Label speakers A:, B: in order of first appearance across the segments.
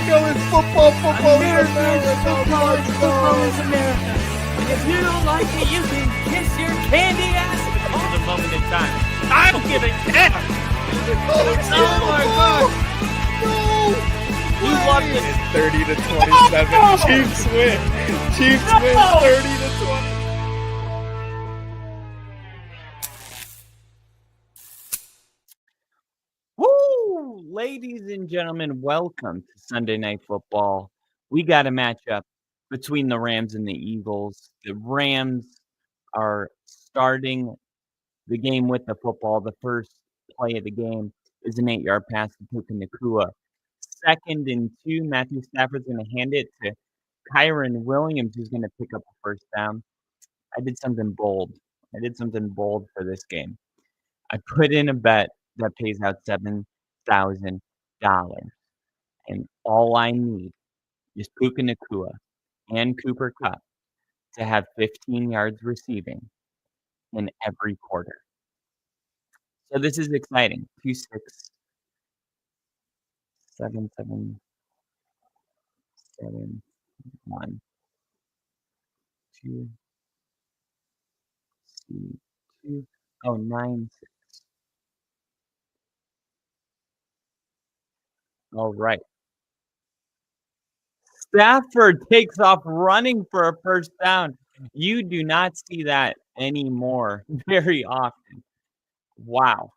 A: America. It's football. Football is
B: America,
A: America.
B: football is America. And if you don't like it, you can kiss your candy ass for the moment in time. I don't give a damn. Oh my God.
A: No.
B: You love this.
A: It's 30 to 27.
B: No!
A: Chiefs win. Chiefs
B: No!
A: win 30 to 20.
B: Woo! Ladies and gentlemen, welcome to Sunday Night Football. We got a matchup between the Rams and the Eagles. The Rams are starting the game with the football. The first play of the game is an 8-yard pass to Puka Nacua. 2nd and 2, Matthew Stafford's going to hand it to Kyron Williams, who's going to pick up the first down. I did something bold. For this game. I put in a bet that pays out $7,000. And all I need is Puka Nacua and Cooper Kupp to have 15 yards receiving in every quarter. So this is exciting. 2, 6, 7, 7, 7, 1, 2, 2, 9, 6. All right. Stafford takes off running for a first down. You do not see that anymore very often. Wow.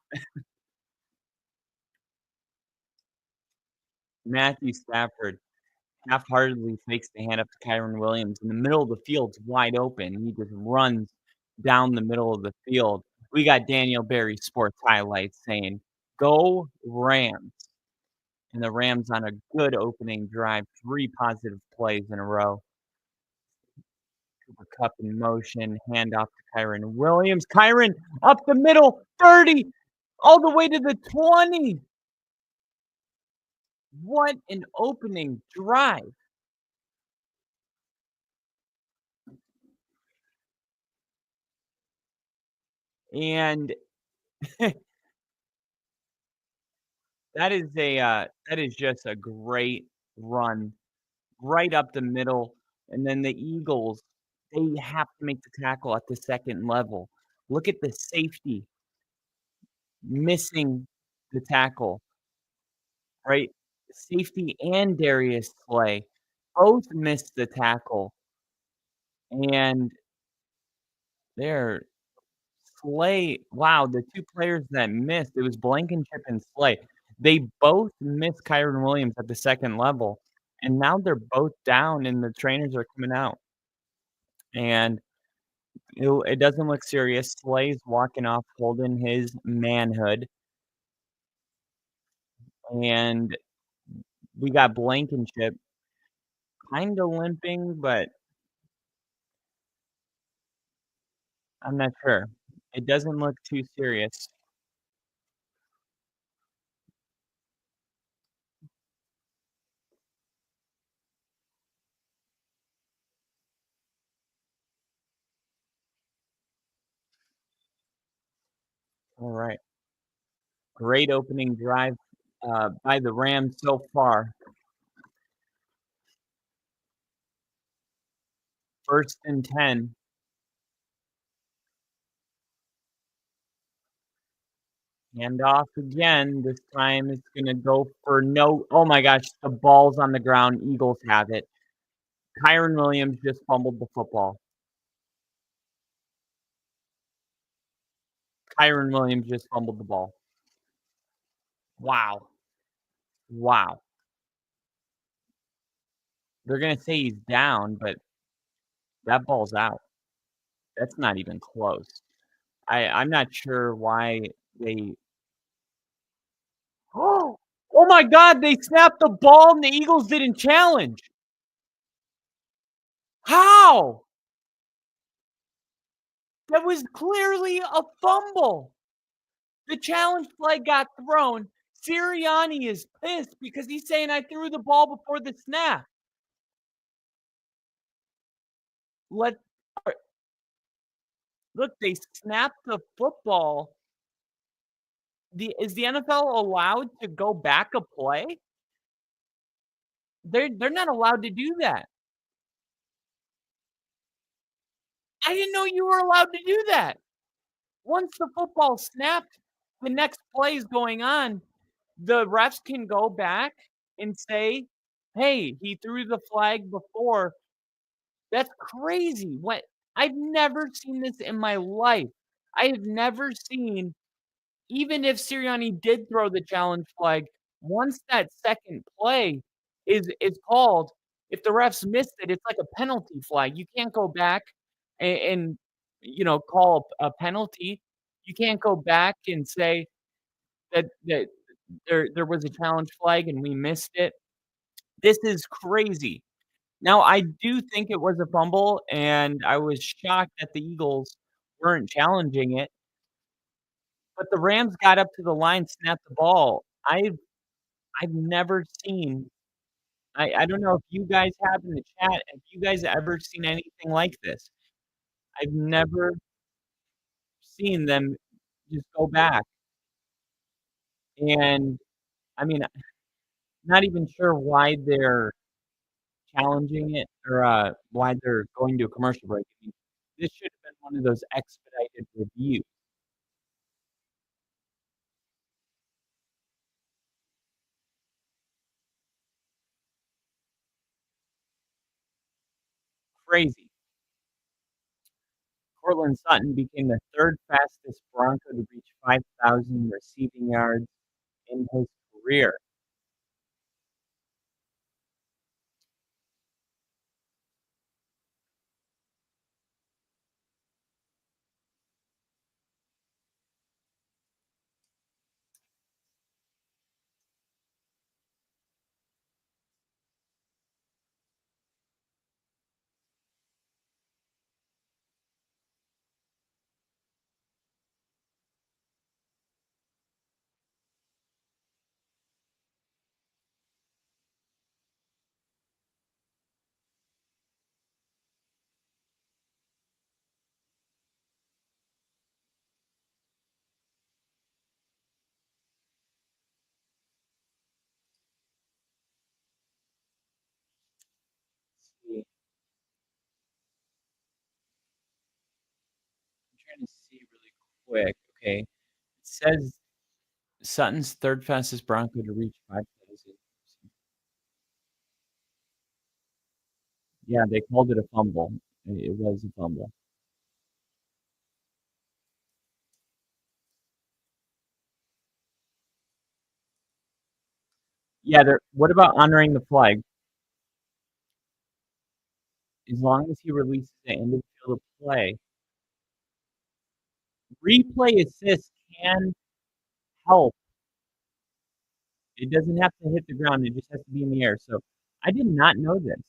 B: Matthew Stafford half-heartedly fakes the hand up to Kyron Williams. In the middle of the field's wide open. He just runs down the middle of the field. We got Daniel Berry Sports Highlights saying, "Go Rams." And the Rams on a good opening drive, 3 positive plays in a row. Cooper Kupp in motion, handoff to Kyron Williams. Kyron up the middle, 30, all the way to the 20. What an opening drive. And that is just a great run right up the middle. And then the Eagles, they have to make the tackle at the second level. Look at the safety missing the tackle, right? Safety and Darius Slay both missed the tackle. And there, Slay, wow, the 2 players that missed, it was Blankenship and Slay. They both missed Kyron Williams at the second level. And now they're both down and the trainers are coming out. And it doesn't look serious. Slay's walking off holding his manhood. And we got Blankenship kind of limping, but I'm not sure. It doesn't look too serious. All right. Great opening drive by the Rams so far. 1st and 10. Hand off again. This time it's going to go for no. Oh my gosh, the ball's on the ground. Eagles have it. Kyron Williams just fumbled the football. Kyron Williams just fumbled the ball. Wow. Wow. They're going to say he's down, but that ball's out. That's not even close. I'm not sure why they. Oh my God! They snapped the ball and the Eagles didn't challenge. How? That was clearly a fumble. The challenge flag got thrown. Sirianni is pissed because he's saying I threw the ball before the snap. Look, they snapped the football. Is the NFL allowed to go back a play? They're not allowed to do that. I didn't know you were allowed to do that. Once the football snapped, the next play is going on, the refs can go back and say, "Hey, he threw the flag before." That's crazy. What I've never seen this in my life. I have never seen, even if Sirianni did throw the challenge flag, once that second play is called, if the refs missed it, it's like a penalty flag. You can't go back and call a penalty. You can't go back and say that there was a challenge flag and we missed it. This is crazy. Now, I do think it was a fumble, and I was shocked that the Eagles weren't challenging it, but the Rams got up to the line, snapped the ball. I've never seen. I don't know if you guys have in the chat, have you guys ever seen anything like this? I've never seen them just go back, and, I mean, not even sure why they're challenging it or, why they're going to a commercial break. I mean, this should have been one of those expedited reviews. Crazy. Courtland Sutton became the 3rd fastest Bronco to reach 5,000 receiving yards in his career. See, I'm trying to see really quick. Okay. It says Sutton's 3rd fastest Bronco to reach 5,000. Yeah, they called it a fumble. It was a fumble. Yeah, they're what about honoring the flag? As long as he releases the end of the field of play. Replay assist can help. It doesn't have to hit the ground, it just has to be in the air, so I did not know this.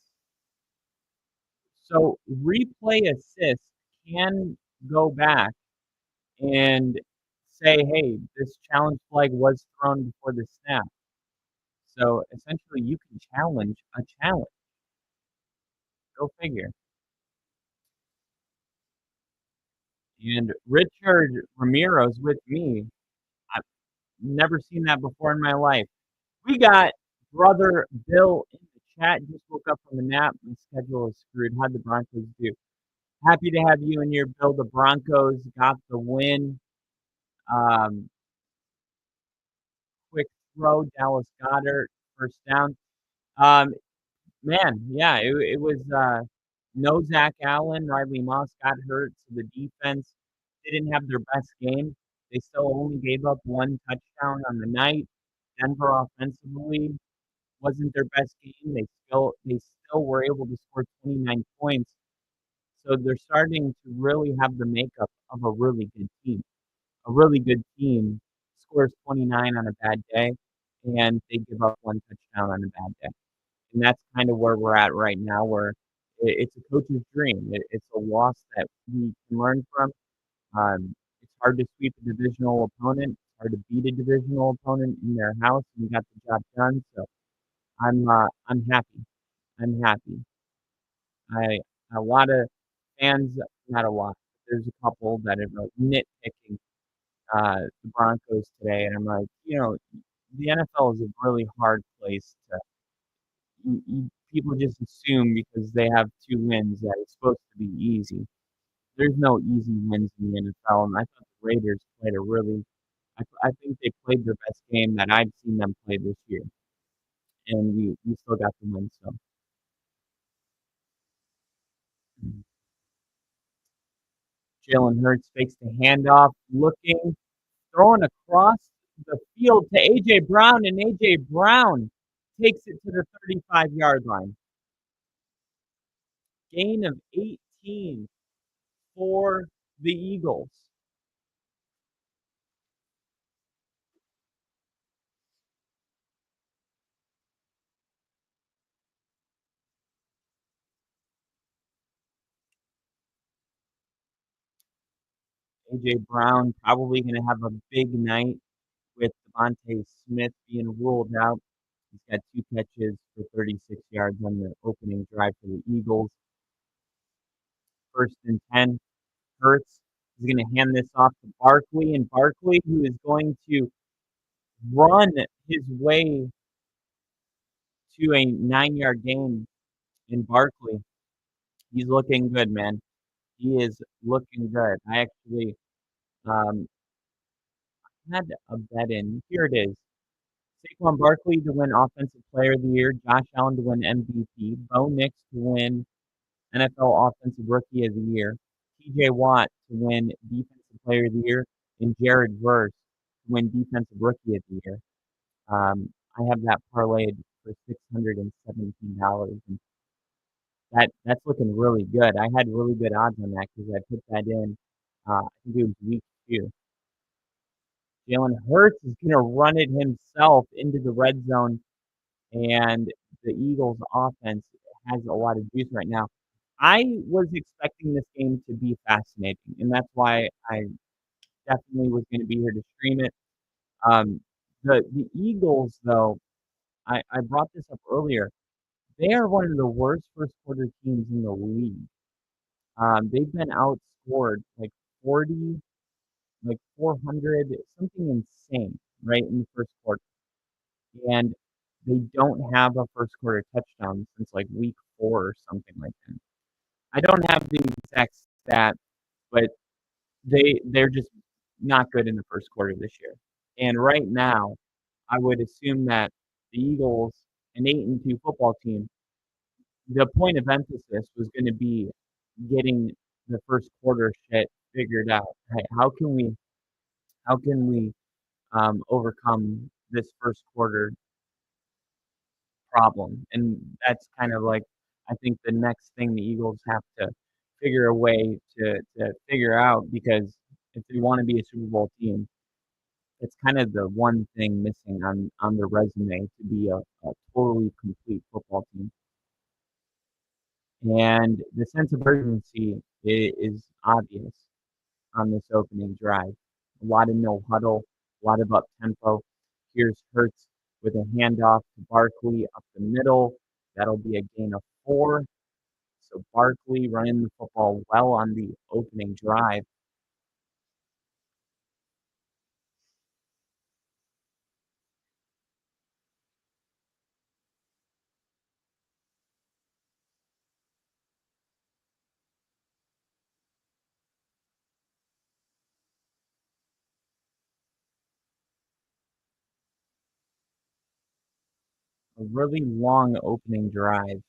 B: So, replay assist can go back and say, "Hey, this challenge flag was thrown before the snap." So, essentially, you can challenge a challenge. Go figure. And Richard Ramiro's with me. I've never seen that before in my life. We got brother Bill in the chat, just woke up from a nap. My schedule is screwed. How'd the Broncos do? Happy to have you in here, Bill. The Broncos got the win. Um, quick throw, Dallas Goedert, first down. Um, man, yeah, it was no Zach Allen. Riley Moss got hurt, so the defense didn't have their best game. They still only gave up 1 touchdown on the night. Denver offensively wasn't their best game. They still were able to score 29 points. So they're starting to really have the makeup of a really good team. A really good team scores 29 on a bad day, and they give up 1 touchdown on a bad day. And that's kind of where we're at right now, where it's a coach's dream. It's a loss that we can learn from. It's hard to sweep a divisional opponent. It's hard to beat a divisional opponent in their house, and we got the job done. So I'm happy. I'm happy. I a lot of fans, not a lot. There's a couple that are like nitpicking the Broncos today, and I'm like, the NFL is a really hard place to, people just assume because they have 2 wins that it's supposed to be easy. There's no easy wins in the NFL, and I thought the Raiders played a really I think they played their best game that I've seen them play this year, and we still got the win, so mm. Jalen Hurts fakes the handoff, looking, throwing across the field to A.J. Brown, and A.J. Brown takes it to the 35-yard line. Gain of 18 for the Eagles. A.J. Brown probably gonna have a big night with Devontae Smith being ruled out. He's got 2 catches for 36 yards on the opening drive for the Eagles. 1st and 10. Hurts is going to hand this off to Barkley, and Barkley, who is going to run his way to a 9-yard gain in Barkley. He's looking good, man. He is looking good. I actually um, had a bet in. Here it is. Saquon Barkley to win Offensive Player of the Year, Josh Allen to win MVP, Bo Nix to win NFL Offensive Rookie of the Year, TJ Watt to win Defensive Player of the Year, and Jared Verse to win Defensive Rookie of the Year. I have that parlayed for $617, and that's looking really good. I had really good odds on that because I put that in. I think it was week 2. Jalen Hurts is going to run it himself into the red zone, and the Eagles' offense has a lot of juice right now. I was expecting this game to be fascinating, and that's why I definitely was going to be here to stream it. Um, the Eagles, though, I brought this up earlier. They are one of the worst first quarter teams in the league. They've been outscored like 40, like 400, something insane, right in the first quarter, and they don't have a first quarter touchdown since like week 4 or something like that. I don't have the exact stat, but they're just not good in the first quarter this year. And right now, I would assume that the Eagles, an 8-2 football team, the point of emphasis was going to be getting the first quarter shit figured out. Right? How can we overcome this first quarter problem? And that's kind of like I think the next thing the Eagles have to figure a way to figure out because if they want to be a Super Bowl team, it's kind of the one thing missing on their resume to be a totally complete football team. And the sense of urgency is obvious on this opening drive. A lot of no huddle, a lot of up tempo. Here's Hurts with a handoff to Barkley up the middle. That'll be a gain of 4. So Barkley running the football well on the opening drive. A really long opening drive.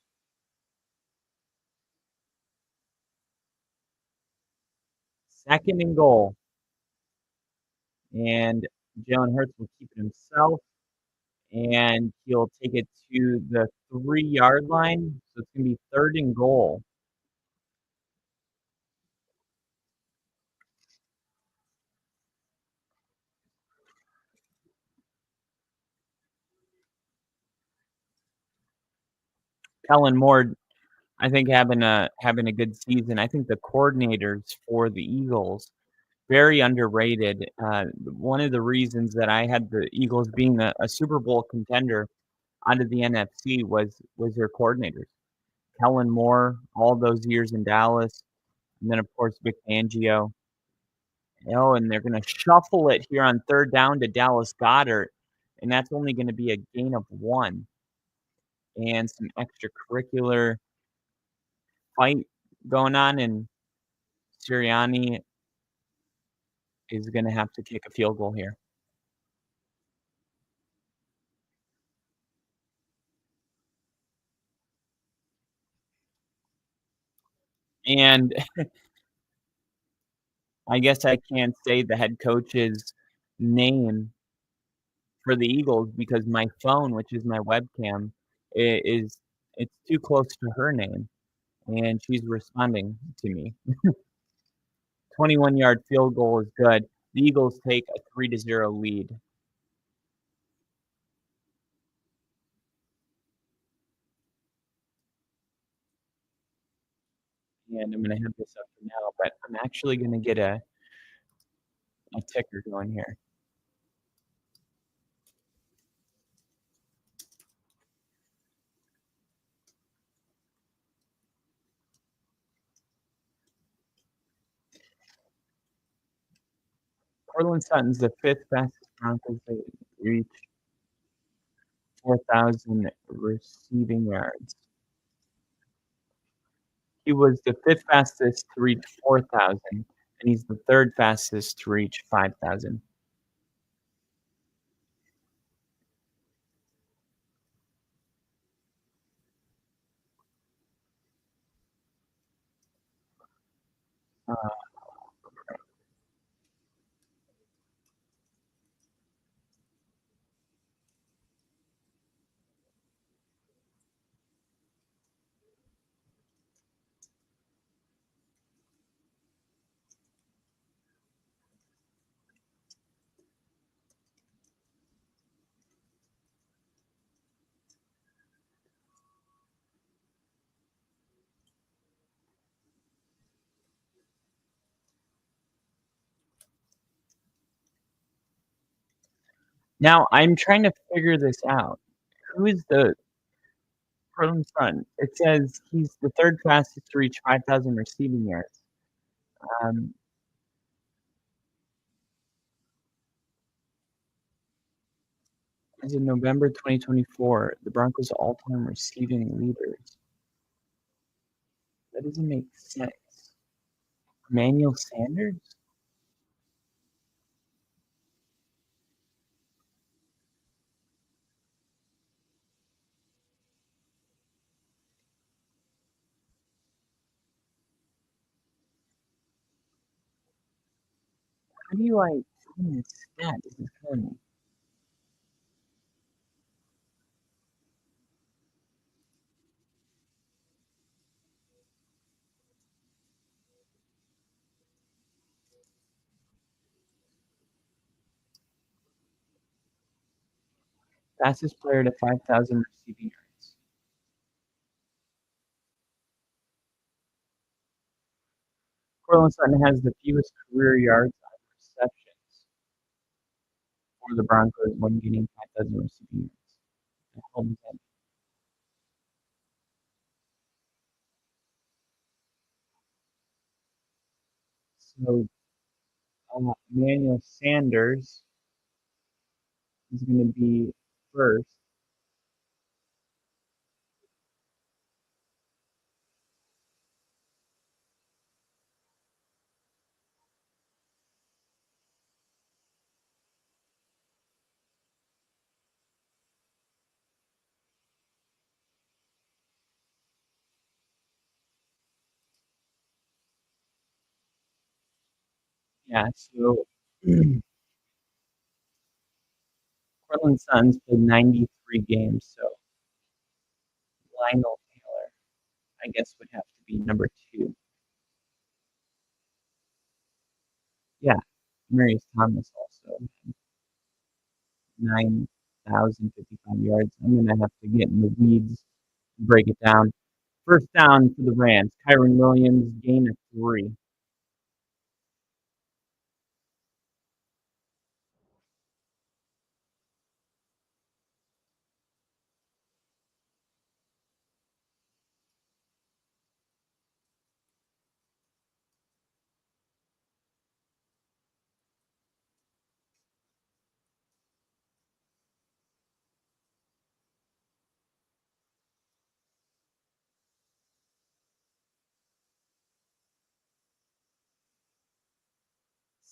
B: 2nd and goal. And Jalen Hurts will keep it himself, and he'll take it to the 3-yard line. So it's going to be 3rd and goal. Kellen Moore, I think having a good season. I think the coordinators for the Eagles very underrated. One of the reasons that I had the Eagles being a Super Bowl contender out of the NFC was their coordinators. Kellen Moore, all those years in Dallas, and then of course Vic Fangio. Oh, and they're going to shuffle it here on 3rd down to Dallas Goedert, and that's only going to be a gain of 1. and some extracurricular fight going on, and Sirianni is gonna have to kick a field goal here. And I guess I can't say the head coach's name for the Eagles because my phone, which is my webcam, I is it's too close to her name, and she's responding to me. 21-yard field goal is good. The Eagles take a 3-0 lead. And I'm gonna have this up for now, but I'm actually gonna get a ticker going here. Courtland Sutton's the 5th fastest Broncos to reach 4,000 receiving yards. He was the 5th fastest to reach 4,000, and he's the 3rd fastest to reach 5,000. Uh, Now I'm trying to figure this out. Who is the Courtland Sutton? It says he's the 3rd fastest to reach 5,000 receiving yards. Um, as of November 2024, the Broncos' all-time receiving leaders. That doesn't make sense. Emmanuel Sanders? How do I find this stat? This is killing me. Fastest player to 5,000 receiving yards. Courtland Sutton has the fewest career yards on receptions for the Broncos when getting 5,000 receiving yards. The hell does that mean? So Emmanuel Sanders is going to be first. Yeah, so Courtland Sutton's played 93 games, so Lionel Taylor, I guess, would have to be number 2. Yeah, Marius Thomas also 9,055 yards. I'm gonna have to get in the weeds and break it down. First down for the Rams. Kyron Williams, gain of 3.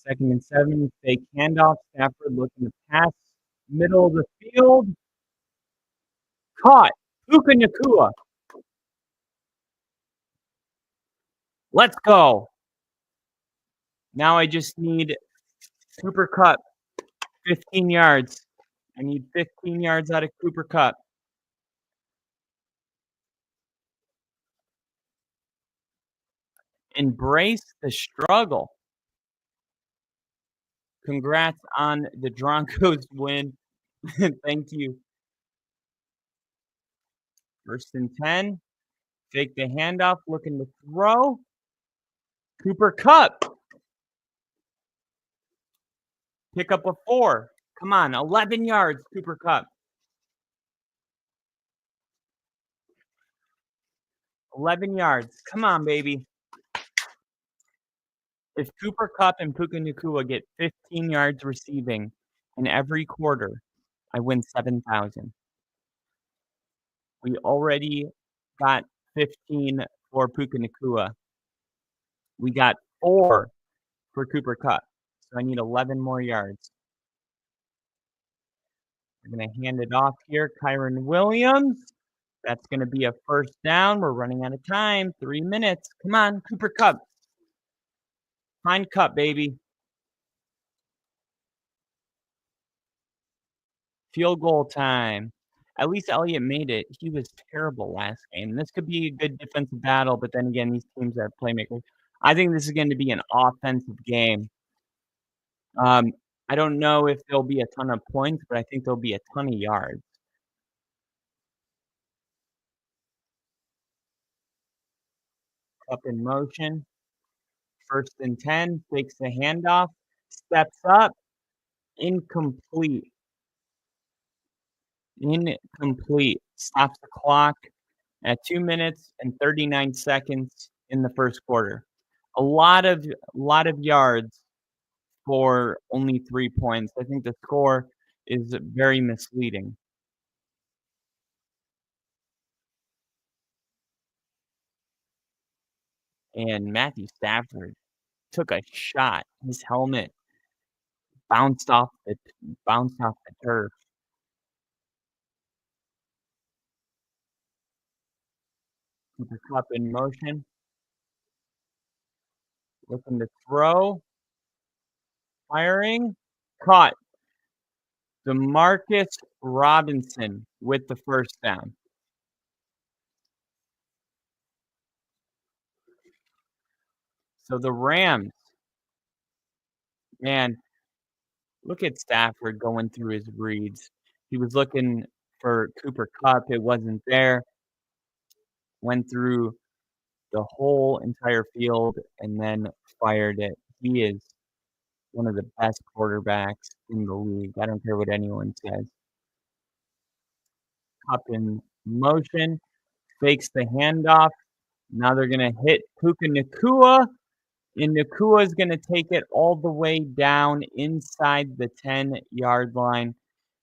B: 2nd and 7, fake handoff. Stafford looking to pass, middle of the field. Caught. Puka Nacua. Let's go. Now I just need Cooper Kupp, 15 yards. I need 15 yards out of Cooper Kupp. Embrace the struggle. Congrats on the Broncos win. Thank you. 1st and 10. Fake the handoff, looking to throw. Cooper Kupp. Pick up a 4. Come on, 11 yards, Cooper Kupp. 11 yards. Come on, baby. If Cooper Kupp and Puka Nacua get 15 yards receiving in every quarter, I win 7,000. We already got 15 for Puka Nacua. We got 4 for Cooper Kupp. So I need 11 more yards. We're going to hand it off here. Kyron Williams. That's going to be a 1st down. We're running out of time. 3 minutes. Come on, Cooper Kupp. Find Kupp, baby. Field goal time. At least Elliott made it. He was terrible last game. This could be a good defensive battle, but then again, these teams have playmakers. I think this is going to be an offensive game. I don't know if there'll be a ton of points, but I think there'll be a ton of yards. Up in motion. 1st and 10. Fakes the handoff. Steps up. Incomplete. Incomplete. Stops the clock at 2 minutes and 39 seconds in the 1st quarter. A lot of yards for only 3 points. I think the score is very misleading. And Matthew Stafford took a shot. His helmet bounced off the turf. Cooper Kupp in motion. Looking to throw. Firing. Caught. Demarcus Robinson with the 1st down. So the Rams, man, look at Stafford going through his reads. He was looking for Cooper Kupp. It wasn't there. Went through the whole entire field and then fired it. He is one of the best quarterbacks in the league. I don't care what anyone says. Kupp in motion, fakes the handoff. Now they're going to hit Puka Nacua, and Nacua is going to take it all the way down inside the 10-yard line,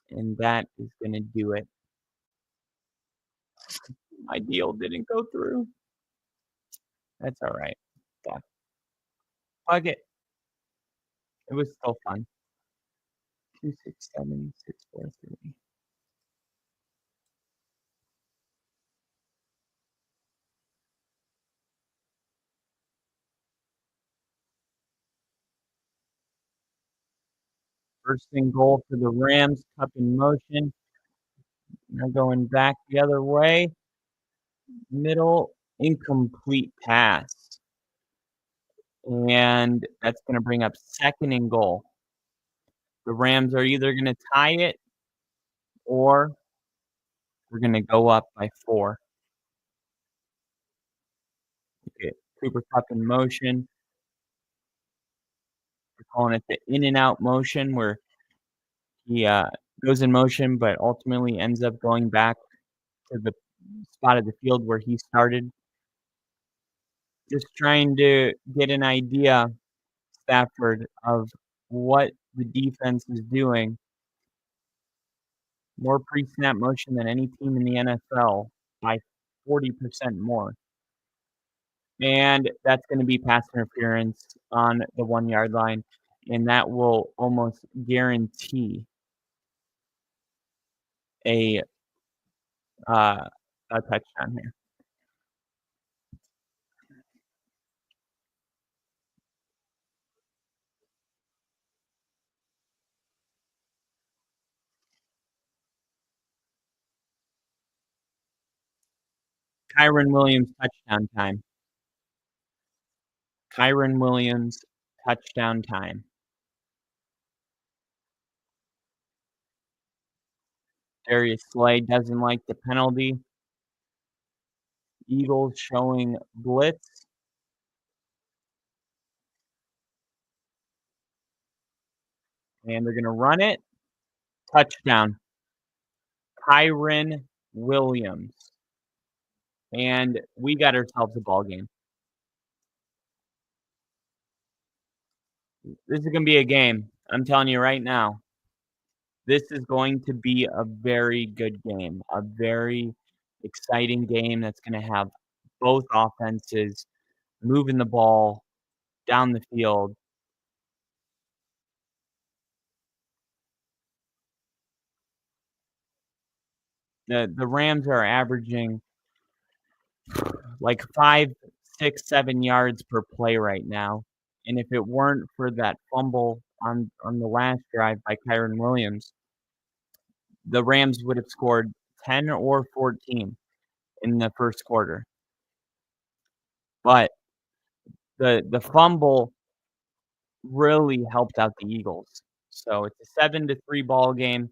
B: and that is going to do it. My deal didn't go through. That's all right. Yeah. Fuck it. It was still fun. 267 643. First and goal for the Rams. Kupp in motion. Now going back the other way. Middle, incomplete pass. And that's going to bring up 2nd and goal. The Rams are either going to tie it or we're going to go up by 4. Okay, Cooper Kupp in motion. We're calling it the in and out motion, where he goes in motion but ultimately ends up going back to the spot of the field where he started. Just trying to get an idea, Stafford, of what the defense is doing. More pre-snap motion than any team in the NFL by 40% more. And that's going to be pass interference on the 1-yard line. and that will almost guarantee a, uh, a touchdown here. Kyren Williams, touchdown time. Kyren Williams, touchdown time. Darius Slay doesn't like the penalty. Eagles showing blitz. And they're gonna run it. Touchdown. Kyren Williams. And we got ourselves a ball game. This is gonna be a game. I'm telling you right now. This is going to be a very good game, a very exciting game that's gonna have both offenses moving the ball down the field. The Rams are averaging like 5, 6, 7 yards per play right now, and if it weren't for that fumble on the last drive by Kyren Williams, the Rams would have scored 10 or 14 in the first quarter. But the fumble really helped out the Eagles. So it's a 7-3 ball game.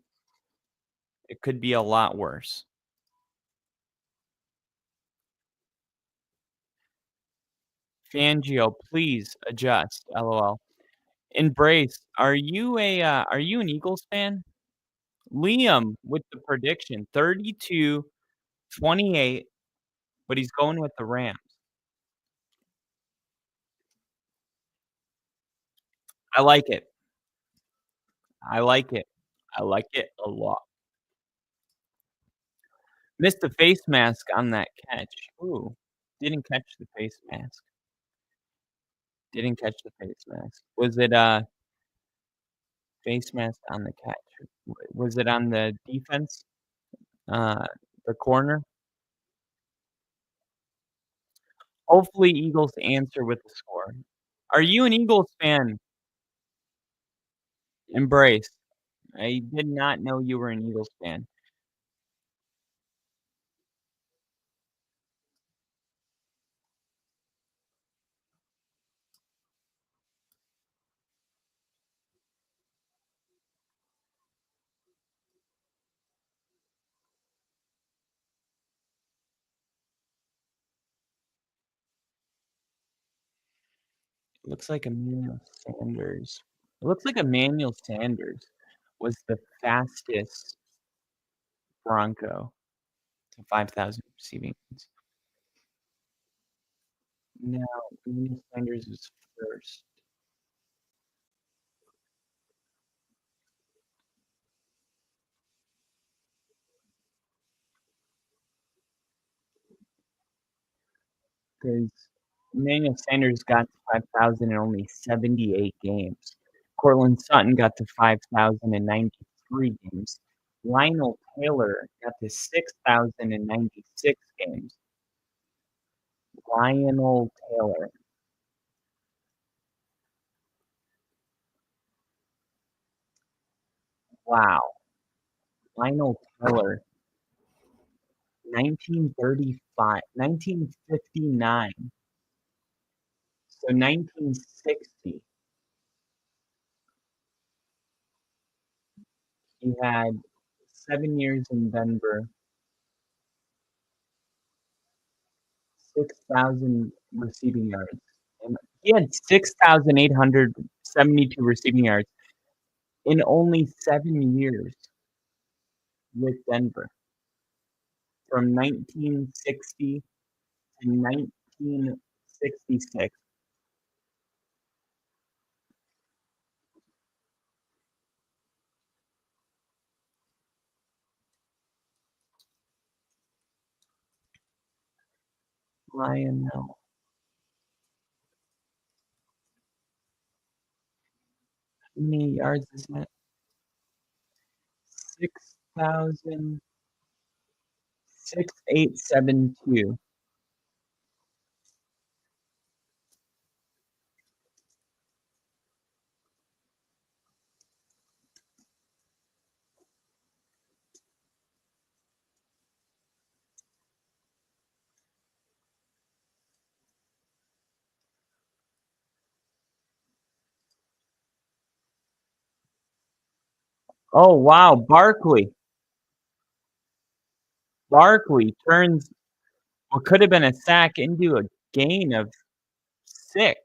B: It could be a lot worse. Fangio, please adjust. LOL. Embrace. Are you an Eagles fan? Liam with the prediction 32-28, but he's going with the Rams. I like it. I like it. I like it a lot. Missed the face mask on that catch. Ooh, didn't catch the face mask. Didn't catch the face mask. Was it face mask on the catch? Was it on the defense? Uh, the corner? Hopefully, Eagles answer with the score. Are you an Eagles fan? Embrace. I did not know you were an Eagles fan. Looks like Emmanuel Sanders. It looks like Emmanuel Sanders was the fastest Bronco to 5,000 receiving yards. No, Emmanuel Sanders was first. Because Emmanuel Sanders got to 5,000 in only 78 games. Cortland Sutton got to 5,093 games. Lionel Taylor got to 6,096 games. Lionel Taylor. Wow. Lionel Taylor. 1935, 1959. So 1960, he had 7 years in Denver, 6,000 receiving yards. And he had 6,872 receiving yards in only 7 years with Denver, from 1960 to 1966. Lionel. How many yards is that? 6,872. Oh, wow, Barkley turns what could have been a sack into a gain of 6.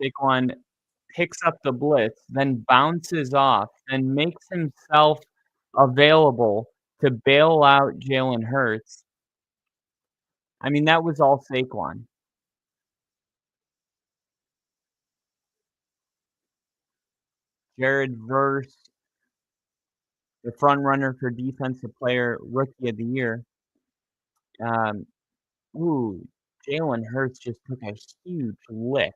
B: Saquon picks up the blitz, then bounces off, then makes himself available to bail out Jalen Hurts. I mean, that was all Saquon. Jared Verse, the front runner for defensive player rookie of the year. Um, Jalen Hurts just took a huge lick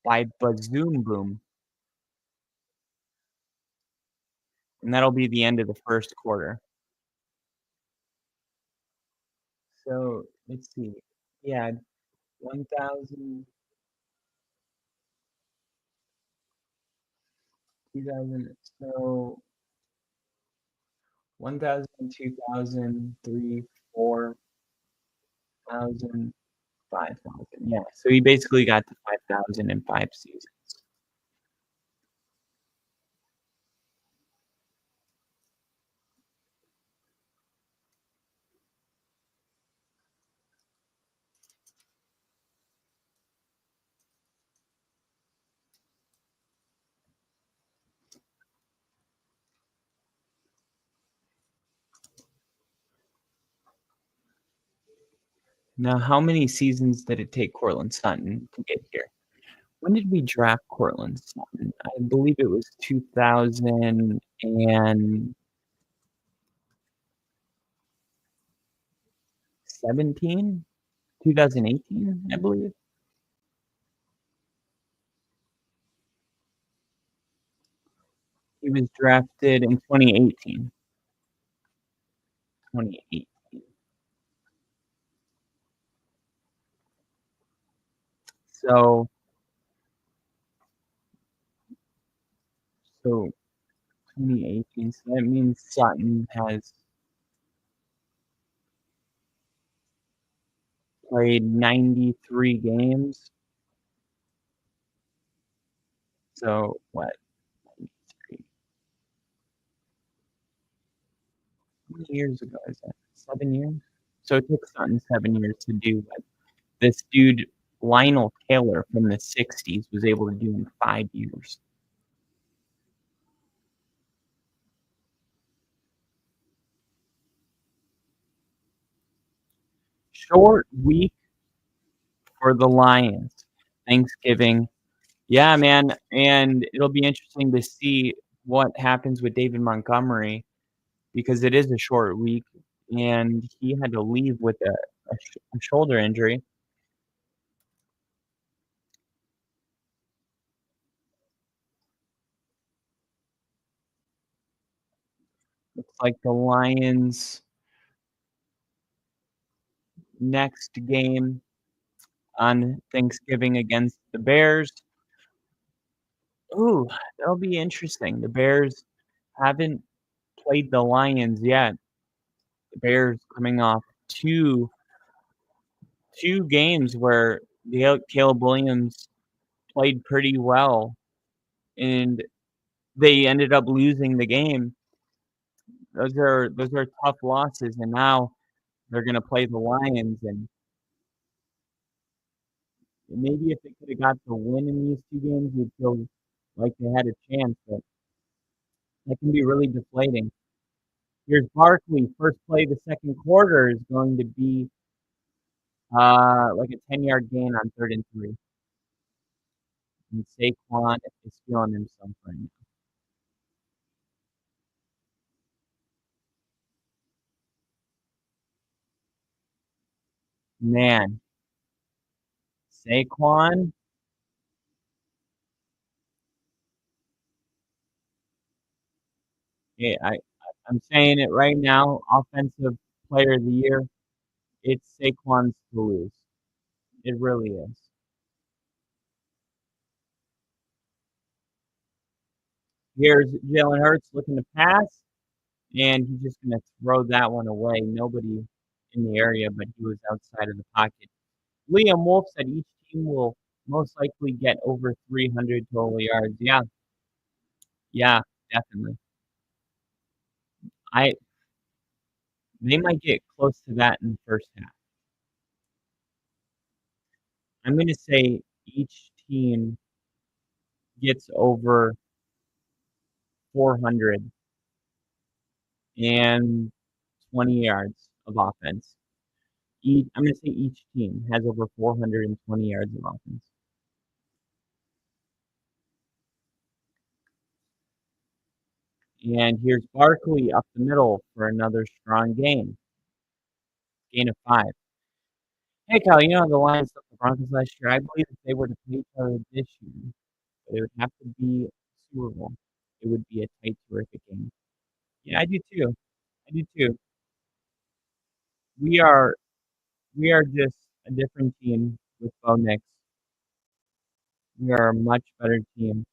B: by Bazoom Boom, and that'll be the end of the first quarter. So let's see. Yeah, 1,000, 2,000. So 1,000, 2,000, 3, 4,000, 5,000. Yeah. So he basically got to 5,000 in 5 seasons. Now, how many seasons did it take Courtland Sutton to get here? When did we draft Courtland Sutton? I believe it was 2017, 2018, I believe. He was drafted in 2018. 2018. So, so 2018. So that means Sutton has played 93 games. So what? 93. How many years ago is that? 7 years? So it took Sutton 7 years to do what this dude Lionel Taylor from the 60s was able to do in 5 years. Short week for the Lions. Thanksgiving. Yeah, man, and it'll be interesting to see what happens with David Montgomery because it is a short week, and he had to leave with a shoulder injury. Looks like the Lions' next game on Thanksgiving against the Bears. Ooh, that'll be interesting. The Bears haven't played the Lions yet. The Bears coming off two games where Caleb Williams played pretty well, and they ended up losing the game. Those are tough losses, and now they're gonna play the Lions, and maybe if they coulda got the win in these 2 games, you'd feel like they had a chance, but that can be really deflating. Here's Barkley, first play of the second quarter is going to be, like a 10-yard gain on 3rd and 3, and Saquon is feeling himself right now. Man, Saquon, yeah, I'm saying it right now, offensive player of the year, it's Saquon's to lose. It really is. Here's Jalen Hurts looking to pass, and he's just gonna throw that one away. Nobody in the area, but he was outside of the pocket. Liam Wolf said each team will most likely get over 300 total yards. Yeah, yeah, definitely. I They might get close to that in the first half. I'm gonna say each team gets over 420 yards of offense. I'm gonna say each team has over 420 yards of offense. And here's Barkley up the middle for another strong gain. Gain of 5. Hey, Kyle, you know the Lions took the Broncos last year? I believe if they were to play each other this year, it would have to be Super Bowl. It would be a tight, terrific game. Yeah, I do too. I do too. We are we are just a different team with Bo Nix. We are a much better team,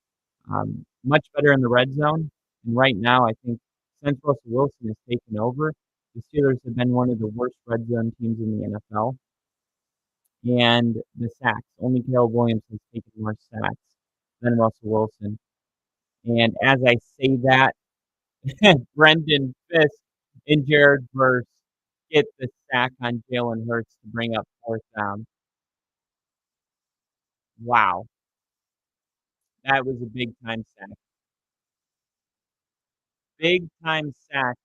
B: much better in the red zone. And right now, I think since Russell Wilson has taken over, the Steelers have been one of the worst red zone teams in the NFL. And the sacks, only Caleb Williams has taken more sacks than Russell Wilson. And as I say that, Brendan Fisk and Jared Verse get the sack on Jalen Hurts to bring up 4th down. Wow, that was a big time sack. Big time sack.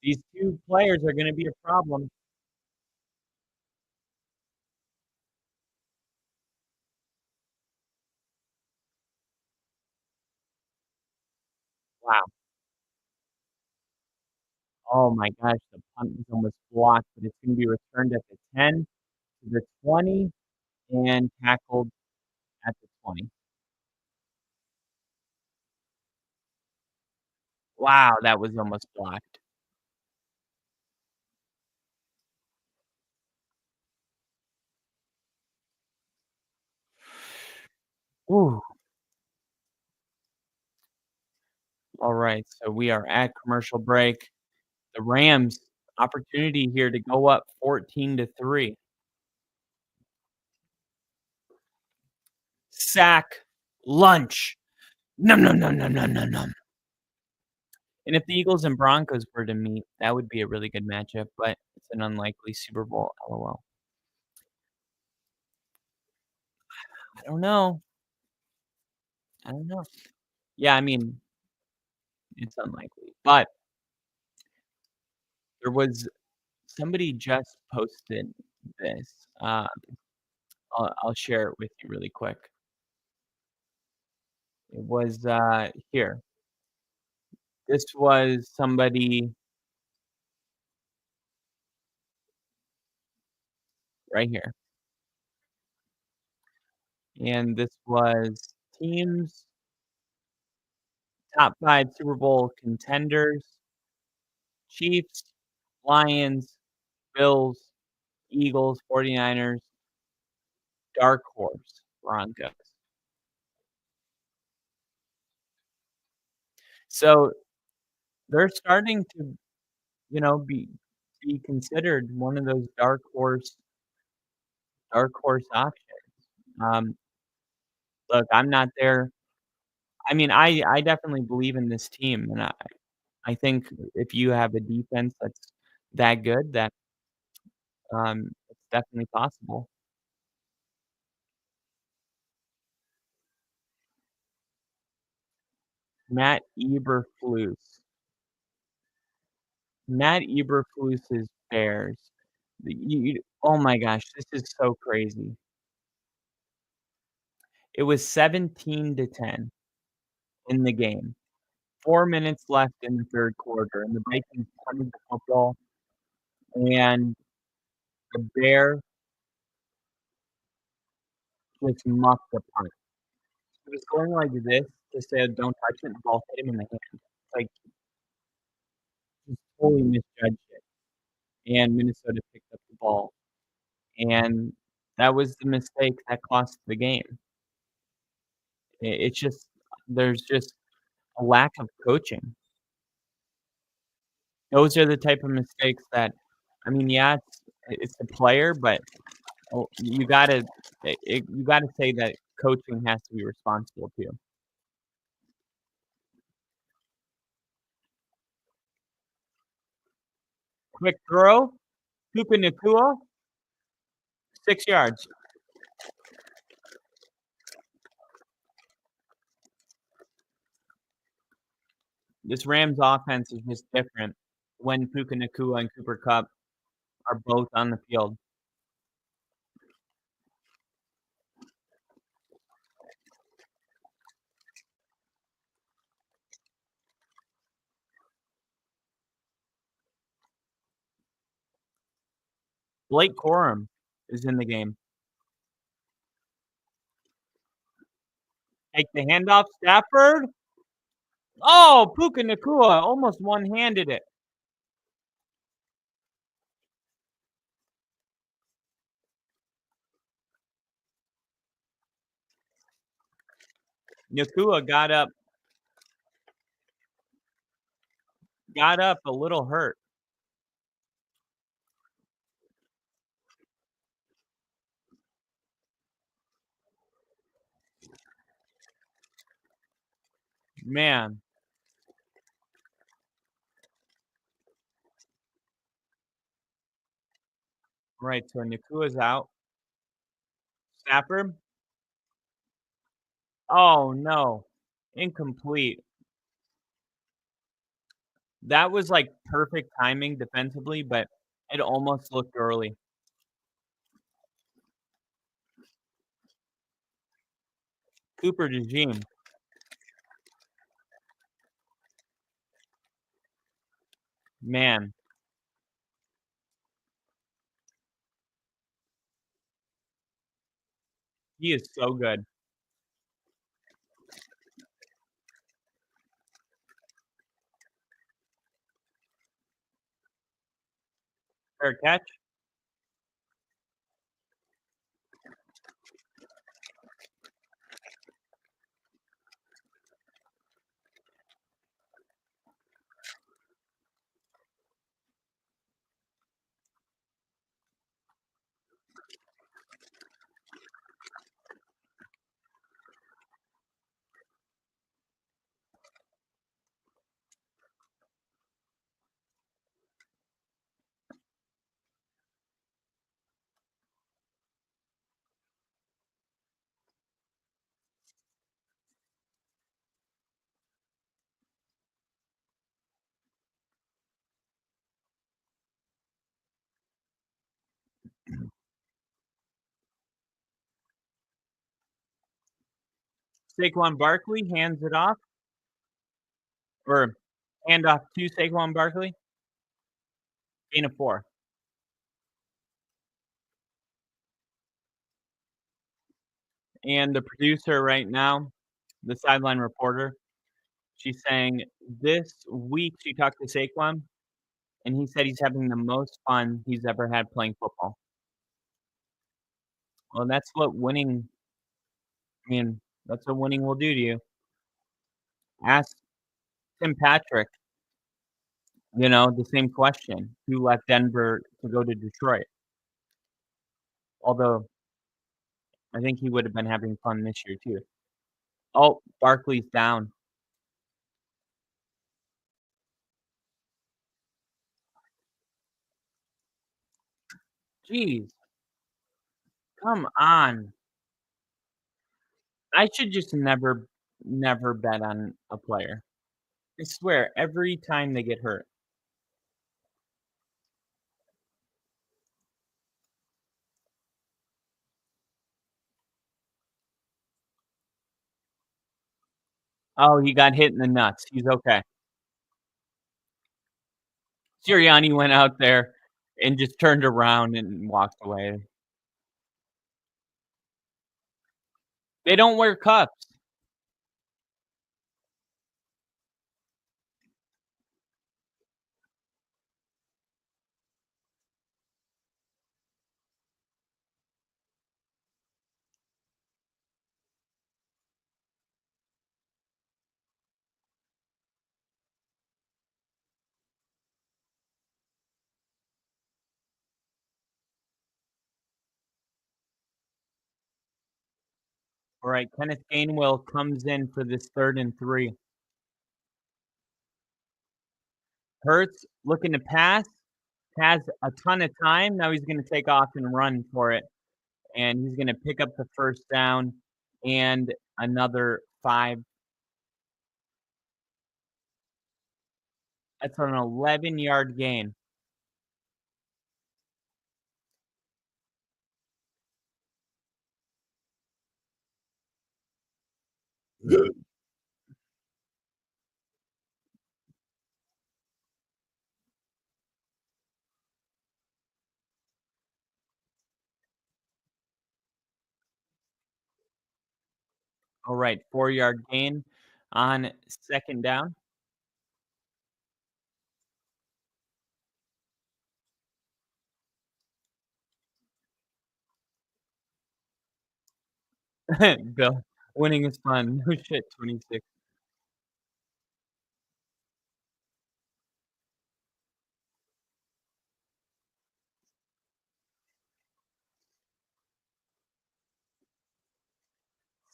B: These 2 players are gonna be a problem. Wow. Oh my gosh, the punt was almost blocked, but it's gonna be returned at the 10, to the 20, and tackled at the 20. Wow, that was almost blocked. Ooh. Alright, so we are at commercial break. The Rams, opportunity here to go up 14-3. Sack, lunch. Nom, nom, nom, nom, nom, nom, nom. And if the Eagles and Broncos were to meet, that would be a really good matchup, but it's an unlikely Super Bowl, LOL. I don't know. I don't know. Yeah, I mean, it's unlikely, but there was somebody just posted this. I'll share it with you really quick. It was, here. This was somebody right here, and this was teams top 5 Super Bowl contenders: Chiefs, Lions, Bills, Eagles, 49ers, dark horse, Broncos. So, they're starting to, be considered one of those dark horse options. Um, Look, I'm not there. I mean, I definitely believe in this team, and I think if you have a defense that's that good, that, it's definitely possible. Matt Eberflus. Matt Eberflus's Bears. Oh my gosh, this is so crazy. It was 17-10. in the game. 4 minutes left in the 3rd quarter, and the Vikings punted the football, and the Bear just muffed the punt. He was going like this to say, "Don't touch it," and the ball hit him in the hand. Like, just totally misjudged it, and Minnesota picked up the ball, and that was the mistake that cost the game. It's just there's just a lack of coaching. Those are the type of mistakes that I mean, yeah, it's the player, but, you gotta you gotta say that coaching has to be responsible too. Quick throw, Puka Nacua, 6 yards. This Rams offense is just different when Puka Nacua and Cooper Kupp are both on the field. Blake Corum is in the game. Take the handoff, Stafford. Oh, Puka Nacua almost one-handed it. Nacua got up a little hurt. Man, right, so Nacua's out. Stafford. Oh, no. Incomplete. That was, like, perfect timing defensively, but it almost looked early. Cooper DeJean. Man, he is so good. Fair catch. Saquon Barkley hands it off, or handoff to Saquon Barkley. Gain of 4. And the producer right now, the sideline reporter, she's saying this week she talked to Saquon, and he said he's having the most fun he's ever had playing football. Well, that's what winning I mean, that's what winning will do to you. Ask Tim Patrick, the same question, who left Denver to go to Detroit. Although, I think he would have been having fun this year too. Oh, Barkley's down. Jeez, come on. I should just never bet on a player. I swear, every time they get hurt. Oh, he got hit in the nuts. He's okay. Sirianni went out there and just turned around and walked away. They don't wear cuffs. All right, Kenneth Gainwell comes in for this 3rd and 3. Hurts looking to pass, has a ton of time. Now he's gonna take off and run for it, and he's gonna pick up the 1st down and another 5. That's an 11-yard gain. All right, 4-yard gain on 2nd down. Bill, winning is fun. No shit, 26.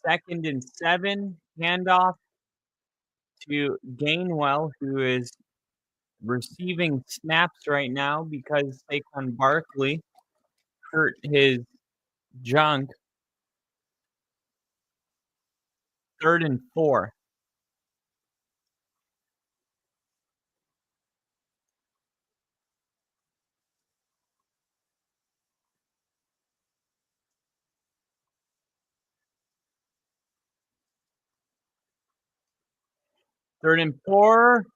B: 2nd and 7, handoff to Gainwell, who is receiving snaps right now because Saquon Barkley hurt his junk. 3rd and 4. 3rd and 4.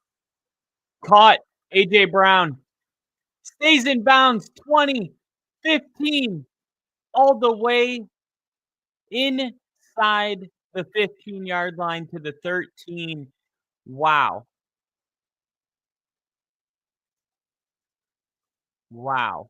B: Caught. A.J. Brown stays in bounds. 20, 15, all the way inside the 15-yard line to the 13. Wow. Wow.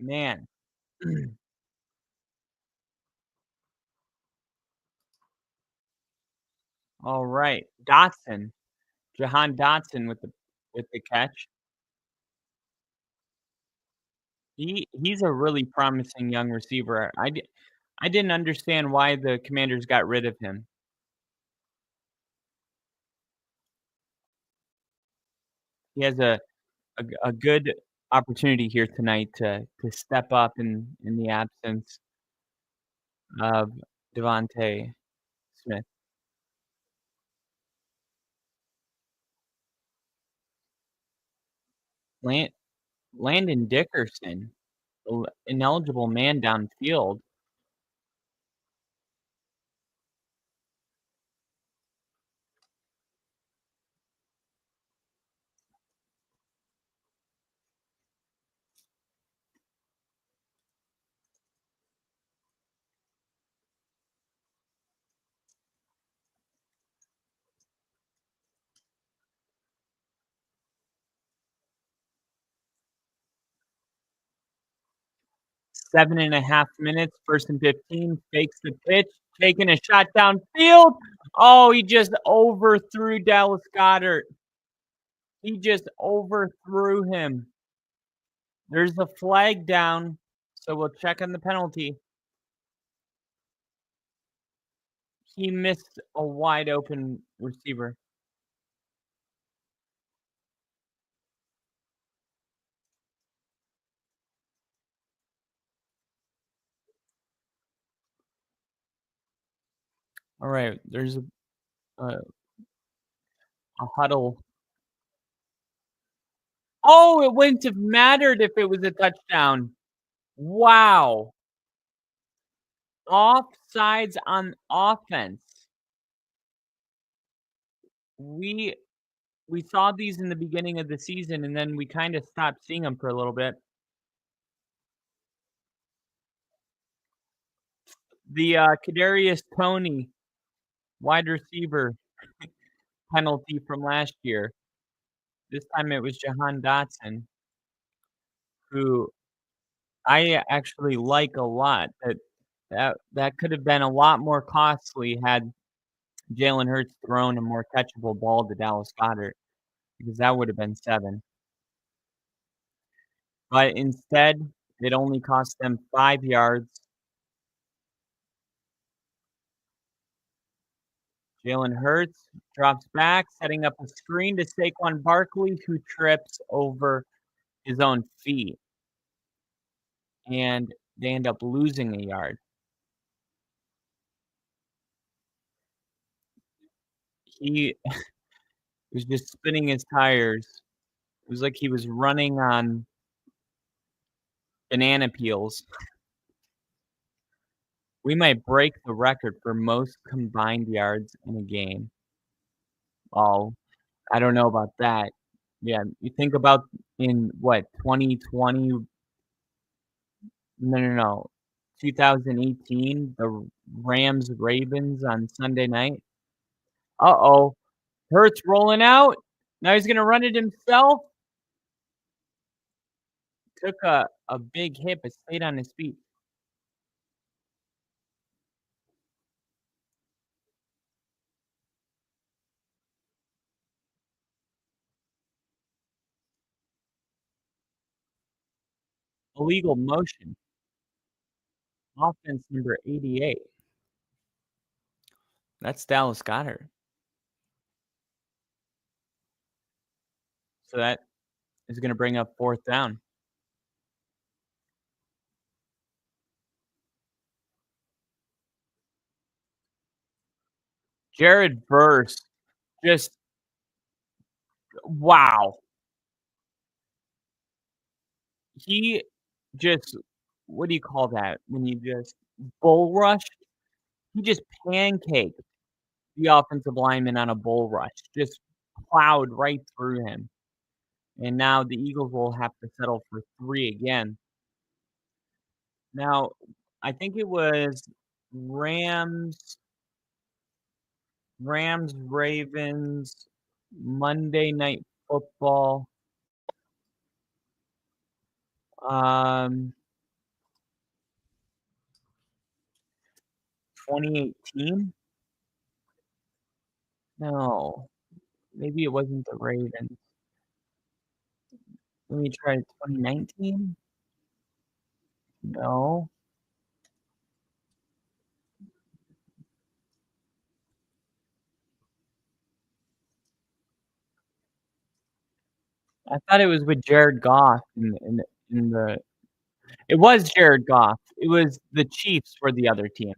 B: Man. All right. Dotson. Jahan Dotson with the catch. He's a really promising young receiver. I didn't understand why the Commanders got rid of him. He has a good opportunity here tonight to step up in the absence of Devontae Smith. Lan Landon Dickerson, ineligible man downfield. 7.5 minutes, 1st and 15, fakes the pitch, taking a shot downfield. Oh, he just overthrew Dallas Goedert. He just overthrew him. There's a flag down, so we'll check on the penalty. He missed a wide open receiver. Alright, there's a a huddle. Oh, it wouldn't have mattered if it was a touchdown. Wow. Offsides on offense. We we saw these in the beginning of the season, and then we kinda stopped seeing them for a little bit. The, Kadarius Toney wide receiver penalty from last year. This time it was Jahan Dotson, who I actually like a lot. That could have been a lot more costly had Jalen Hurts thrown a more catchable ball to Dallas Goedert, because that would have been 7. But instead, it only cost them 5 yards. Jalen Hurts drops back, setting up a screen to Saquon Barkley, who trips over his own feet, and they end up losing a yard. He was just spinning his tires. It was like he was running on banana peels. We might break the record for most combined yards in a game. Oh, I don't know about that. Yeah, you think about in what, 2020, no, 2018, the Rams Ravens on Sunday night. Uh-oh, Hurts rolling out. Now he's gonna run it himself. Took a big hit, but stayed on his feet. Illegal motion. Offense number 88. That's Dallas Goedert. So that is gonna bring up 4th down. Jared Verse, just wow. He just what do you call that? When you just bull rush? He just pancaked the offensive lineman on a bull rush, just plowed right through him. And now the Eagles will have to settle for 3 again. Now, I think it was Rams Ravens, Monday Night Football, um, 2018? No, maybe it wasn't the Ravens. Let me try 2019? No. I thought it was with Jared Goff in the it was Jared Goff. It was the Chiefs were the other team.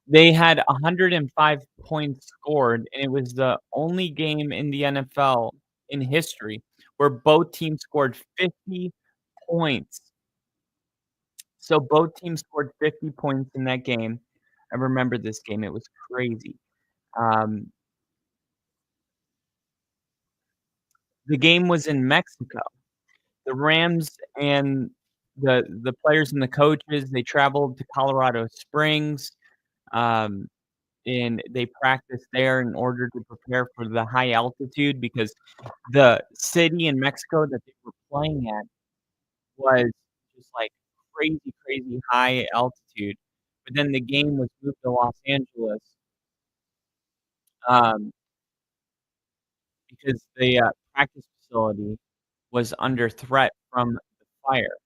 B: They had 105 points scored, and it was the only game in the NFL in history where both teams scored 50 points. So both teams scored 50 points in that game. I remember this game, it was crazy. Um, the game was in Mexico. The Rams and the players and the coaches, they traveled to Colorado Springs, um, and they practiced there in order to prepare for the high altitude because the city in Mexico that they were playing at was just, like, crazy, crazy high altitude, but then the game was moved to Los Angeles, um, because the, practice facility was under threat from the fire.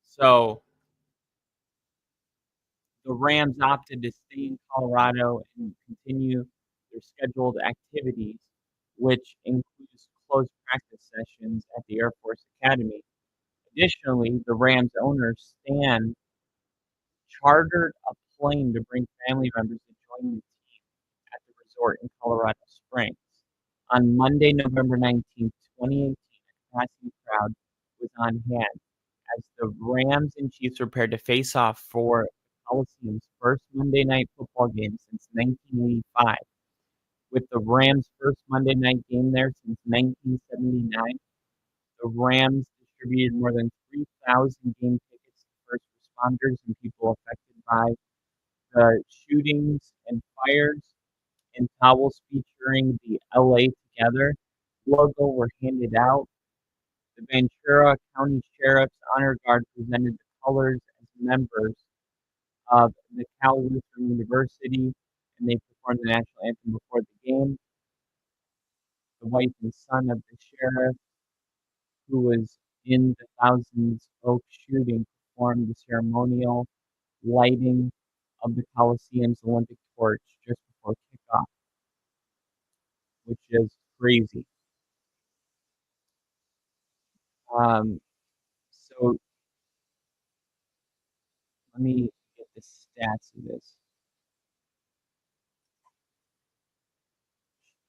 B: So the Rams opted to stay in Colorado and continue their scheduled activities, which includes close practice sessions at the Air Force Academy. Additionally, the Rams owner, Stan, chartered a plane to bring family members to join the team at the resort in Colorado Springs. On Monday, November 19th, 2018, a capacity crowd was on hand as the Rams and Chiefs prepared to face off for Coliseum's first Monday night football game since 1985. With the Rams' first Monday night game there since 1979, the Rams distributed more than 3,000 game tickets to first responders and people affected by the shootings and fires, and towels featuring the LA Together logo were handed out. The Ventura County Sheriff's Honor Guard presented the colors as members of the Cal Lutheran University, and they performed the national anthem before the game. The wife and son of the sheriff, who was in the Thousands Oak shooting, performed the ceremonial lighting of the Coliseum's Olympic torch just before kickoff, which is crazy. So let me get the stats of this.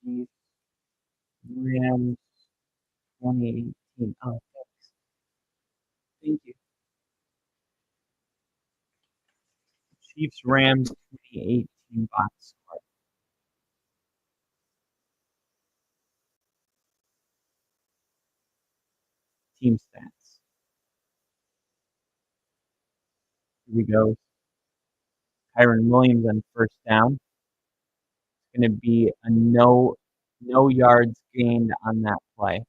B: Chiefs, Rams 2018. Oh, thanks. Thank you. Chiefs Rams 2018 box score. Team stats. Here we go. Kyron Williams on first down. It's going to be a no yards gained on that play.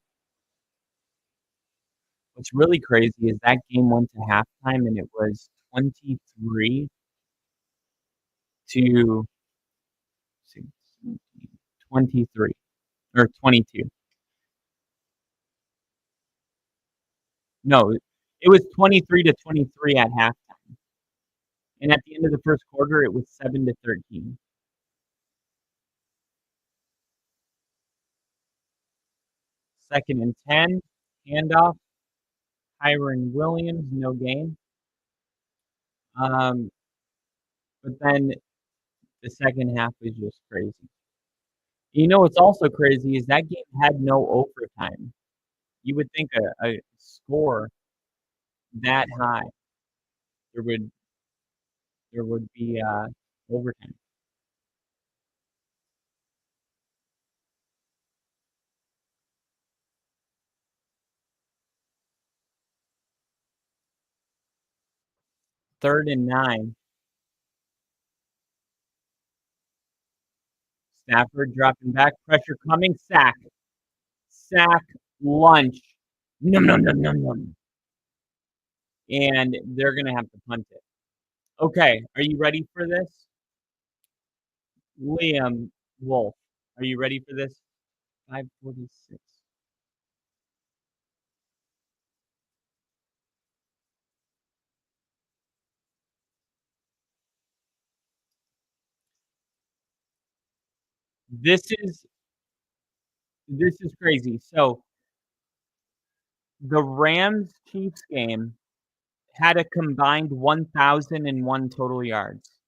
B: What's really crazy is that game went to halftime and it was 23 to 23 or 22. No, it was 23 to 23 at halftime. And at the end of the first quarter, it was 7-13. Second and 10, handoff. Kyron Williams, no gain. But then the second half was just crazy. You know what's also crazy is that game had no overtime. You would think a score that high there would be overtime. Third and 9. Stafford dropping back, pressure coming, sack, lunch, num num num num num, and they're gonna have to punt it. Okay, are you ready for this? Liam Wolf, are you ready for this? 5:46. This is crazy. So the Rams Chiefs game had a combined 1,001 total yards.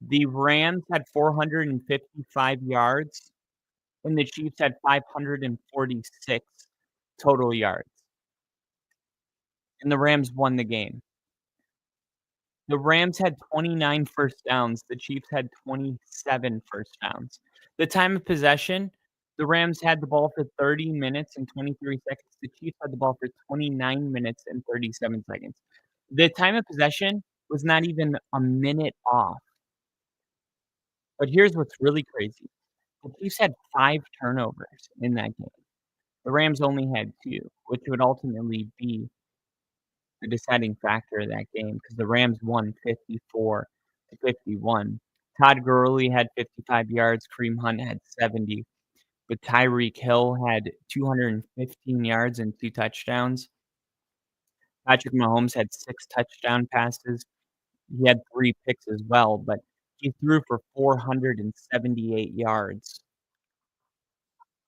B: The Rams had 455 yards, and the Chiefs had 546 total yards. And the Rams won the game. The Rams had 29 first downs. The Chiefs had 27 first downs. The time of possession, the Rams had the ball for 30 minutes and 23 seconds. The Chiefs had the ball for 29 minutes and 37 seconds. The time of possession was not even a minute off. But here's what's really crazy. The Chiefs had 5 turnovers in that game. The Rams only had 2, which would ultimately be the deciding factor of that game because the Rams won 54-51. Todd Gurley had 55 yards, Kareem Hunt had 70, but Tyreek Hill had 215 yards and 2 touchdowns. Patrick Mahomes had 6 touchdown passes. He had 3 picks as well, but he threw for 478 yards.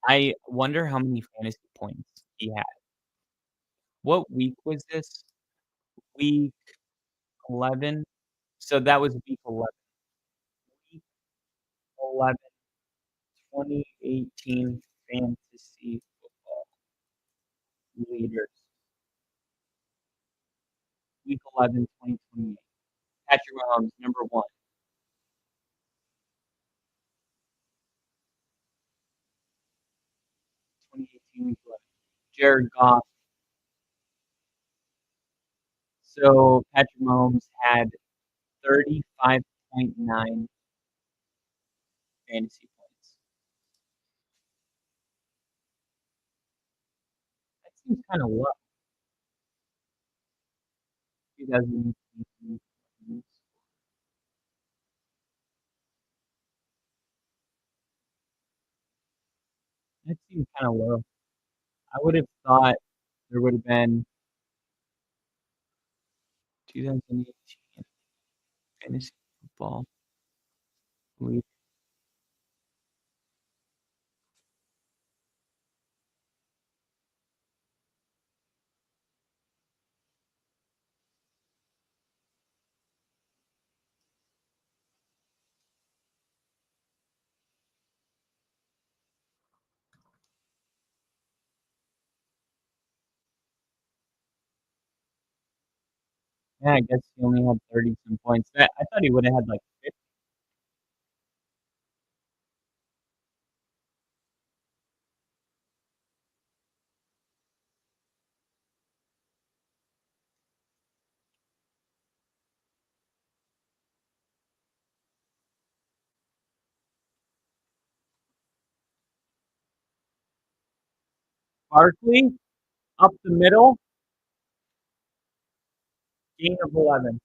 B: I wonder how many fantasy points he had. What week was this? Week 11? So that was week 11. Week 11, 2018 fantasy football leaders. Week 11, 2028. Patrick Mahomes, number 1. 2018 week 11. Jared Goff. So Patrick Mahomes had 35.9 fantasy points. That seems kind of low. 2018. That seems kind of low. I would have thought there would have been 2018 fantasy football league. Yeah, I guess he only had 30 some points. I thought he would have had like 50. Barkley up the middle, gain of 11.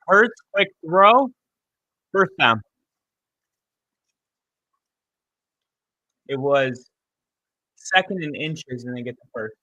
B: Hurts, quick throw, first down. It was second and inches, and they get the first.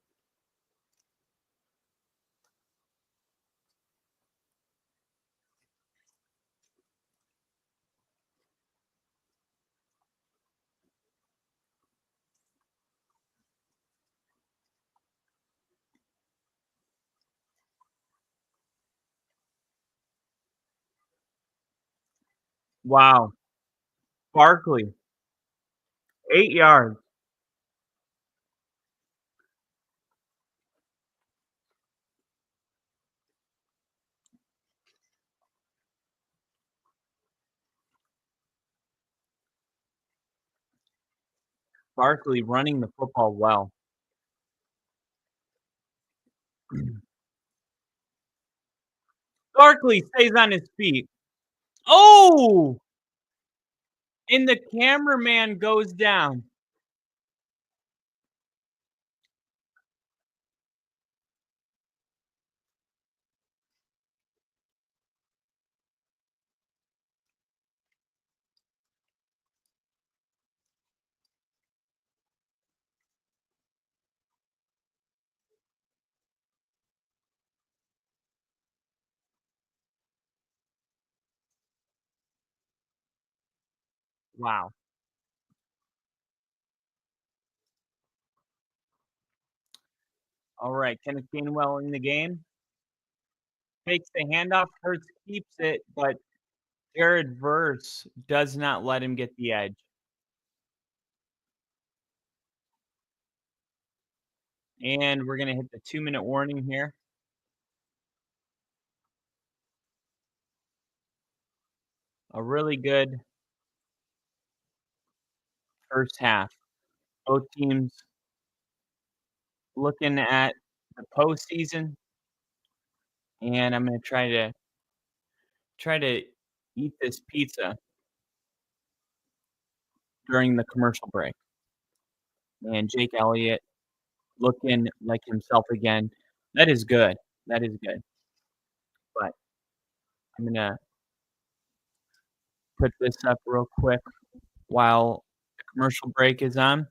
B: Wow. Barkley, 8 yards. Barkley running the football well. Barkley stays on his feet. Oh! And the cameraman goes down. Wow. All right, Kenneth Gainwell in the game. Takes the handoff, Hurts keeps it, but Jared Verse does not let him get the edge. And we're going to hit the 2-minute warning here. A really good first half. Both teams looking at the postseason, and I'm going to try to eat this pizza during the commercial break. And Jake Elliott looking like himself again. That is good. That is good. But I'm going to put this up real quick while the Commercial break is on.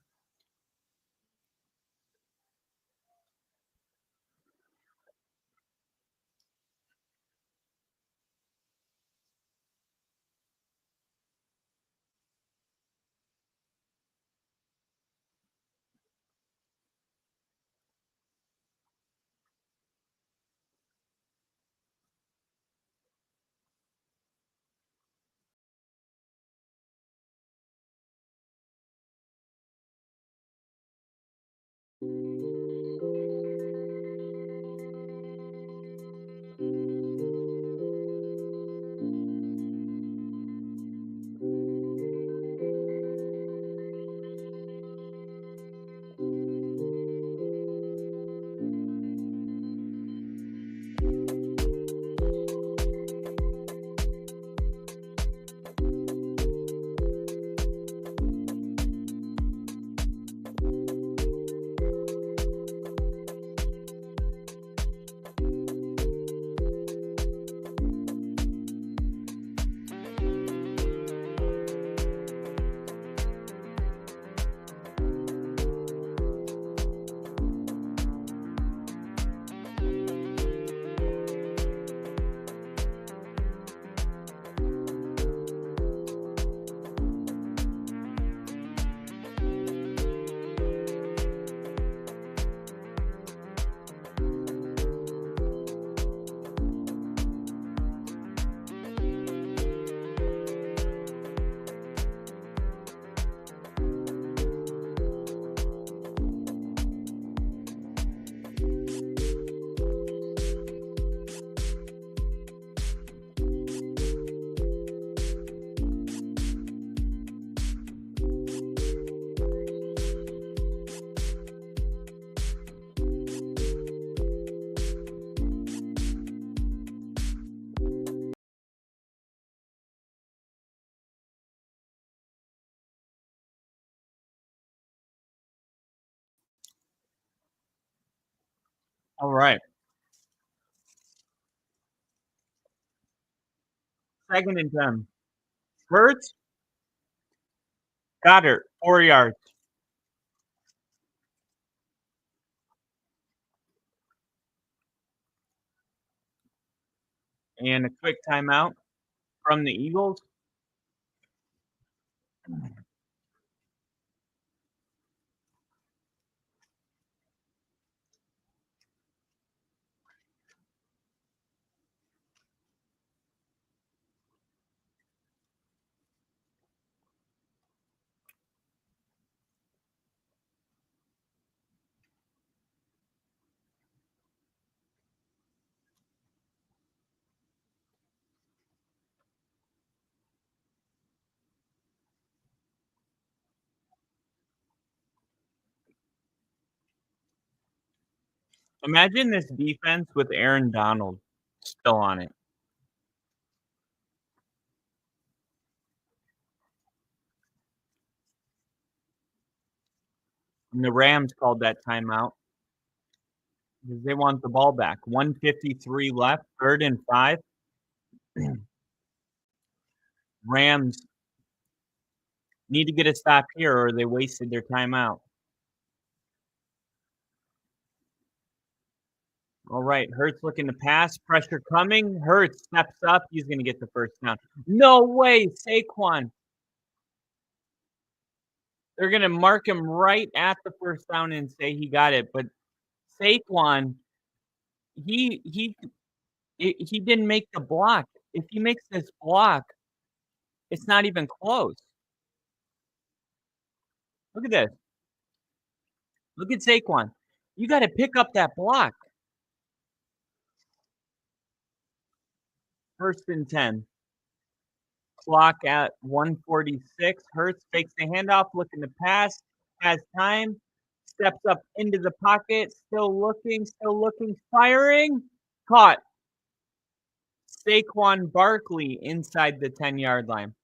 B: All right. 2nd and 10. Hurts, got it, 4 yards. And a quick timeout from the Eagles. Imagine this defense with Aaron Donald still on it. And the Rams called that timeout because they want the ball back. 1:53 left, 3rd and 5. Rams need to get a stop here or they wasted their timeout. All right, Hurts looking to pass, pressure coming. Hurts steps up, he's gonna get the 1st down. No way, Saquon. They're gonna mark him right at the 1st down and say he got it, but Saquon, he he he didn't make the block. If he makes this block, it's not even close. Look at this. Look at Saquon. You gotta pick up that block. 1st and 10. Clock at 1:46. Hurts fakes the handoff, looking to pass, has time, steps up into the pocket, still looking, firing. Caught. Saquon Barkley inside the 10-yard line.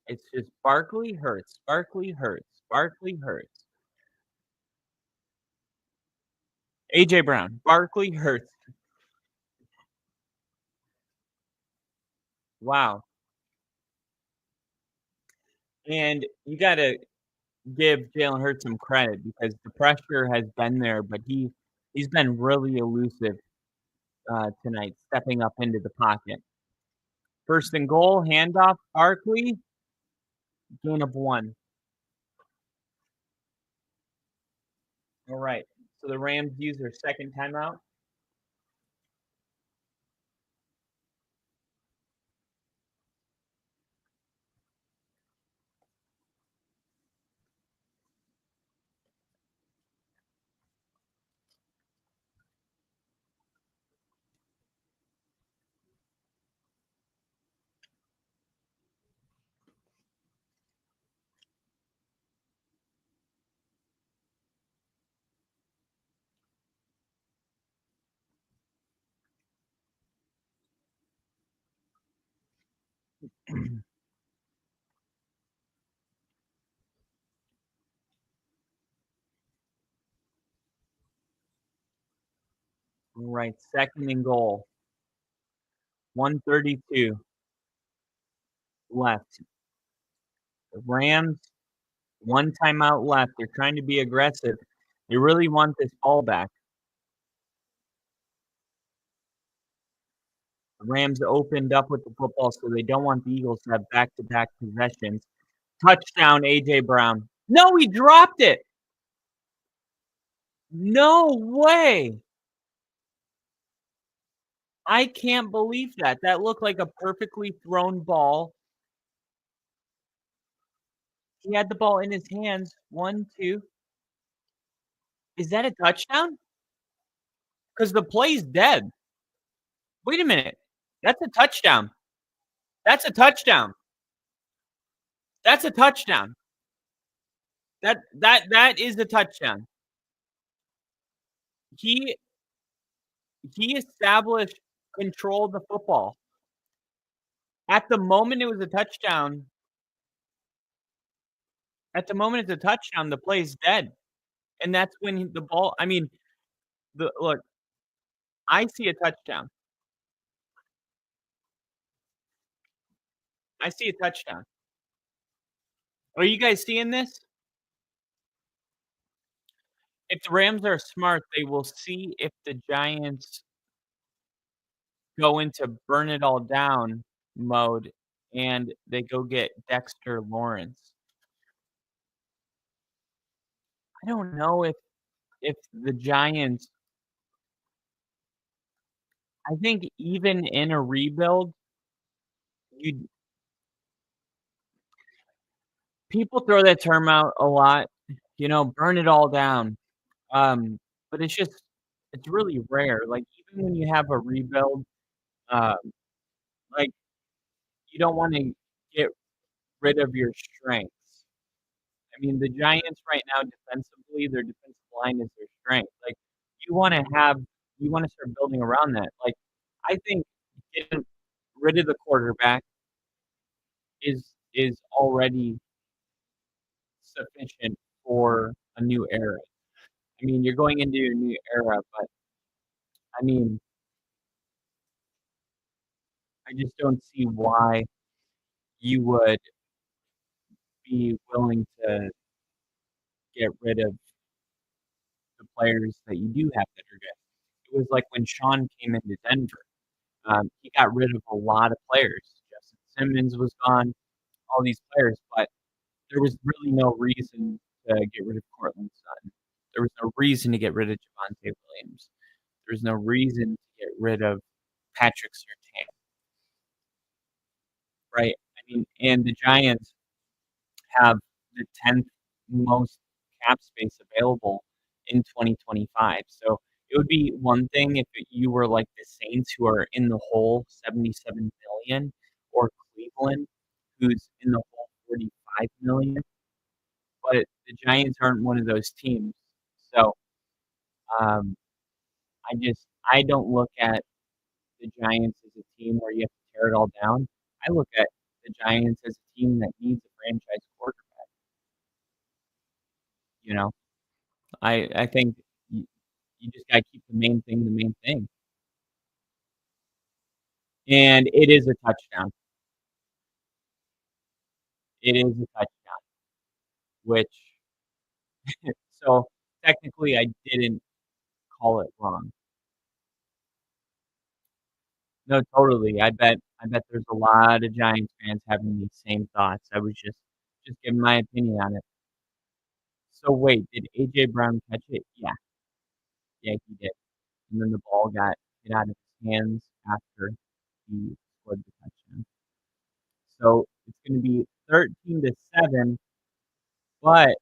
B: It's just Barkley, Hurts, Barkley, Hurts, Barkley, Hurts. A.J. Brown, Barkley, Hurts. Wow. And you gotta give Jalen Hurts some credit because the pressure has been there, but he's been really elusive, tonight, stepping up into the pocket. First and goal, handoff, Barkley, gain of 1. Alright, so the Rams use their second timeout. Alright, second and goal, 1:32 left. The Rams, 1 timeout left. They're trying to be aggressive. They really want this ball back. The Rams opened up with the football, so they don't want the Eagles to have back-to-back possessions. Touchdown, A.J. Brown. No, he dropped it! No way! I can't believe that. That looked like a perfectly thrown ball. He had the ball in his hands. 1, 2. Is that a touchdown? Because the play's dead. Wait a minute. That's a touchdown. That's a touchdown. That's a touchdown. That is a touchdown. He he established control of the football. At the moment it was a touchdown. At the moment it's a touchdown, the play's dead. And that's when the ball I mean, the look, I see a touchdown. I see a touchdown. Are you guys seeing this? If the Rams are smart, they will see if the Giants go into burn it all down mode and they go get Dexter Lawrence. I don't know if the Giants I think even in a rebuild, you people throw that term out a lot, "Burn it all down." Um, but it's really rare. Like, even when you have a rebuild, um, like, you don't wanna get rid of your strengths. I mean, the Giants right now defensively, their defensive line is their strength. Like, you wanna have you wanna start building around that. Like, I think getting rid of the quarterback is already sufficient for a new era. I mean, you're going into a new era, but, I mean, I just don't see why you would be willing to get rid of the players that you do have that are good. It was like when Sean came into Denver, he got rid of a lot of players. Justin Simmons was gone, all these players, but there was really no reason to get rid of Courtland Sutton. There was no reason to get rid of Javonte Williams. There's no reason to get rid of Patrick Surtain, right? I mean, and the Giants have the 10th most cap space available in 2025. So it would be one thing if you were like the Saints who are in the hole 77 million or Cleveland who's in the hole 45 million, but the Giants aren't one of those teams. So um, I don't look at the Giants as a team where you have to tear it all down. I look at the Giants as a team that needs a franchise quarterback. You know, I think you just gotta keep the main thing. And it is a touchdown. It is a touchdown, which so technically I didn't call it wrong. No, totally. I bet there's a lot of Giants fans having these same thoughts. I was just giving my opinion on it. So wait, did AJ Brown catch it? Yeah. Yeah, he did. And then the ball got hit out of his hands after he scored the touchdown. So it's gonna be 13-7, but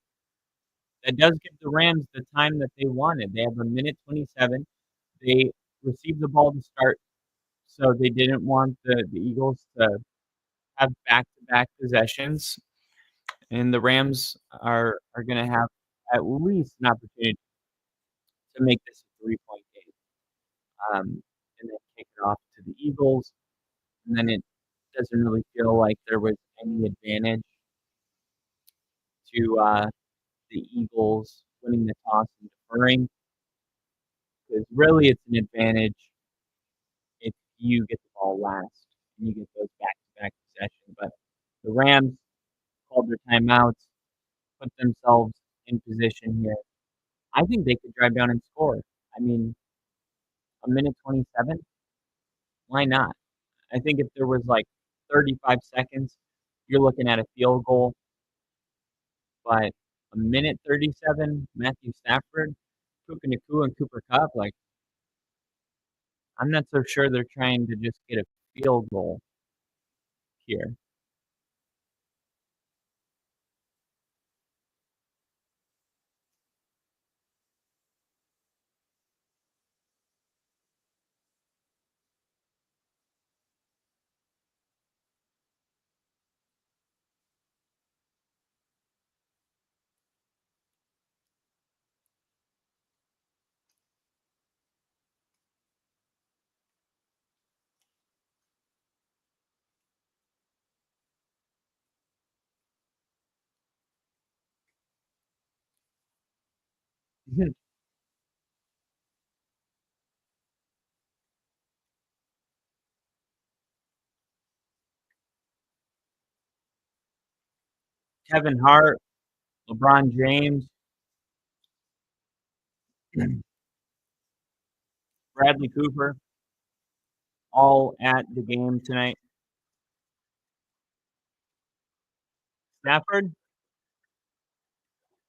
B: that does give the Rams the time that they wanted. They have a minute 27. They received the ball to start, so they didn't want the Eagles to have back-to-back possessions, and the Rams are gonna have at least an opportunity to make this a three-point game, and then kick it off to the Eagles, and then it doesn't really feel like there was any advantage to, the Eagles winning the toss and deferring, because really it's an advantage if you get the ball last and you get those back-to-back possessions, but the Rams called their timeouts, put themselves in position here. I think they could drive down and score. I mean, a minute 27, why not? I think if there was, like, 35 seconds, you're looking at a field goal, but a minute 37, Matthew Stafford, Puka Nacua, and Cooper Kupp, like, I'm not so sure they're trying to just get a field goal here. Kevin Hart, LeBron James, Bradley Cooper, all at the game tonight. Stafford,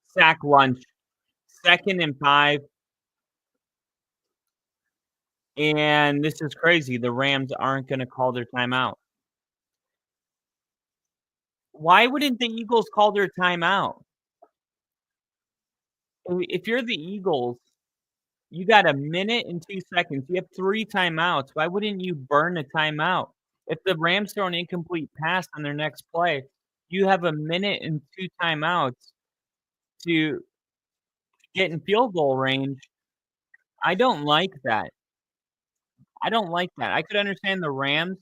B: sack lunch, 2nd and 5, and this is crazy, the Rams aren't gonna call their timeout. Why wouldn't the Eagles call their timeout? If you're the Eagles, you got a minute and 2 seconds, you have 3 timeouts, why wouldn't you burn a timeout? If the Rams throw an incomplete pass on their next play, you have a minute and 2 timeouts to get in field goal range. I don't like that. I don't like that. I could understand the Rams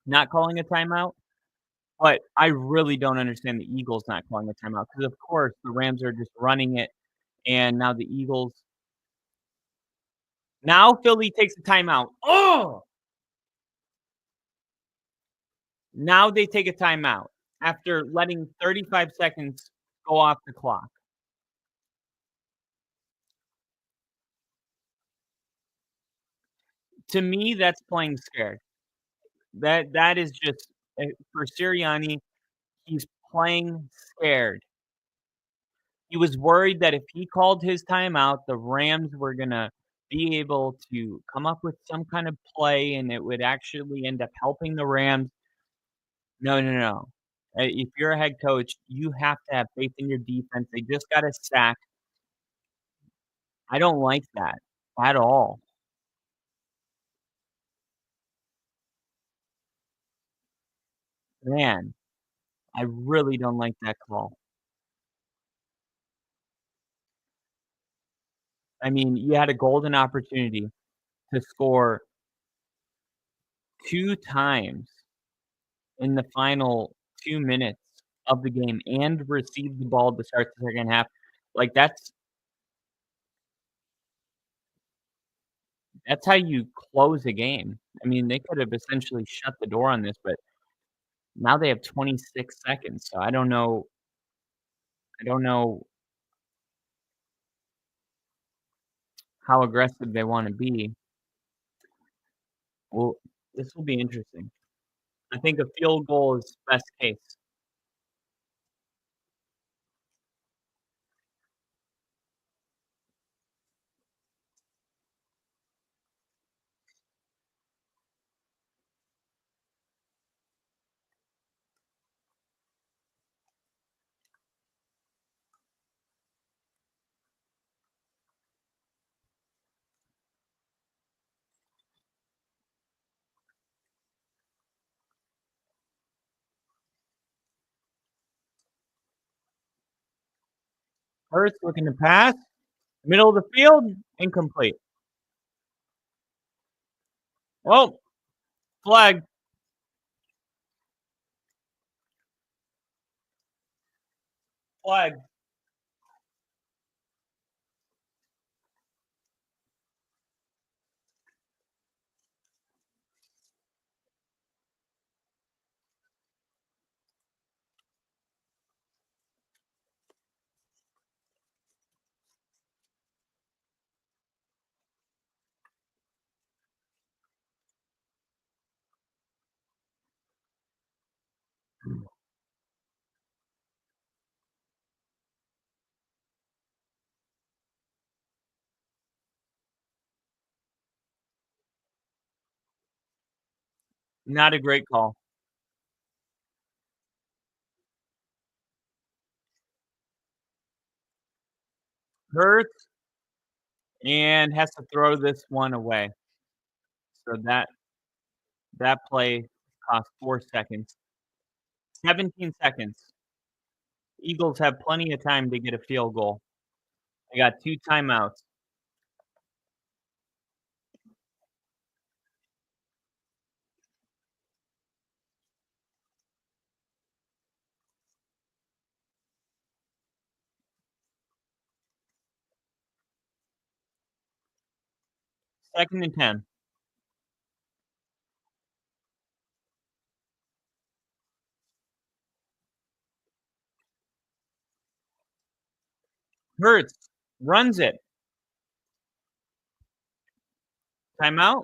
B: not calling a timeout, but I really don't understand the Eagles not calling a timeout because, of course, the Rams are just running it, and now the Eagles now Philly takes a timeout. Oh! Now they take a timeout after letting 35 seconds go off the clock. To me, that's playing scared. That is just for Sirianni, he's playing scared. He was worried that if he called his timeout, the Rams were gonna be able to come up with some kind of play, and it would actually end up helping the Rams. No, no, no. If you're a head coach, you have to have faith in your defense. They just got a sack. I don't like that at all. Man, I really don't like that call. I mean, you had a golden opportunity to score 2 times in the final 2 minutes of the game and receive the ball to start the second half. Like, that's how you close a game. I mean, they could have essentially shut the door on this, but Now they have 26 seconds, so I don't know how aggressive they wanna be. Well, this will be interesting. I think a field goal is best case. Hurts looking to pass, middle of the field, incomplete. Well, flag. Flag. Not a great call. Hurts and has to throw this one away. So that play cost 4 seconds. 17 seconds. Eagles have plenty of time to get a field goal. They got 2 timeouts. Second and 10. Hurts runs it. Timeout.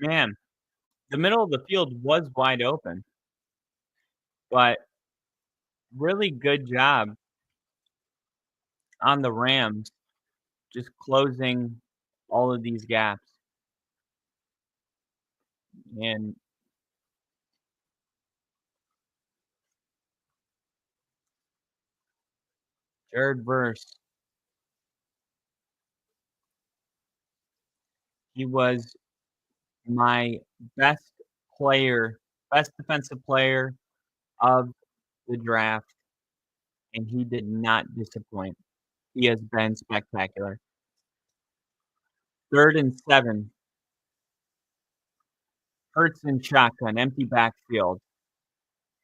B: Man, the middle of the field was wide open, but really good job on the Rams just closing all of these gaps. And Jared Verse, he was my best player, best defensive player of the draft, and he did not disappoint. He has been spectacular. 3rd and 7. Hurts and shotgun, empty backfield.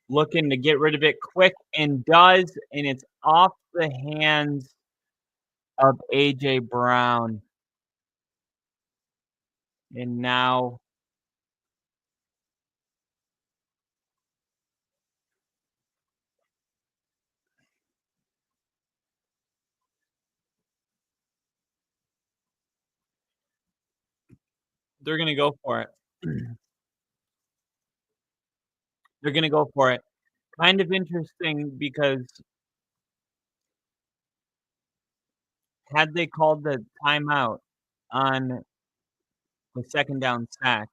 B: Looking to get rid of it quick and does, and it's off the hands of A.J. Brown. And now they're gonna go for it. They're gonna go for it. Kind of interesting because had they called the timeout on the 2nd down sack,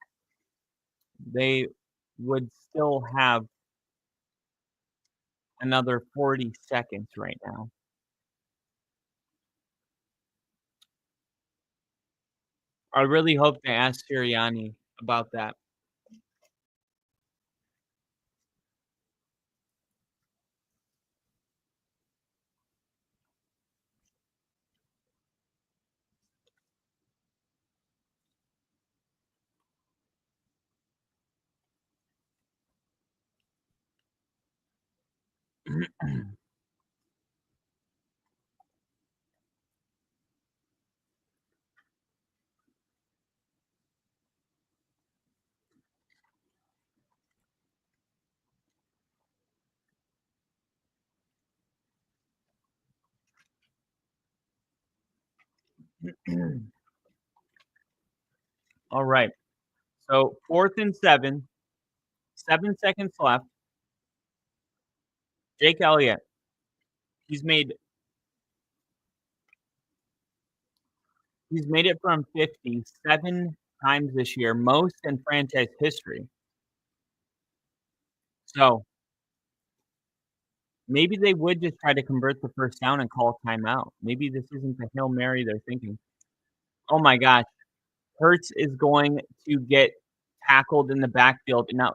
B: they would still have another 40 seconds right now. I really hope they ask Sirianni about that. All right. So 4th and 7, 7 seconds left. Jake Elliott, he's made he's made it from 50 7 times this year, most in franchise history. So maybe they would just try to convert the first down and call a timeout. Maybe this isn't the Hail Mary they're thinking. Oh my gosh. Hurts is going to get tackled in the backfield. Now,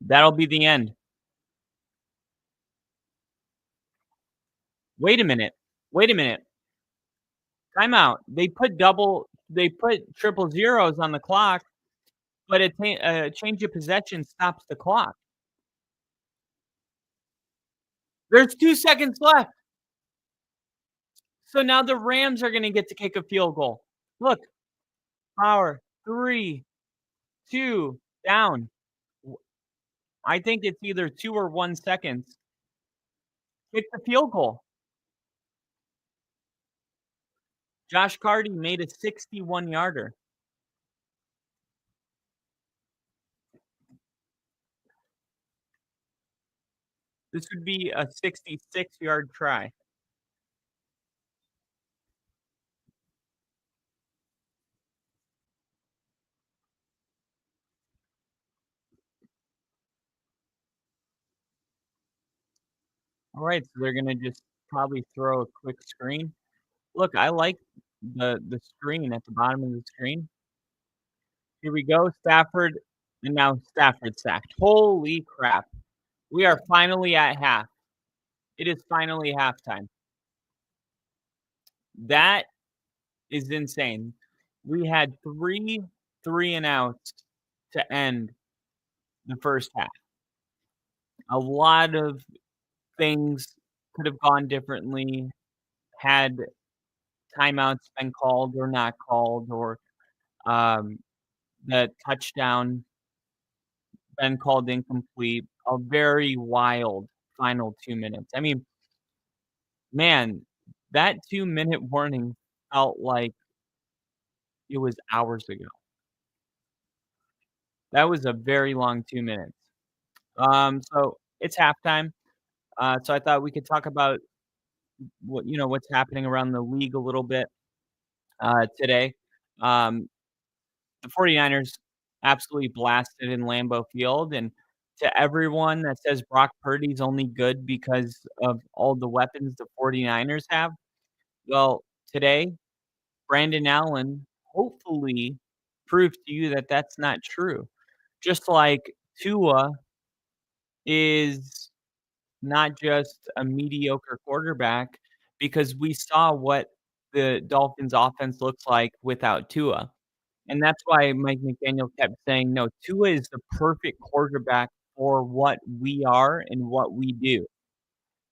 B: that'll be the end. Wait a minute. Wait a minute. Timeout. They put triple zeros on the clock, but a change of possession stops the clock. There's 2 seconds left. So now the Rams are gonna get to kick a field goal. Look, power, 3, 2, down. I think it's either 2 or 1 seconds. Kick the field goal. Josh Carty made a 61-yarder. This would be a 66-yard try. Alright, so they're gonna just probably throw a quick screen. Look, I like the screen at the bottom of the screen. Here we go, Stafford, and now Stafford sacked. Holy crap. We are finally at half. It is finally halftime. That is insane. We had 3 3 and outs to end the first half. A lot of things could have gone differently had timeouts been called or not called, or um, the touchdown been called incomplete. A very wild final 2 minutes. I mean, man, that 2-minute warning felt like it was hours ago. That was a very long 2 minutes. So it's halftime. So I thought we could talk about what's happening around the league a little bit today. Um, the 49ers absolutely blasted in Lambeau Field, and to everyone that says Brock Purdy's only good because of all the weapons the 49ers have, well, today, Brandon Allen hopefully proved to you that that's not true. Just like Tua is not just a mediocre quarterback, because we saw what the Dolphins offense looks like without Tua. And that's why Mike McDaniel kept saying, "No, Tua is the perfect quarterback for what we are and what we do."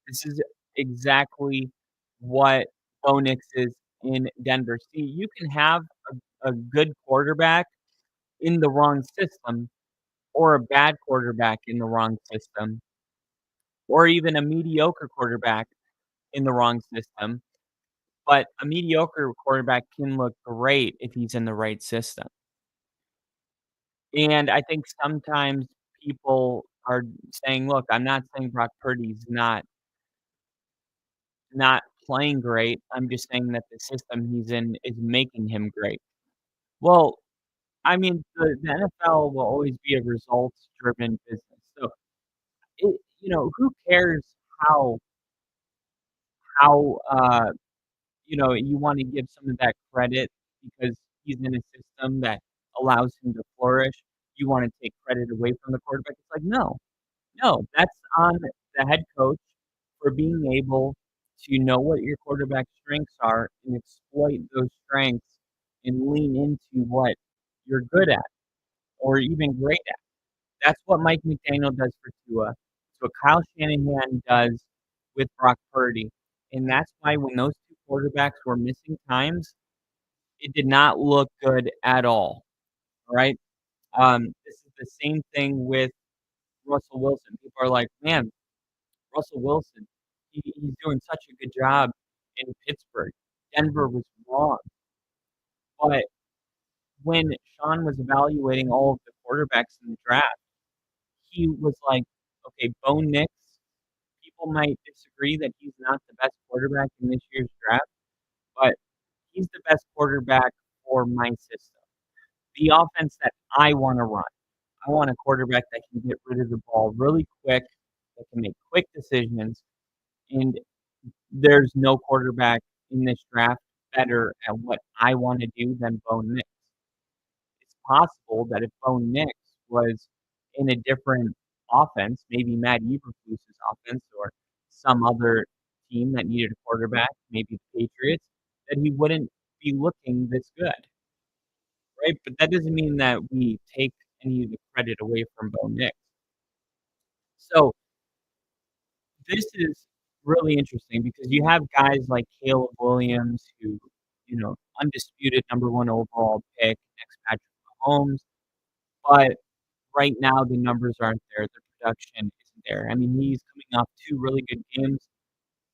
B: This is exactly what Bo Nix is in Denver. See, you can have a good quarterback in the wrong system, or a bad quarterback in the wrong system, or even a mediocre quarterback in the wrong system, but a mediocre quarterback can look great if he's in the right system. And I think sometimes people are saying, "Look, I'm not saying Brock Purdy's not playing great. I'm just saying that the system he's in is making him great." Well, I mean, the NFL will always be a results-driven business. So, who cares how how you wanna give some of that credit because he's in a system that allows him to flourish. You wanna take credit away from the quarterback. It's like, no. No, that's on the head coach for being able to know what your quarterback's strengths are and exploit those strengths and lean into what you're good at or even great at. That's what Mike McDaniel does for Tua. It's what Kyle Shanahan does with Brock Purdy, and that's why when those 2 quarterbacks were missing times, it did not look good at all right? This is the same thing with Russell Wilson. People are like, "Man, Russell Wilson, he's doing such a good job in Pittsburgh. Denver was wrong." But when Sean was evaluating all of the quarterbacks in the draft, he was like, "Okay, Bo Nix, people might disagree that he's not the best quarterback in this year's draft, but he's the best quarterback for my system. The offense that I wanna run. I want a quarterback that can get rid of the ball really quick, that can make quick decisions, and there's no quarterback in this draft better at what I wanna do than Bo Nix." It's possible that if Bo Nix was in a different offense, maybe Matt Eberflus's offense or some other team that needed a quarterback, maybe the Patriots, that he wouldn't be looking this good, right? But that doesn't mean that we take any of the credit away from Bo Nix. So this is really interesting because you have guys like Caleb Williams who, undisputed number 1 overall pick, next Patrick Mahomes, but right now the numbers aren't there, the production isn't there. I mean, he's coming off 2 really good games,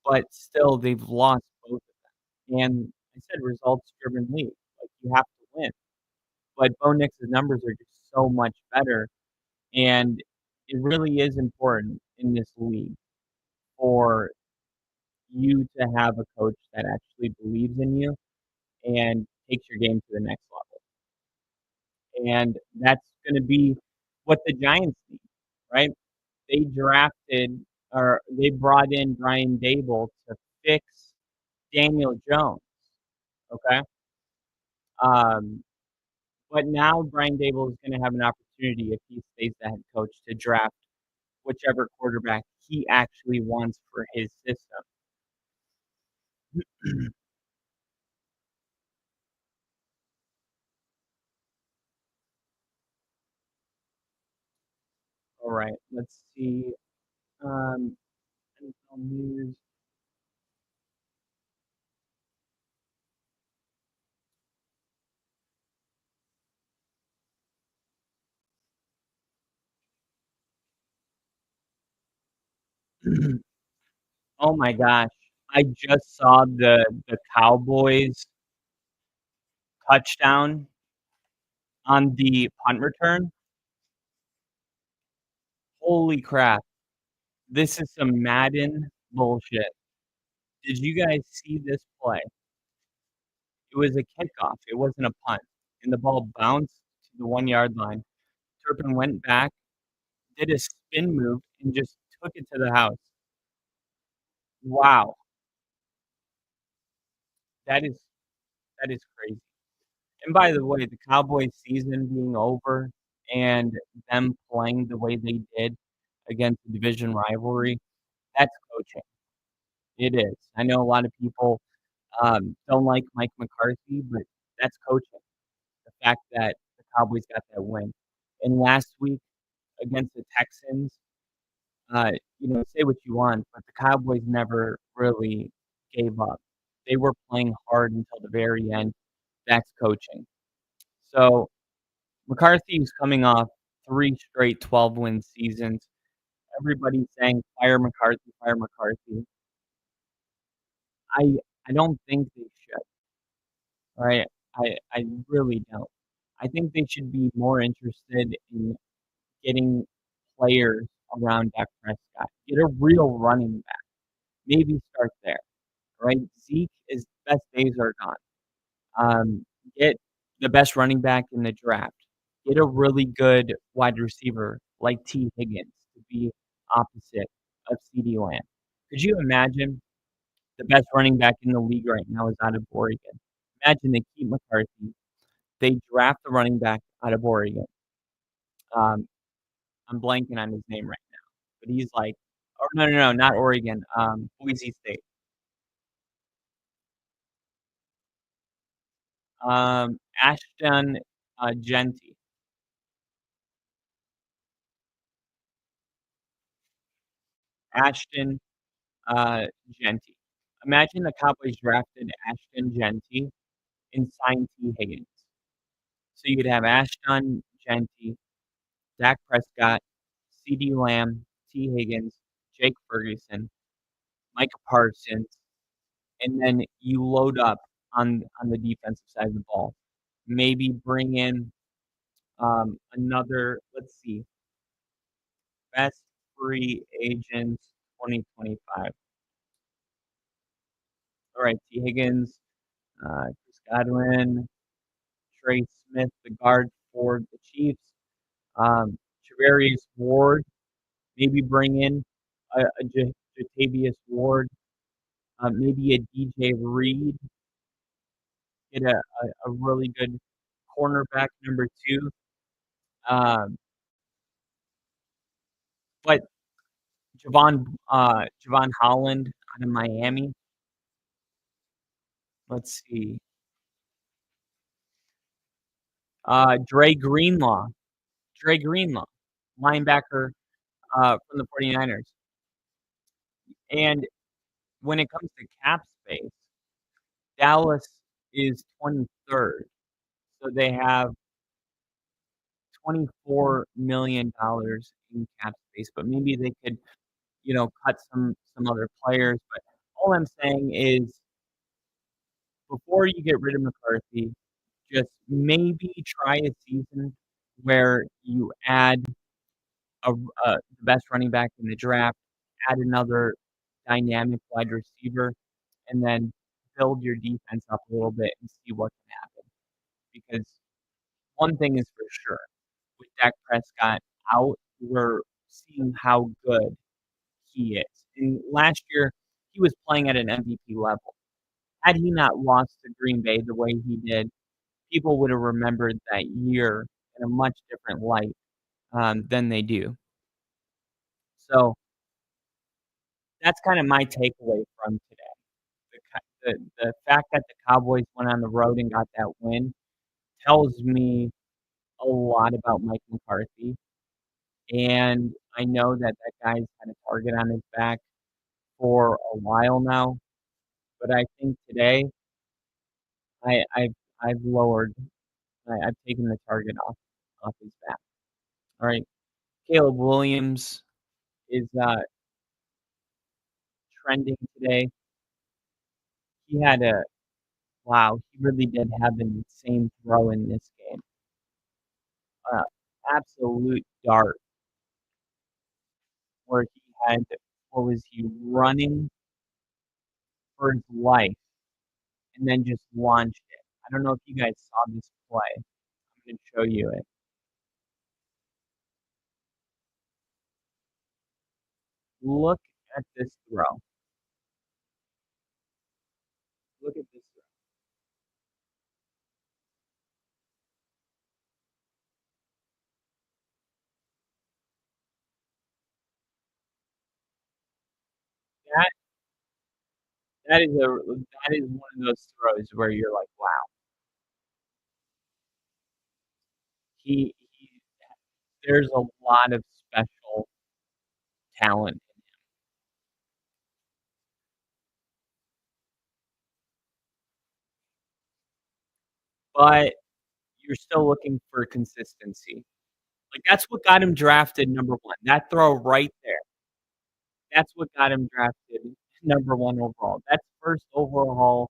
B: but still they've lost both of them. And I said results-driven league, like, you have to win. But Bo Nix's numbers are just so much better, and it really is important in this league for you to have a coach that actually believes in you and takes your game to the next level. And that's gonna be what the Giants need, right? They drafted or they brought in Brian Dable to fix Daniel Jones, okay? Um, but now Brian Dable is gonna have an opportunity if he stays the head coach to draft whichever quarterback he actually wants for his system. All right, let's see. Um, NFL news. Oh my gosh. I just saw the Cowboys touchdown on the punt return. Holy crap. This is some Madden bullshit. Did you guys see this play? It was a kickoff. It wasn't a punt. And the ball bounced to the 1-yard line. Turpin went back, did a spin move, and just took it to the house. Wow. That is that is crazy. And by the way, the Cowboys season being over and them playing the way they did against the division rivalry, that's coaching. It is. I know a lot of people, don't like Mike McCarthy, but that's coaching. The fact that the Cowboys got that win. And last week against the Texans, say what you want, but the Cowboys never really gave up. They were playing hard until the very end. That's coaching. So McCarthy's coming off 3 straight 12-win seasons. Everybody's saying, "Fire McCarthy, fire McCarthy." I I don't think they should, right? I really don't. I think they should be more interested in getting players around Dak Prescott. Get a real running back. Maybe start there, right? Zeke, his best days are gone. Get the best running back in the draft. Get a really good wide receiver like T. Higgins to be opposite of CeeDee Lamb. Could you imagine the best running back in the league right now is out of Oregon? Imagine they keep McCarthy. They draft the running back out of Oregon. Um, I'm blanking on his name right now, but he's like, oh no, not Oregon. Boise State. Ashton Genty. Ashton, Genty. Imagine the Cowboys drafted Ashton Genty and signed T. Higgins. So you'd have Ashton Genty, Dak Prescott, CeeDee Lamb, T. Higgins, Jake Ferguson, Micah Parsons, and then you load up on the defensive side of the ball. Maybe bring in another, let's see, best free agents 2025. All right, T. Higgins, Chris Godwin, Trey Smith, the guard for the Chiefs, Travarius Ward, maybe bring in a Jatavius Ward, maybe a DJ Reed, get a really good cornerback number two. Um, but Javon Holland out of Miami. Let's see. Dre Greenlaw, linebacker from the 49ers. And when it comes to cap space, Dallas is 23rd. So they have $24 million in cap space, but maybe they could, cut some other players. But all I'm saying is before you get rid of McCarthy, just maybe try a season where you add the best running back in the draft, add another dynamic wide receiver, and then build your defense up a little bit and see what can happen. Because one thing is for sure, with Dak Prescott out, we're seeing how good he is. And last year, he was playing at an MVP level. Had he not lost to Green Bay the way he did, people would have remembered that year in a much different light than they do. So that's kind of my takeaway from today. The fact that the Cowboys went on the road and got that win tells me a lot about Mike McCarthy, and I know that that guy's had a target on his back for a while now, but I think today I've lowered I've taken the target off his back. All right, Caleb Williams is trending today. He had a wow, he really did have an insane throw in this game. Uh, Absolute dart where he had what was he running for his life and then just launched it. I don't know if you guys saw this play. I'm gonna show you it. Look at this throw. Look at this throw. That that is one of those throws where you're like, wow, he there's a lot of special talent, but you're still looking for consistency. Like that's what got him drafted number one. That throw right there. That's what got him drafted number one overall. That's first overall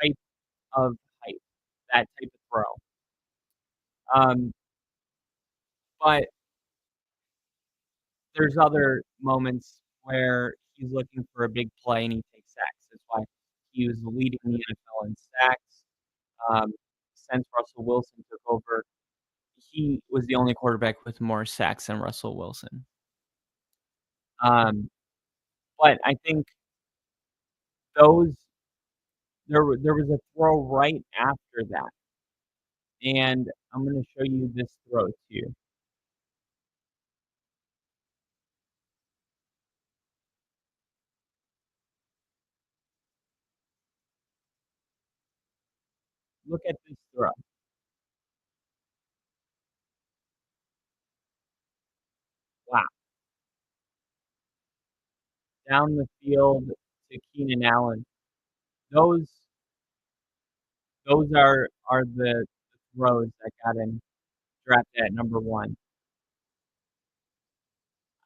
B: type of height, that type of throw. Um, but there's other moments where he's looking for a big play and he takes sacks. That's why he was leading the NFL in sacks. Since Russell Wilson took over, he was the only quarterback with more sacks than Russell Wilson. Um, but I think those there was a throw right after that, and I'm gonna show you this throw too. Look at this throw. Wow. down the field to Keenan Allen. Those those are the throws that got him drafted at number 1.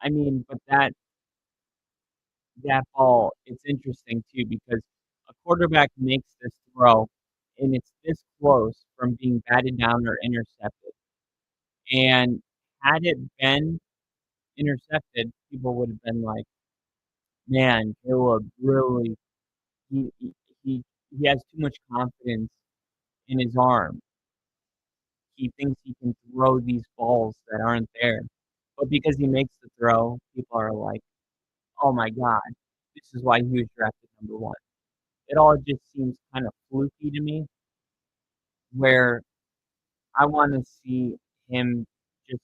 B: I mean, but that ball, it's interesting too because a quarterback makes this throw, and it's this close from being batted down or intercepted, and had it been intercepted, people would have been like, "Man, Caleb really he he he he has too much confidence in his arm. He thinks he can throw these balls that aren't there." But because he makes the throw, people are like, "Oh my god, this is why he was drafted number 1." It all just seems kind of fluky to me, where I wanna see him just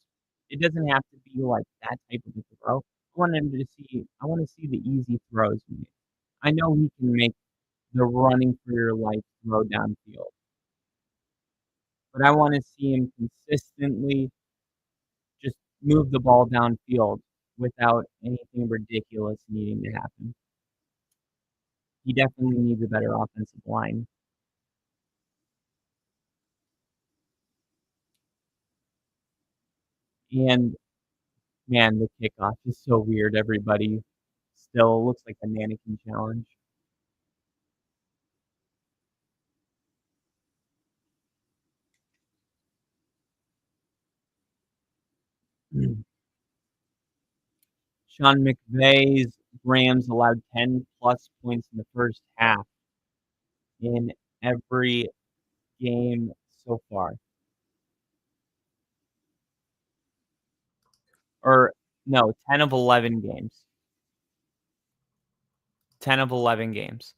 B: it doesn't have to be like that type of a throw. I wanna see the easy throws made. I know he can make the running for your life throw downfield, but I wanna see him consistently just move the ball downfield without anything ridiculous needing to happen. He definitely needs a better offensive line. And, man, the kickoff is so weird, everybody still looks like a mannequin challenge. Mm. Sean McVay's Rams allowed 10 plus points in the first half in every game so far. Or no, 10 of 11 games. 10 of 11 games.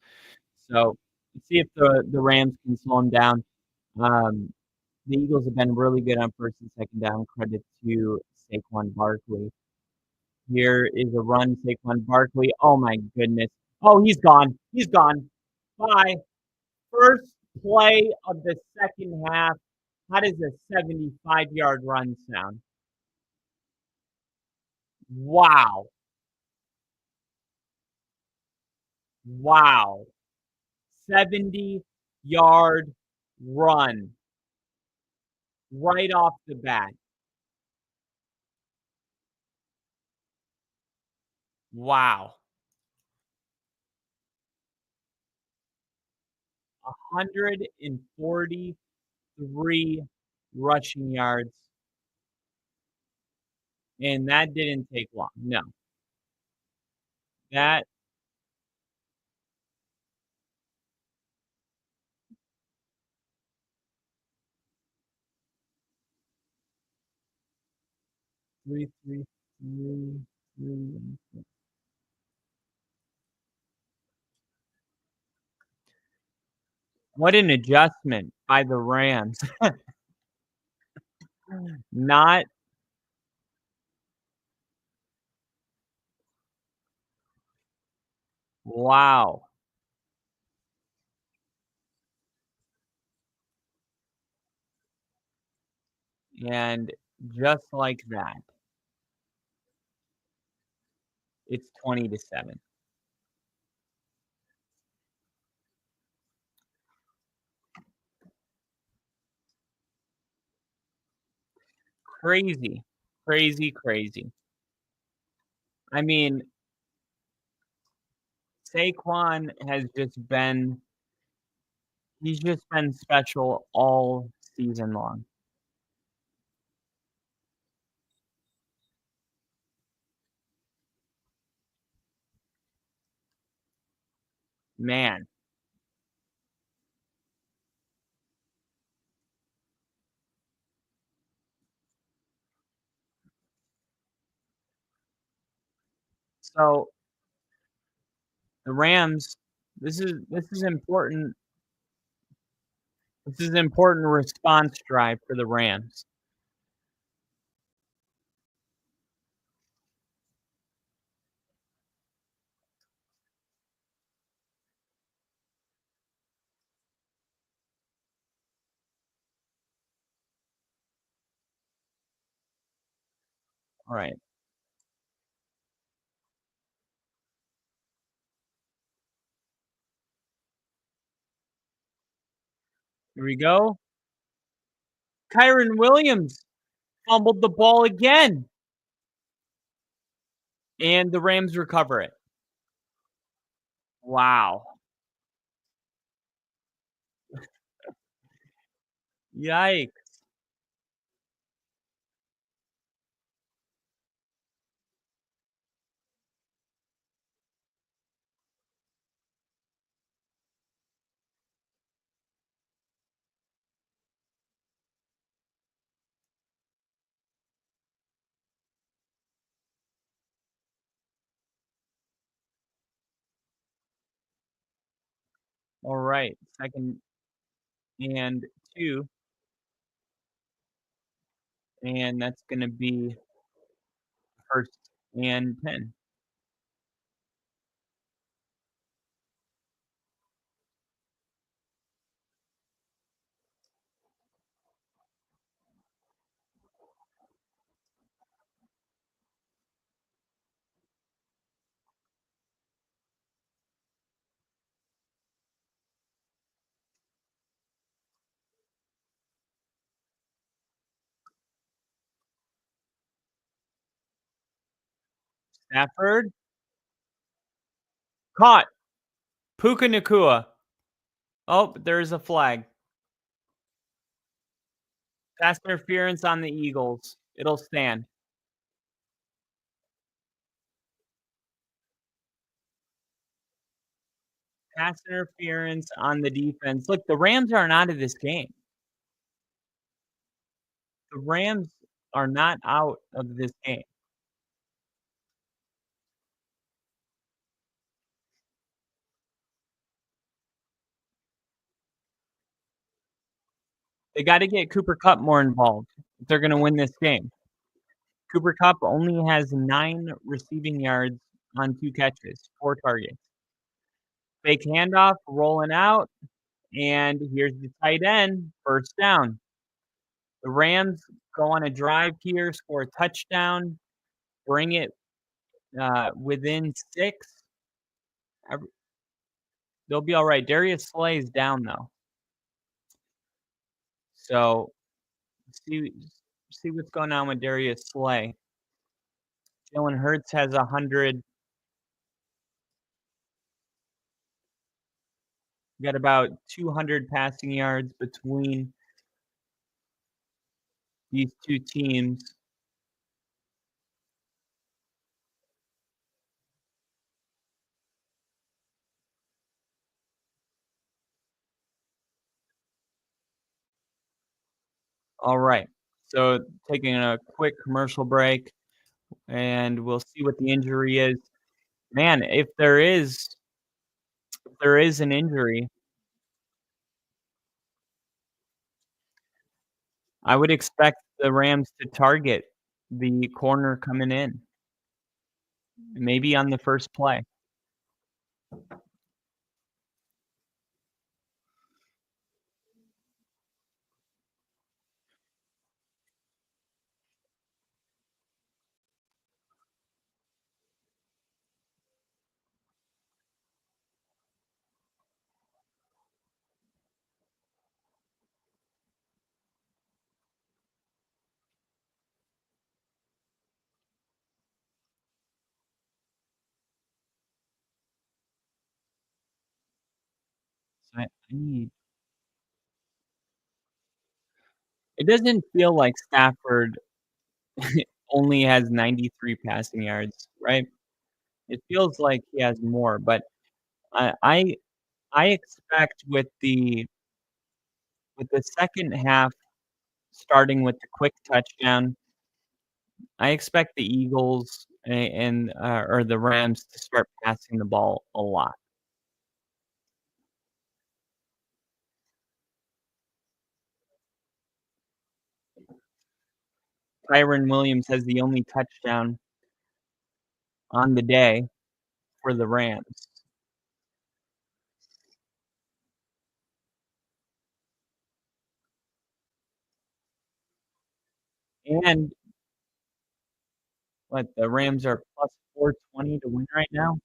B: So, let's see if the Rams can slow them down. Um, the Eagles have been really good on first and second down. Credit to Saquon Barkley. Here is a run, Saquon Barkley. Oh my goodness. Oh, he's gone. He's gone. Bye. First play of the second half. How does a 75-yard run sound? Wow. Wow. 70-yard run right off the bat. Wow. 143 rushing yards, and that didn't take long. No. That 3, 3, 3, 3. What an adjustment by the Rams. Not wow. And just like that, it's 20-7. Crazy. Crazy, crazy. I mean, Saquon has just been he's just been special all season long. Man. So, the Rams, this is important. This is an important response drive for the Rams. Alright. Here we go. Kyron Williams fumbled the ball again, and the Rams recover it. Wow. Yikes. All right. 2nd and 2, and that's gonna be 1st and 10. Stafford caught. Puka Nacua. Oh, there's a flag. Pass interference on the Eagles. It'll stand. Pass interference on the defense. Look, the Rams aren't out of this game. The Rams are not out of this game. They gotta get Cooper Kupp more involved if they're gonna win this game. Cooper Kupp only has 9 receiving yards on 2 catches, 4 targets. Fake handoff, rolling out, and here's the tight end, 1st down. The Rams go on a drive here, score a touchdown, bring it, within 6. Ev They'll be alright. Darius Slay is down, though. So, see see what's going on with Darius Slay. Jalen Hurts has 100. Got about 200 passing yards between these 2 teams. Alright. So, taking a quick commercial break, and we'll see what the injury is. Man, if there is an injury, I would expect the Rams to target the corner coming in, maybe on the first play. So I need It doesn't feel like Stafford only has 93 passing yards, right? It feels like he has more, but I I I expect with the second half starting with the quick touchdown, I expect the Eagles or the Rams to start passing the ball a lot. Kyron Williams has the only touchdown on the day for the Rams. And what, the Rams are plus 420 to win right now?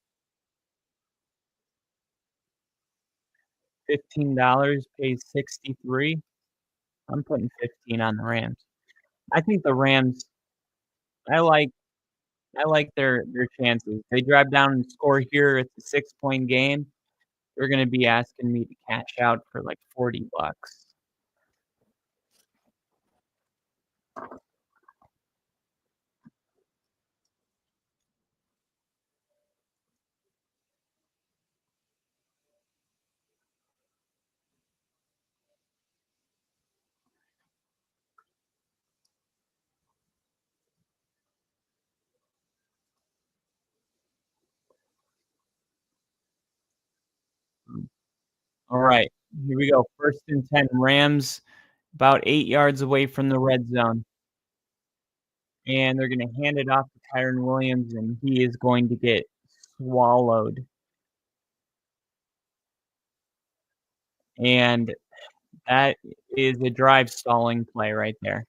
B: $15 pays 63. I'm putting 15 on the Rams. I think the Rams I like I like their chances. They drive down and score here, it's a 6-point game. They're gonna be asking me to cash out for, like, 40 bucks. Alright, here we go. 1st and 10, Rams about 8 yards away from the red zone, and they're gonna hand it off to Kyren Williams, and he is going to get swallowed. And that is a drive stalling play right there.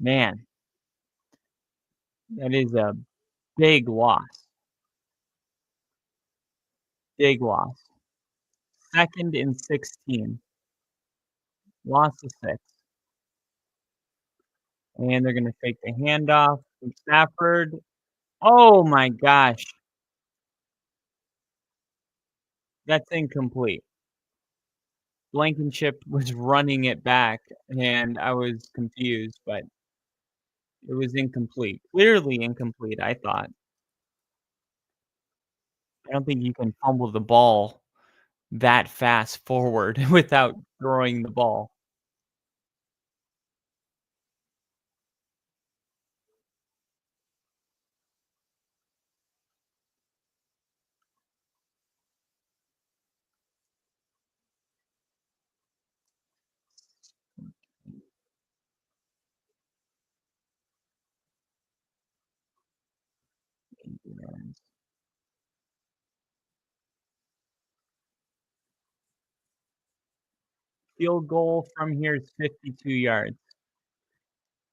B: Man, that is a big loss. Big loss. 2nd and 16. Loss of 6. And they're gonna fake the handoff from Stafford. Oh my gosh, that's incomplete. Blankenship was running it back, and I was confused, but it was incomplete. Clearly incomplete, I thought. I don't think you can fumble the ball that fast forward without throwing the ball. Field goal from here is 52 yards.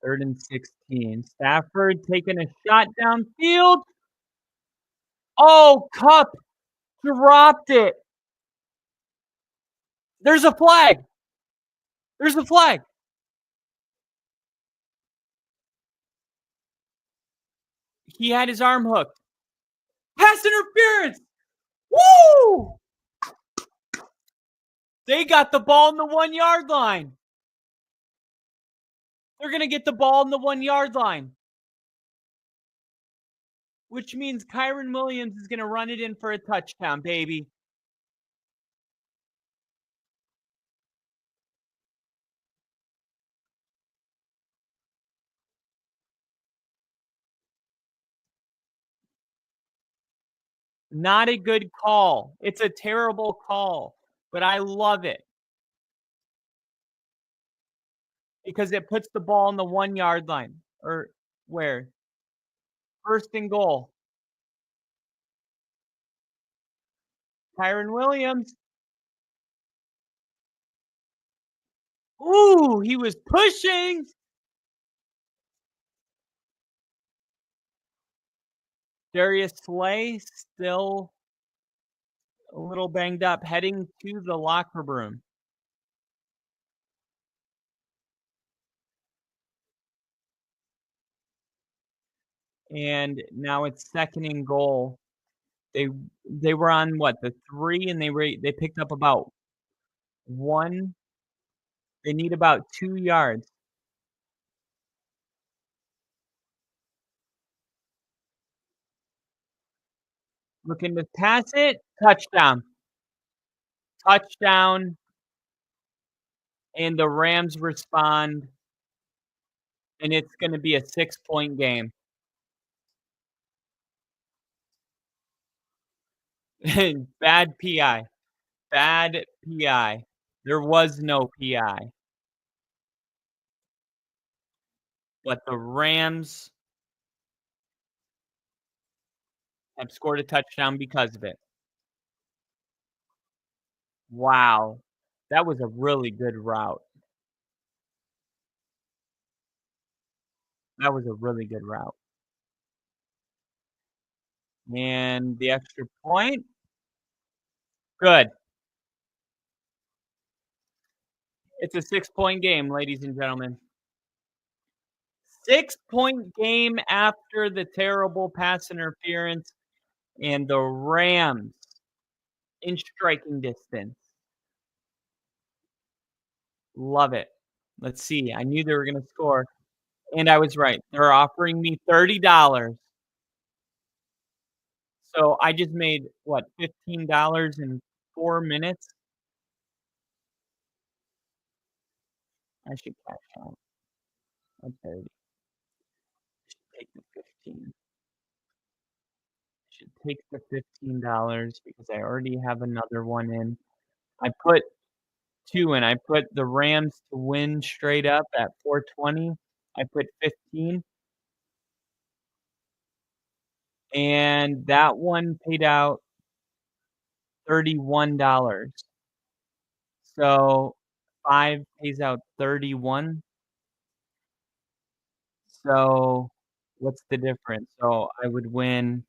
B: 3rd and 16. Stafford taking a shot downfield. Oh, Kupp dropped it. There's a flag. There's a flag. He had his arm hooked. Pass interference. Woo! They got the ball in the 1-yard line. They're going to get the ball in the 1-yard line, which means Kyren Williams is going to run it in for a touchdown, baby. Not a good call. It's a terrible call, but I love it because it puts the ball in the 1-yard line. Or where? 1st and goal. Kyren Williams. Ooh, he was pushing. Darius Slay still a little banged up, heading to the locker room. And now it's 2nd and goal. They were on what, the 3, and they picked up about 1. They need about 2 yards. Looking to pass it, touchdown. Touchdown, and the Rams respond, and it's gonna be a 6-point game. Bad PI. Bad PI. There was no PI. But the Rams have scored a touchdown because of it. Wow. That was a really good route. That was a really good route. And the extra point? Good. It's a 6-point game, ladies and gentlemen. 6-point game after the terrible pass interference, and the Rams in striking distance. Love it. Let's see. I knew they were gonna score, and I was right. They're offering me $30. So I just made, what, $15 in 4 minutes? I should cash out. Okay, take the 15. Should take the $15 because I already have another one in. I put 2 in. I put the Rams to win straight up at 420. I put 15, and that one paid out $31. So 5 pays out 31. So what's the difference? So I would win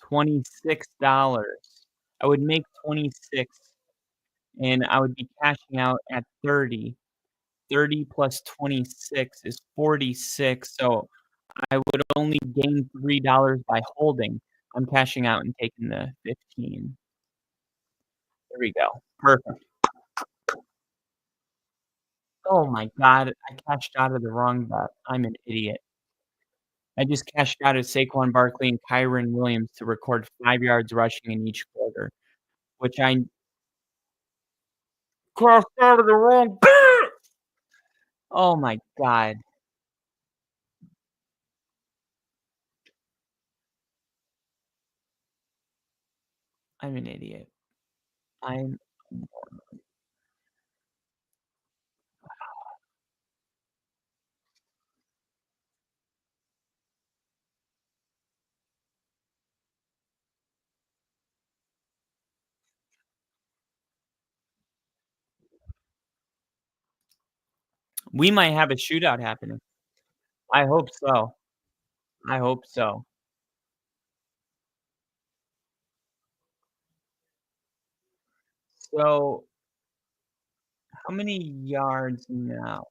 B: $26. I would make 26, and I would be cashing out at 30. 30 plus 26 is 46, so I would only gain $3 by holding. I'm cashing out and taking the 15. There we go. Perfect. Oh my god, I cashed out of the wrong bet. I'm an idiot. I just cashed out of Saquon Barkley and Kyren Williams to record 5 yards rushing in each quarter, which I cashed out of the wrong bet. Oh my god. I'm an idiot. I'm We might have a shootout happening. I hope so. I hope so. So, how many yards now?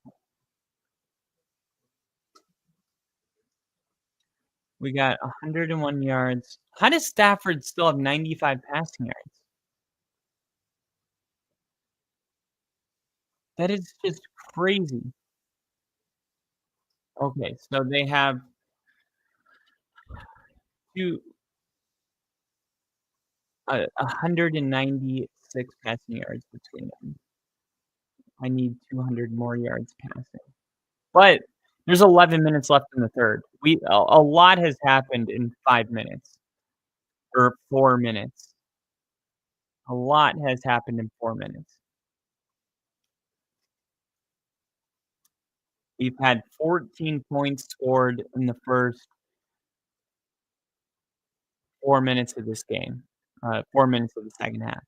B: We got 101 yards. How does Stafford still have 95 passing yards? That is just crazy. Okay, so they have two 196 passing yards between them. I need 200 more yards passing. But there's 11 minutes left in the third. A lot has happened in 5 minutes or 4 minutes. A lot has happened in 4 minutes. We've had 14 points scored in the first 4 minutes of this game, 4 minutes of the second half.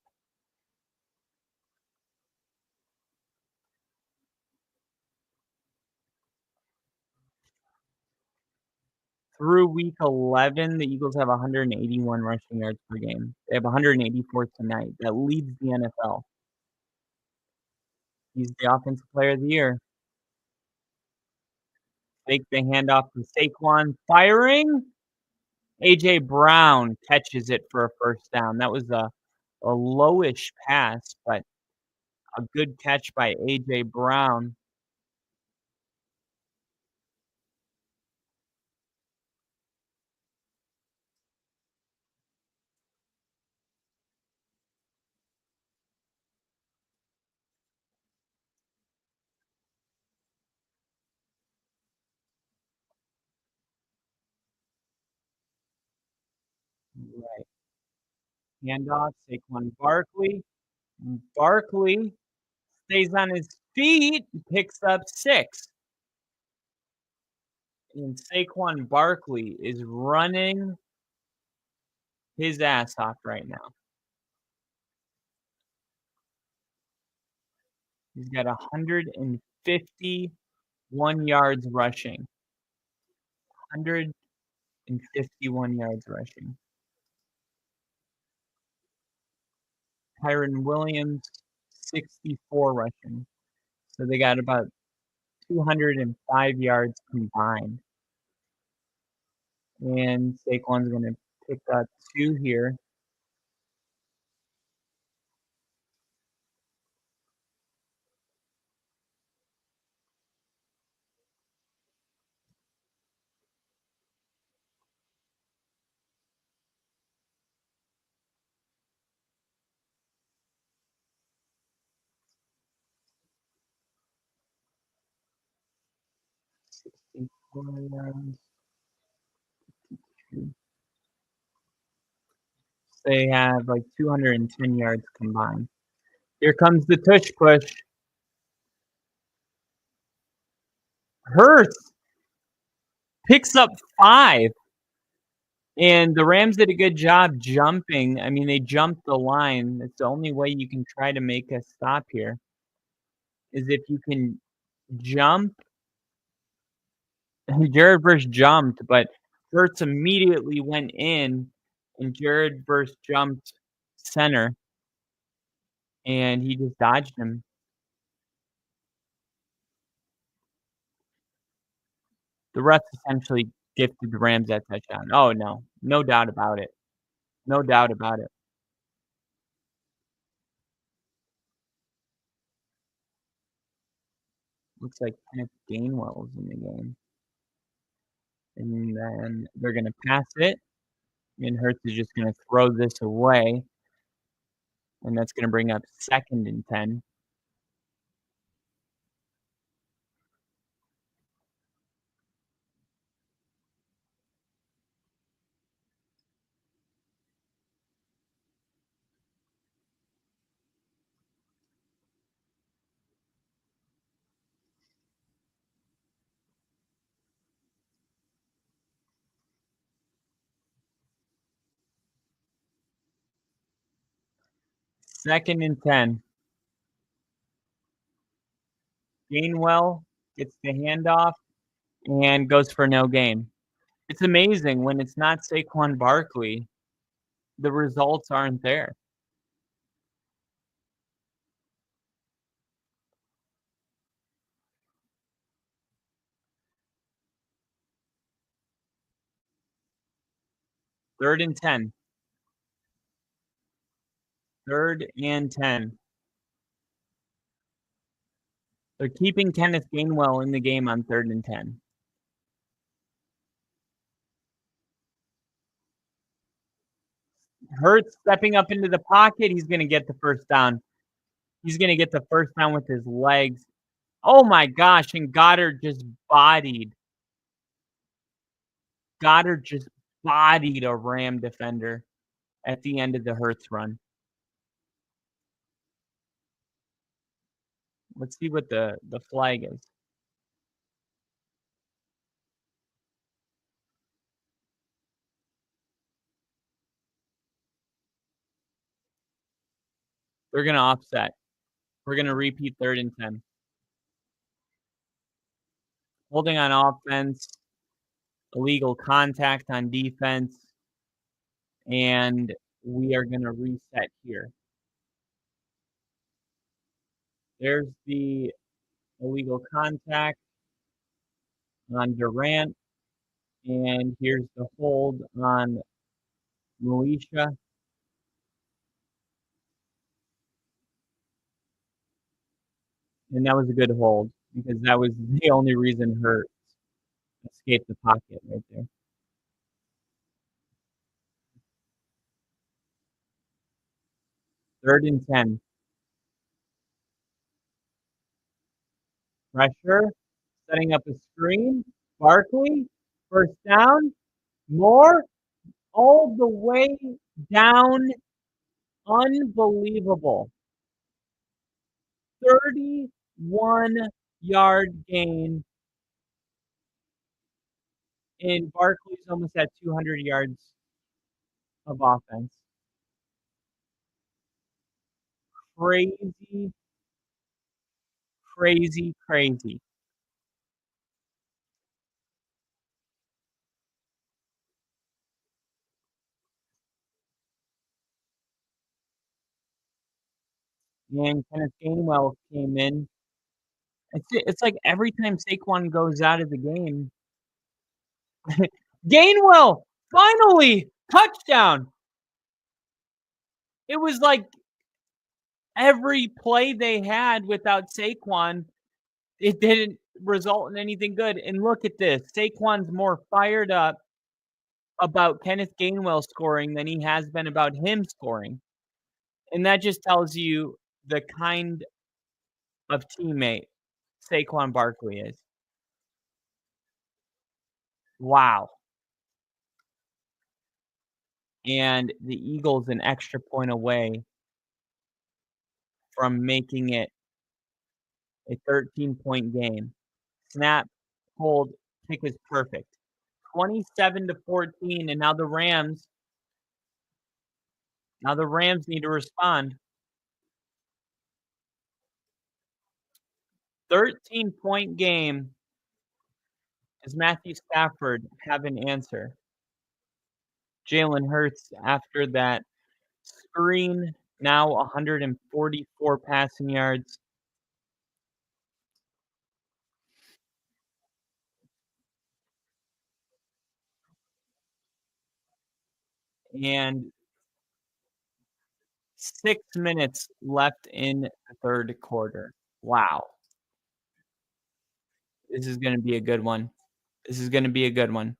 B: Through week 11, the Eagles have 181 rushing yards per game. They have 184 tonight. That leads the NFL. He's the offensive player of the year. Fake the handoff to Saquon, firing. A.J. Brown catches it for a first down. That was a lowish pass, but a good catch by A.J. Brown. Right. Handoff, Saquon Barkley. Barkley stays on his feet, picks up 6. And Saquon Barkley is running his ass off right now. He's got 151 yards rushing. 151 yards rushing. Kyren Williams, 64 rushing. So they got about 205 yards combined. And Saquon's going to pick up 2 here. They have like 210 yards combined. Here comes the tush push. Hurts picks up 5. And the Rams did a good job jumping. I mean, they jumped the line. It's the only way you can try to make a stop here is if you can jump. Jared Verse jumped, but Hurts immediately went in, and Jared Verse jumped center, and he just dodged him. The refs essentially gifted the Rams that touchdown. Oh, no. No doubt about it. No doubt about it. Looks like Kenneth Gainwell's in the game. And then they're going to pass it. And Hurts is just going to throw this away. And that's going to bring up 2nd and 10. Second and 10. Gainwell gets the handoff and goes for no gain. It's amazing when it's not Saquon Barkley, the results aren't there. Third and 10. 3rd and 10. They're keeping Kenneth Gainwell in the game on 3rd and 10. Hurts stepping up into the pocket. He's going to get the first down. He's going to get the first down with his legs. Oh my gosh, and Goddard just bodied a Ram defender at the end of the Hurts run. Let's see what the flag is. They're going to offset. We're going to repeat 3rd and 10. Holding on offense, illegal contact on defense, and we are going to reset here. There's the illegal contact on Durant, and here's the hold on Militia. And that was a good hold because that was the only reason Hurts escaped the pocket right there. Third and 10. Pressure, setting up a screen. Barkley, first down. More, all the way down. Unbelievable. 31-yard gain. And Barkley's almost at 200 yards of offense. Crazy Crazy, crazy. And Kenneth Gainwell came in. It's like every time Saquon goes out of the game, Gainwell, finally, touchdown. It was like every play they had without Saquon, it didn't result in anything good. And look at this. Saquon's more fired up about Kenneth Gainwell scoring than he has been about him scoring. And that just tells you the kind of teammate Saquon Barkley is. Wow. And the Eagles an extra point away from making it a 13-point game. Snap, hold, kick is perfect. 27-14, and now the Rams need to respond. 13-point game. Does Matthew Stafford have an answer? Jalen Hurts, after that screen, now 144 passing yards. And 6 minutes left in the third quarter. Wow. This is gonna be a good one. This is gonna be a good one.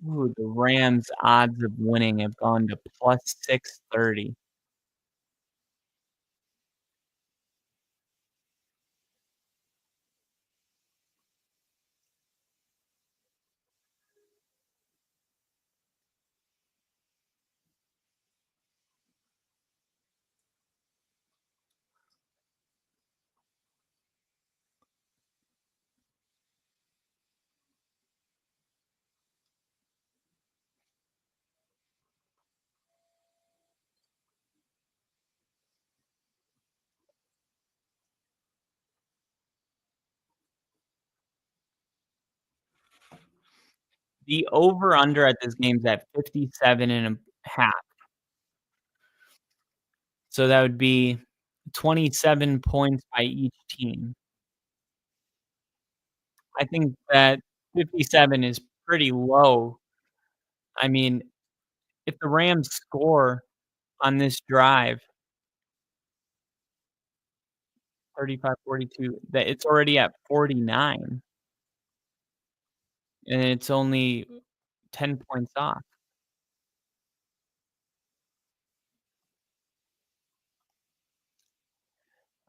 B: Ooh, the Rams' odds of winning have gone to plus 630. The over-under at this game's at 57 and a half. So that would be 27 points by each team. I think that 57 is pretty low. I mean, if the Rams score on this drive, 35-42, that it's already at 49, and it's only 10 points off.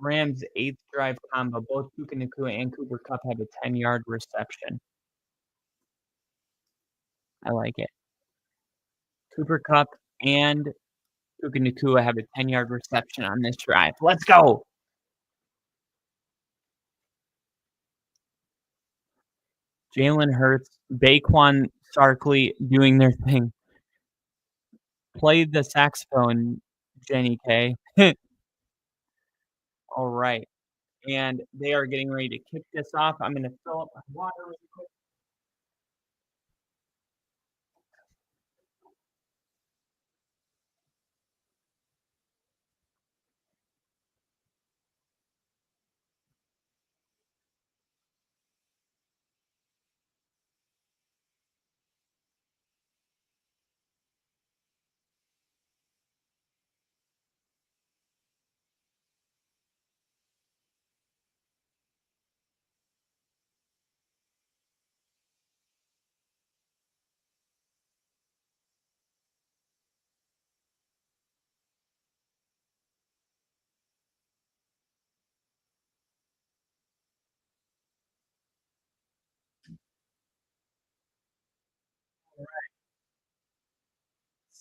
B: Rams' 8th drive combo, both Puka Nacua and Cooper Kupp have a 10-yard reception. I like it. Cooper Kupp and Puka Nacua have a 10-yard reception on this drive. Let's go! Jalen Hurts, Baquan Barkley doing their thing. Play the saxophone, Jenny K. All right, and they are getting ready to kick this off. I'm gonna fill up my water really quick.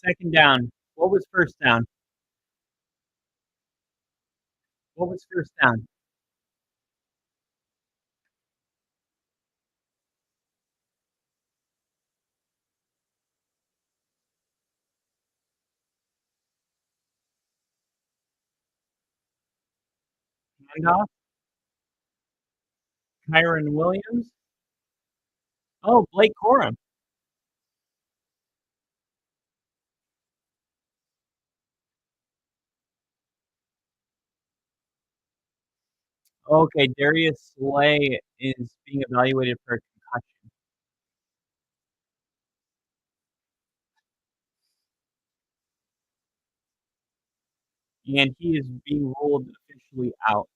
B: second down. What was first down? What was first down? Handoff? Kyron Williams? Oh, Blake Corum. Okay, Darius Slay is being evaluated for a concussion. And he is being ruled officially out.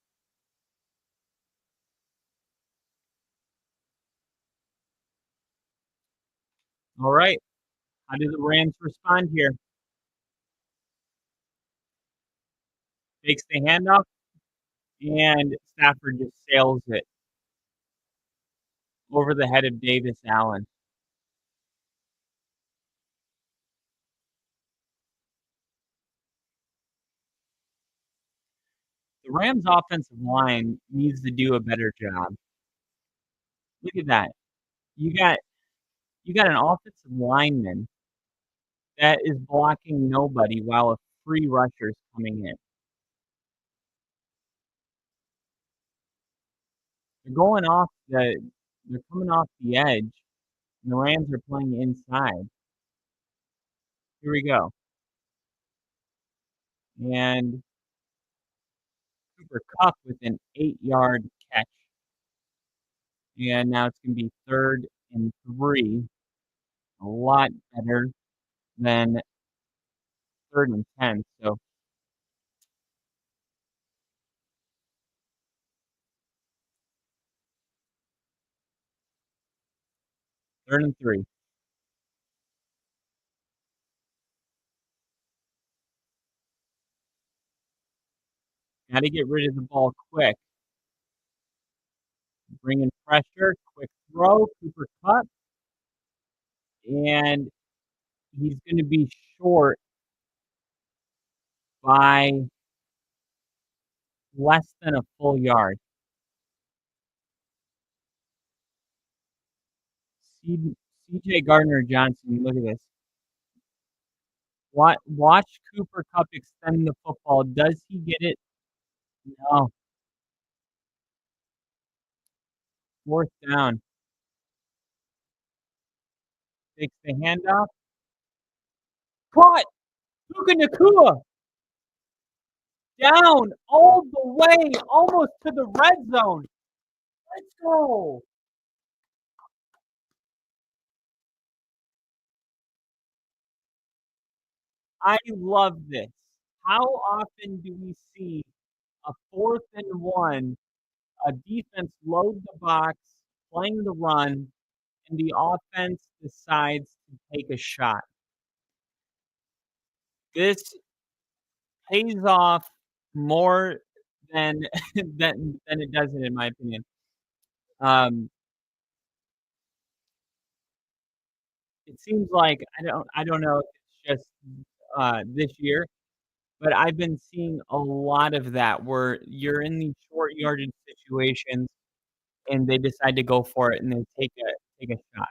B: All right. How do the Rams respond here? Takes the handoff, and Stafford just sails it over the head of Davis Allen. The Rams offensive line needs to do a better job. Look at that. You got you got an offensive lineman that is blocking nobody while a free rusher is coming in. They're going off they're coming off the edge, and the Rams are playing inside. Here we go. And Cooper Kupp with an 8-yard catch. And now it's gonna be 3rd and 3. A lot better than 3rd and 10. So 3rd and 3. Gotta get rid of the ball quick. Bring in pressure, quick throw, Cooper Kupp, and he's gonna be short by less than a full yard. CJ Gardner-Johnson, look at this. Watch Cooper Kupp extend the football. Does he get it? No. 4th down. Takes the handoff. Caught! Puka Nacua! Down all the way, almost to the red zone. Let's go! I love this. How often do we see a 4th and 1, a defense load the box, playing the run, and the offense decides to take a shot? This pays off more than than it doesn't, in my opinion. Um, it seems like I don't know if it's just this year, but I've been seeing a lot of that where you're in these short yardage situations and they decide to go for it and they take a shot.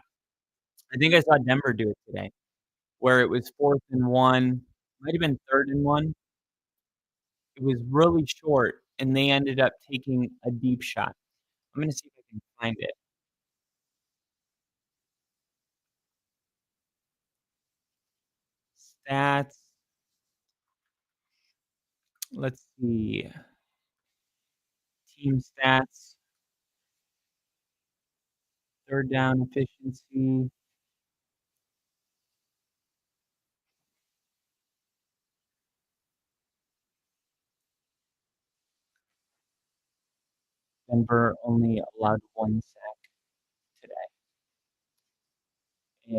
B: I think I saw Denver do it today, where it was 4th and 1, might have been 3rd and 1. It was really short, and they ended up taking a deep shot. I'm gonna see if I can find it. Stats. Let's see. Team stats. 3rd down efficiency. Denver only allowed 1 sack today,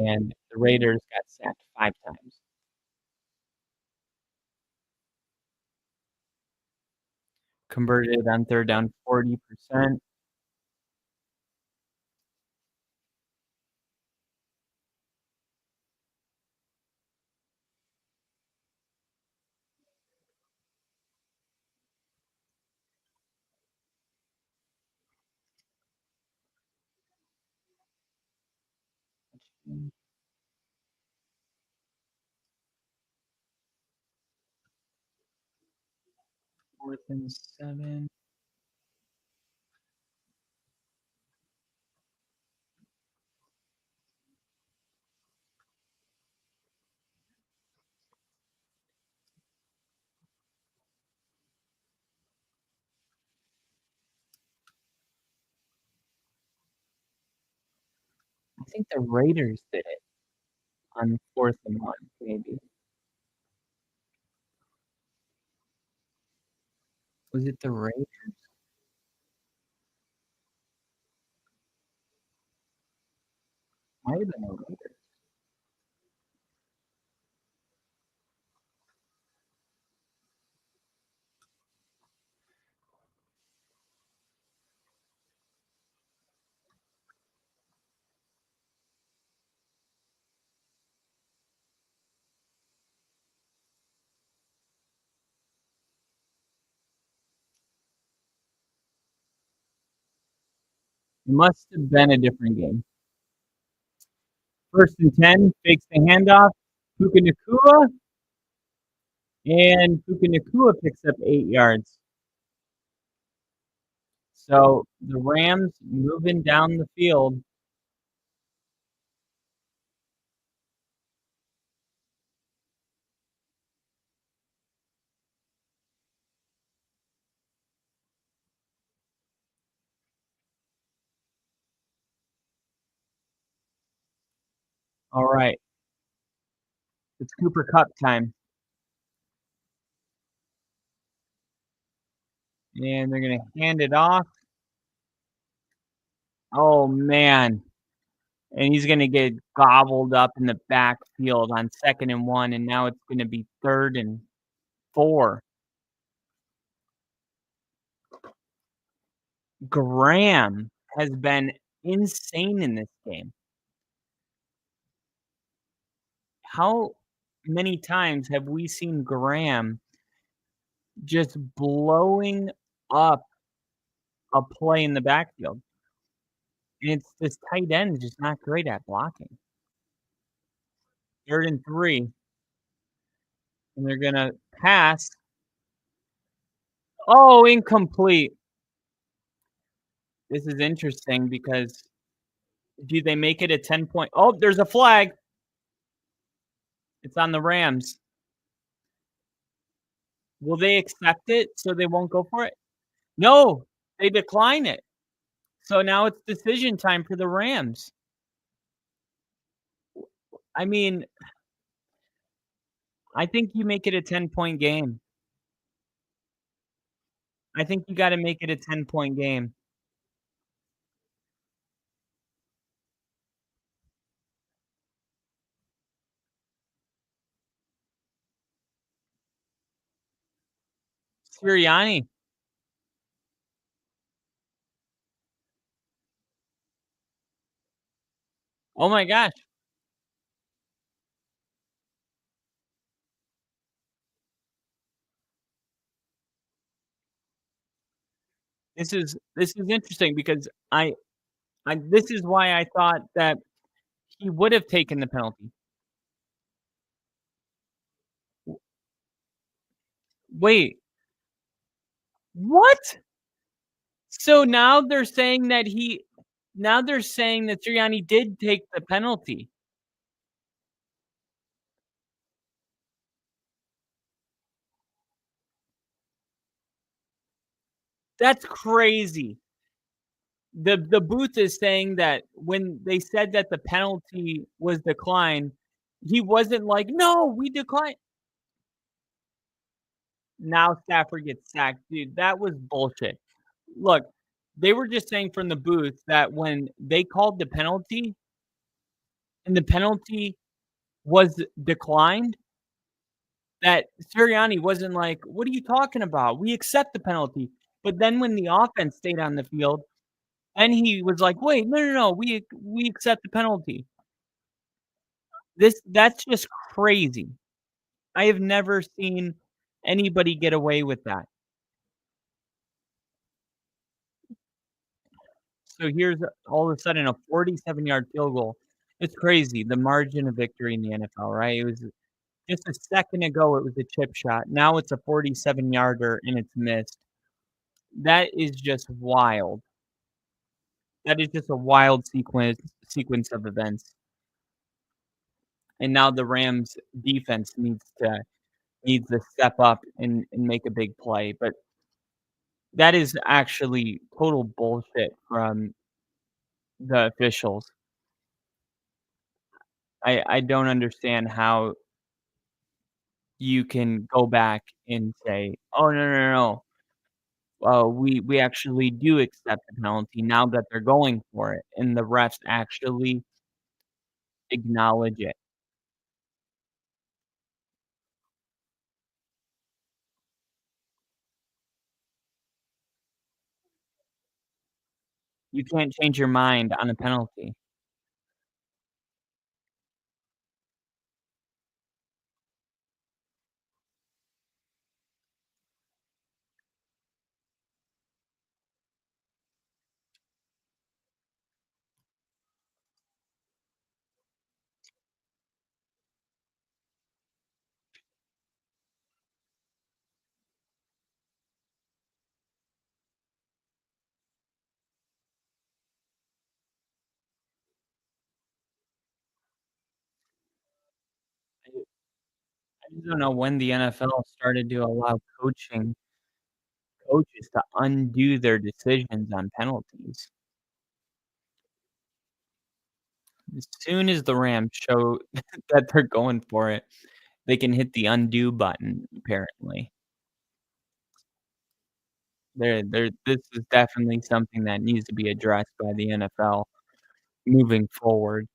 B: and the Raiders got sacked 5 times. Converted on 3rd down 40%. 4th and 7. I think the Raiders did it on 4th and 1, maybe. Was it the Raiders? Might have been the Raiders. It must have been a different game. 1st and 10, fakes the handoff, Puka Nacua, and Puka Nacua picks up 8 yards. So, the Rams moving down the field. Alright. It's Cooper Kupp time. And they're gonna hand it off. Oh, man. And he's gonna get gobbled up in the backfield on 2nd and 1, and now it's gonna be 3rd and 4. Graham has been insane in this game. How many times have we seen Graham just blowing up a play in the backfield? And it's this tight end is just not great at blocking. 3rd and 3, and they're gonna pass. Oh, incomplete. This is interesting because do they make it a 10-point? Oh, there's a flag. It's on the Rams. Will they accept it so they won't go for it? No, they decline it. So now it's decision time for the Rams. I mean, I think you make it a 10-point game. I think you gotta make it a 10-point game. Sirianni. Oh my gosh. This is interesting because I this is why I thought that he would have taken the penalty. Wait, what? So now they're saying that Sirianni did take the penalty. That's crazy. The booth is saying that when they said that the penalty was declined, he wasn't like, "No, we declined." Now Stafford gets sacked. Dude, that was bullshit. Look, they were just saying from the booth that when they called the penalty and the penalty was declined, that Sirianni wasn't like, "What are you talking about? We accept the penalty." But then when the offense stayed on the field, then he was like, "Wait, no, no, no, we accept the penalty." That's just crazy. I have never seen anybody get away with that. So here's all of a sudden a 47-yard field goal. It's crazy, the margin of victory in the NFL, right? It was just a second ago, it was a chip shot. Now it's a 47-yarder and it's missed. That is just wild. That is just a wild sequence of events. And now the Rams defense needs to step up and make a big play, but that is actually total bullshit from the officials. I don't understand how you can go back and say, "Oh, no, no, no. We actually do accept the penalty now that they're going for it," and the refs actually acknowledge it. You can't change your mind on a penalty. I just don't know when the NFL started to allow coaches to undo their decisions on penalties. As soon as the Rams show that they're going for it, they can hit the undo button, apparently. This is definitely something that needs to be addressed by the NFL moving forward.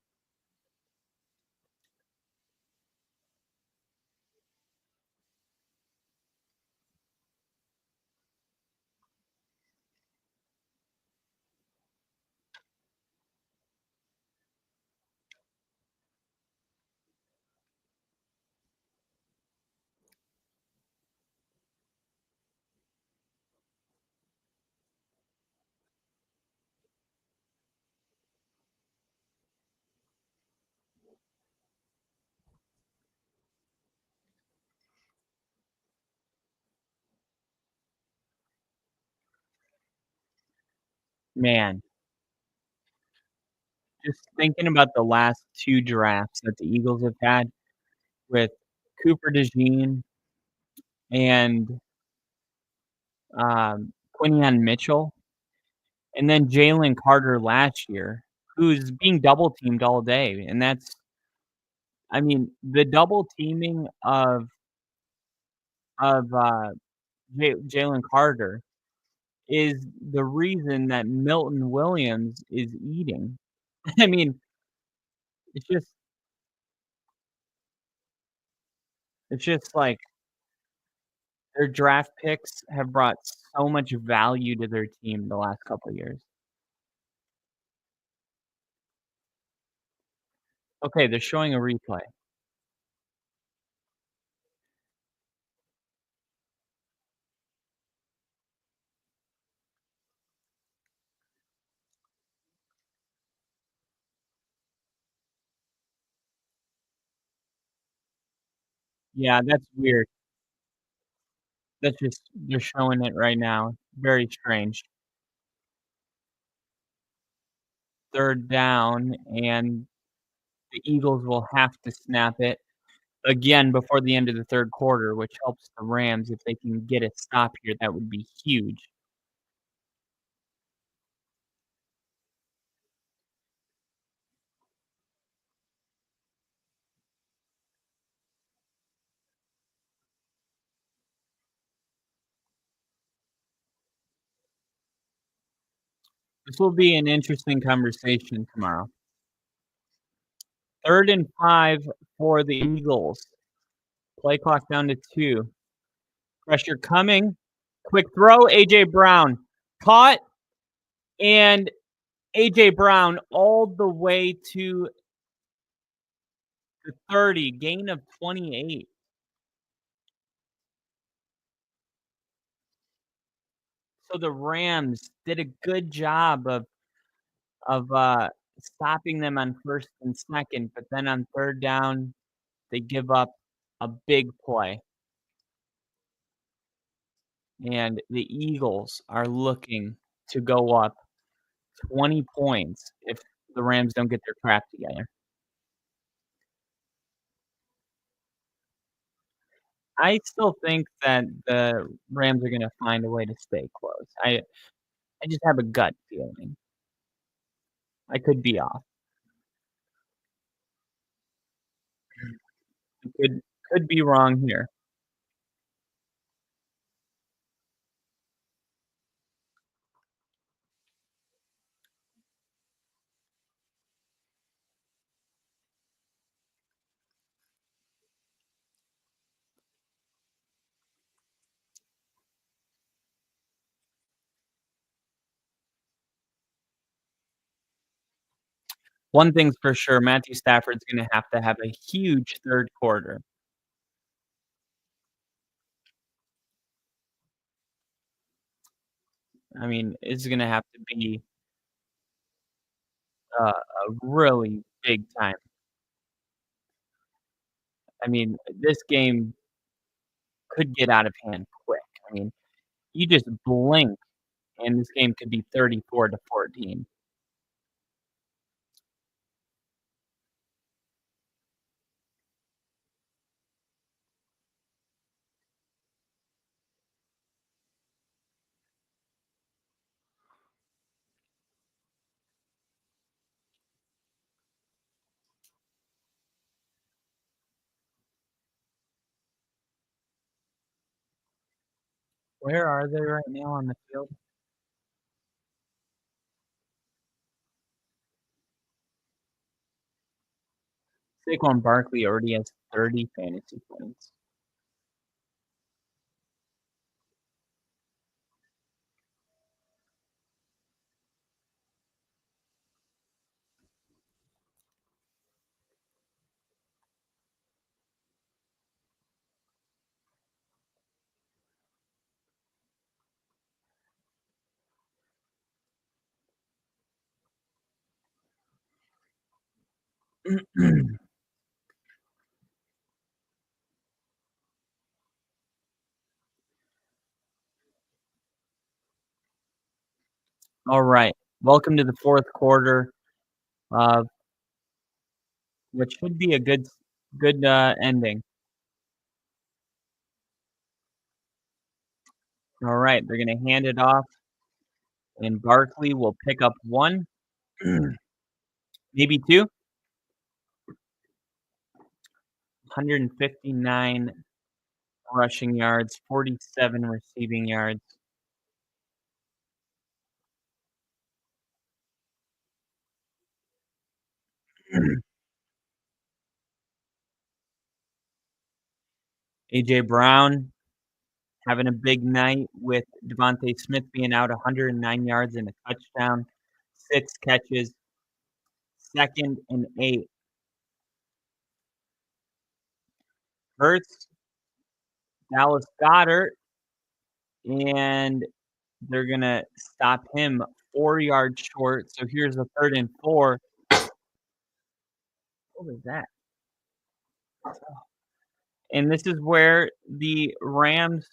B: Man, just thinking about the last 2 drafts that the Eagles have had with Cooper DeJean and, Quinion Mitchell, and then Jalen Carter last year, who's being double teamed all day, and that's I mean, the double teaming of Jalen Carter is the reason that Milton Williams is eating. I mean, it's just it's just like their draft picks have brought so much value to their team the last couple of years. Okay, they're showing a replay. Yeah, that's weird. That's just they're showing it right now. Very strange. 3rd down, and the Eagles will have to snap it again before the end of the 3rd quarter, which helps the Rams if they can get a stop here, that would be huge. This will be an interesting conversation tomorrow. 3rd and 5 for the Eagles. Play clock down to 2. Pressure coming. Quick throw, A.J. Brown. Caught, and A.J. Brown all the way to the 30, gain of 28. So the Rams did a good job of stopping them on 1st and 2nd, but then on 3rd down, they give up a big play, and the Eagles are looking to go up 20 points if the Rams don't get their crap together. I still think that the Rams are gonna find a way to stay close. I just have a gut feeling. I could be off. I could be wrong here. One thing's for sure, Matthew Stafford's gonna have to have a huge 3rd quarter. I mean, it's gonna have to be a really big time. I mean, this game could get out of hand quick. I mean, you just blink and this game could be 34-14. Where are they right now on the field? Saquon Barkley already has 30 fantasy points. All right. Welcome to the 4th quarter of what should be a good ending. All right, they're gonna hand it off, and Barkley will pick up 1, maybe 2. 159 rushing yards, 47 receiving yards. A.J. Brown having a big night with Devontae Smith being out 109 yards and a touchdown, 6 catches, 2nd and 8. Hurts, Dallas Goedert, and they're gonna stop him 4 yards short, so here's a 3rd and 4. What was that? And this is where the Rams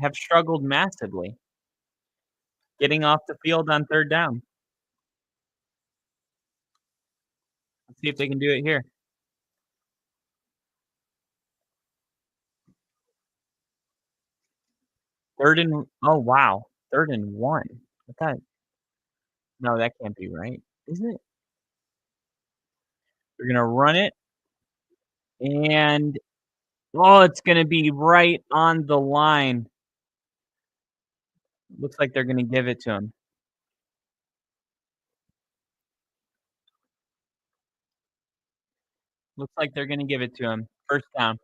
B: have struggled massively, getting off the field on 3rd down. Let's see if they can do it here. 3rd and oh, wow, 3rd and 1. I thought no, that can't be right, is it? They're gonna run it, and oh, it's gonna be right on the line. Looks like they're gonna give it to him. Looks like they're gonna give it to him. 1st down.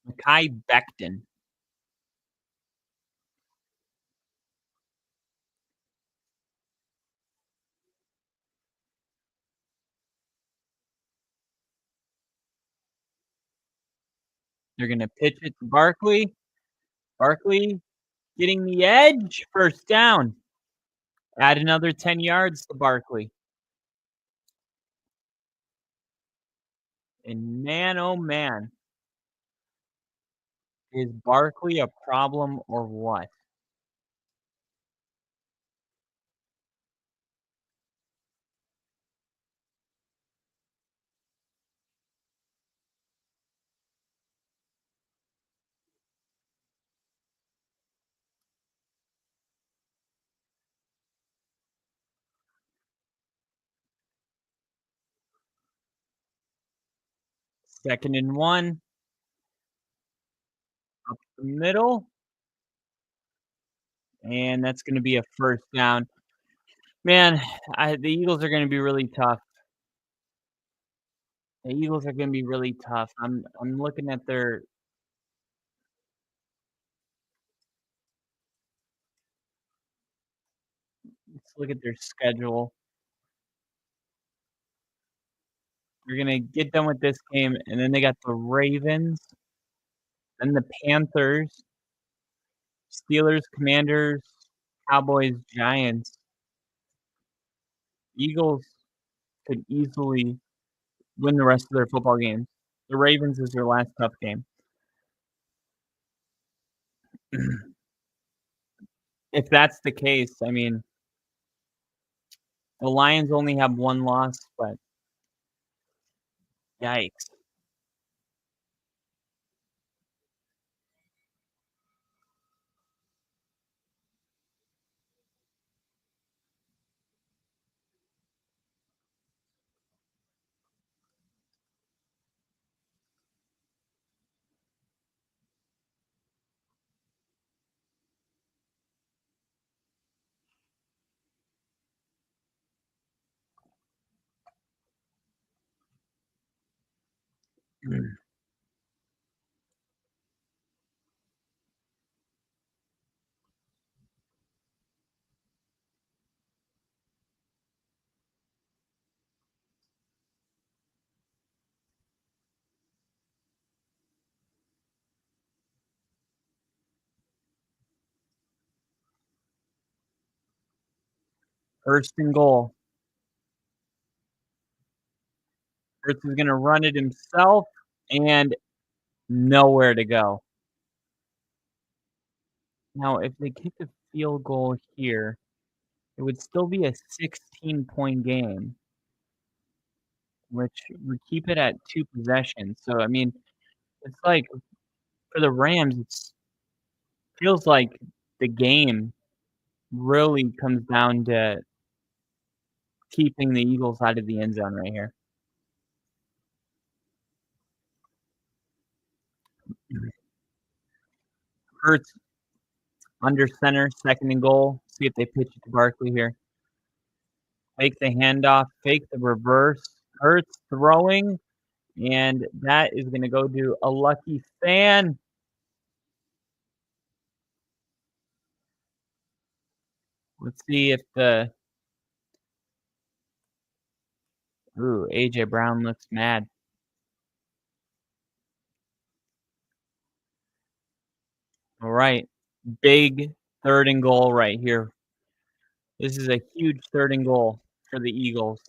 B: Mekhi Becton. They're gonna pitch it to Barkley. Barkley getting the edge, first down. Add another 10 yards to Barkley. And man, oh man, is Barkley a problem or what? Second and 1, up the middle, and that's gonna be a first down. Man, the Eagles are gonna be really tough. The Eagles are gonna be really tough. I'm looking at their let's look at their schedule. They're gonna get done with this game, and then they got the Ravens, then the Panthers, Steelers, Commanders, Cowboys, Giants. Eagles could easily win the rest of their football games. The Ravens is their last tough game. If that's the case, I mean, the Lions only have 1 loss, but yikes. First and goal. Hurts is gonna run it himself, and nowhere to go. Now, if they kick a field goal here, it would still be a 16-point game, which would keep it at 2 possessions. So, I mean, it's like for the Rams, it's feels like the game really comes down to keeping the Eagles out of the end zone right here. Hurts under center, second and goal. See if they pitch it to Barkley here. Fake the handoff, fake the reverse. Hurts throwing, and that is gonna go to a lucky fan. Let's see if the A.J. Brown looks mad. All right, big 3rd and goal right here. This is a huge 3rd and goal for the Eagles.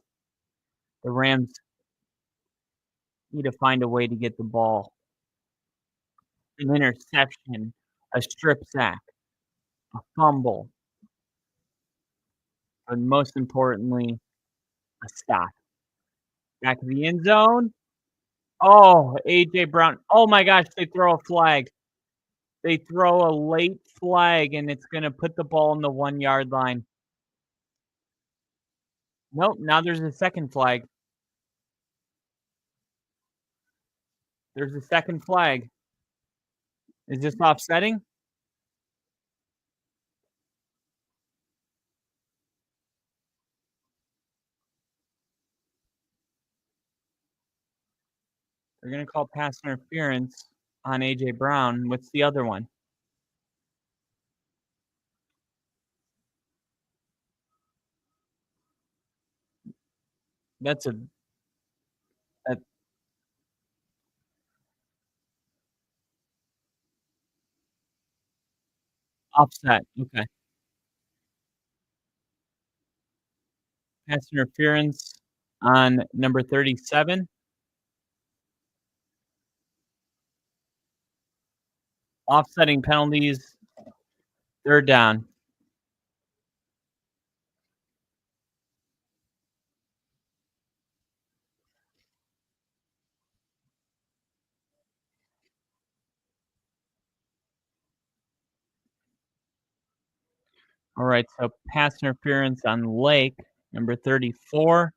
B: The Rams need to find a way to get the ball. An interception, a strip sack, a fumble, but most importantly, a stop. Back to the end zone. Oh, A.J. Brown. Oh my gosh, they throw a flag. They throw a late flag, and it's gonna put the ball on the 1-yard line. Nope, now there's a second flag. There's a second flag. Is this offsetting? They're gonna call pass interference on A.J. Brown. What's the other one? That's a that Offset, okay. Pass interference on number 37. Offsetting penalties, 3rd down. Alright, so pass interference on Lake, number 34,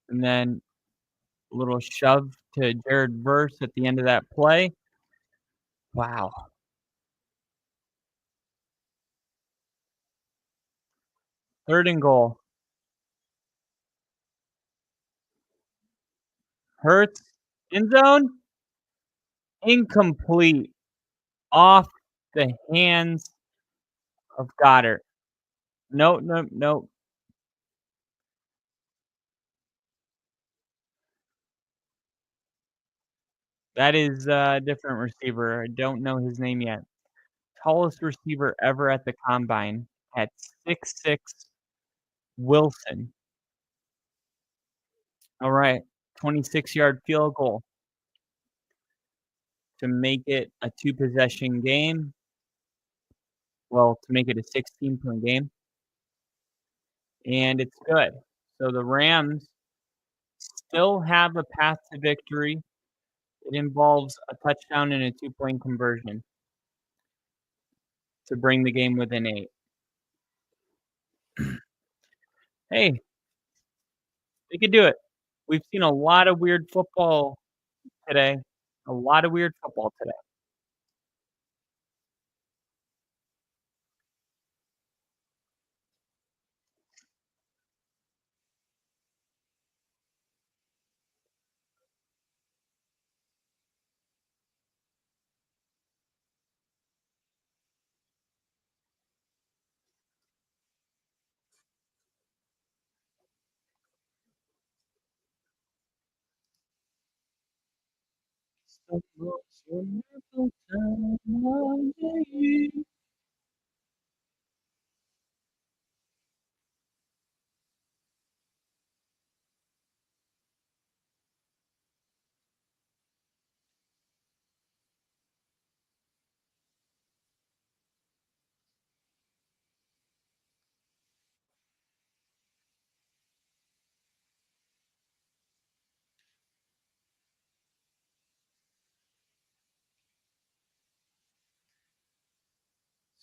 B: and then a little shove to Jared Verse at the end of that play. Wow. 3rd and goal. Hurts, end zone, incomplete, off the hands of Goddard. No, no, no. That is a different receiver. I don't know his name yet. Tallest receiver ever at the combine at 6'6", Wilson. All right, 26-yard field goal to make it a 2-possession game. Well, to make it a 16-point game, and it's good. So the Rams still have a path to victory. It involves a touchdown and a 2-point conversion to bring the game within 8. Hey, they could do it. We've seen a lot of weird football today. A lot of weird football today.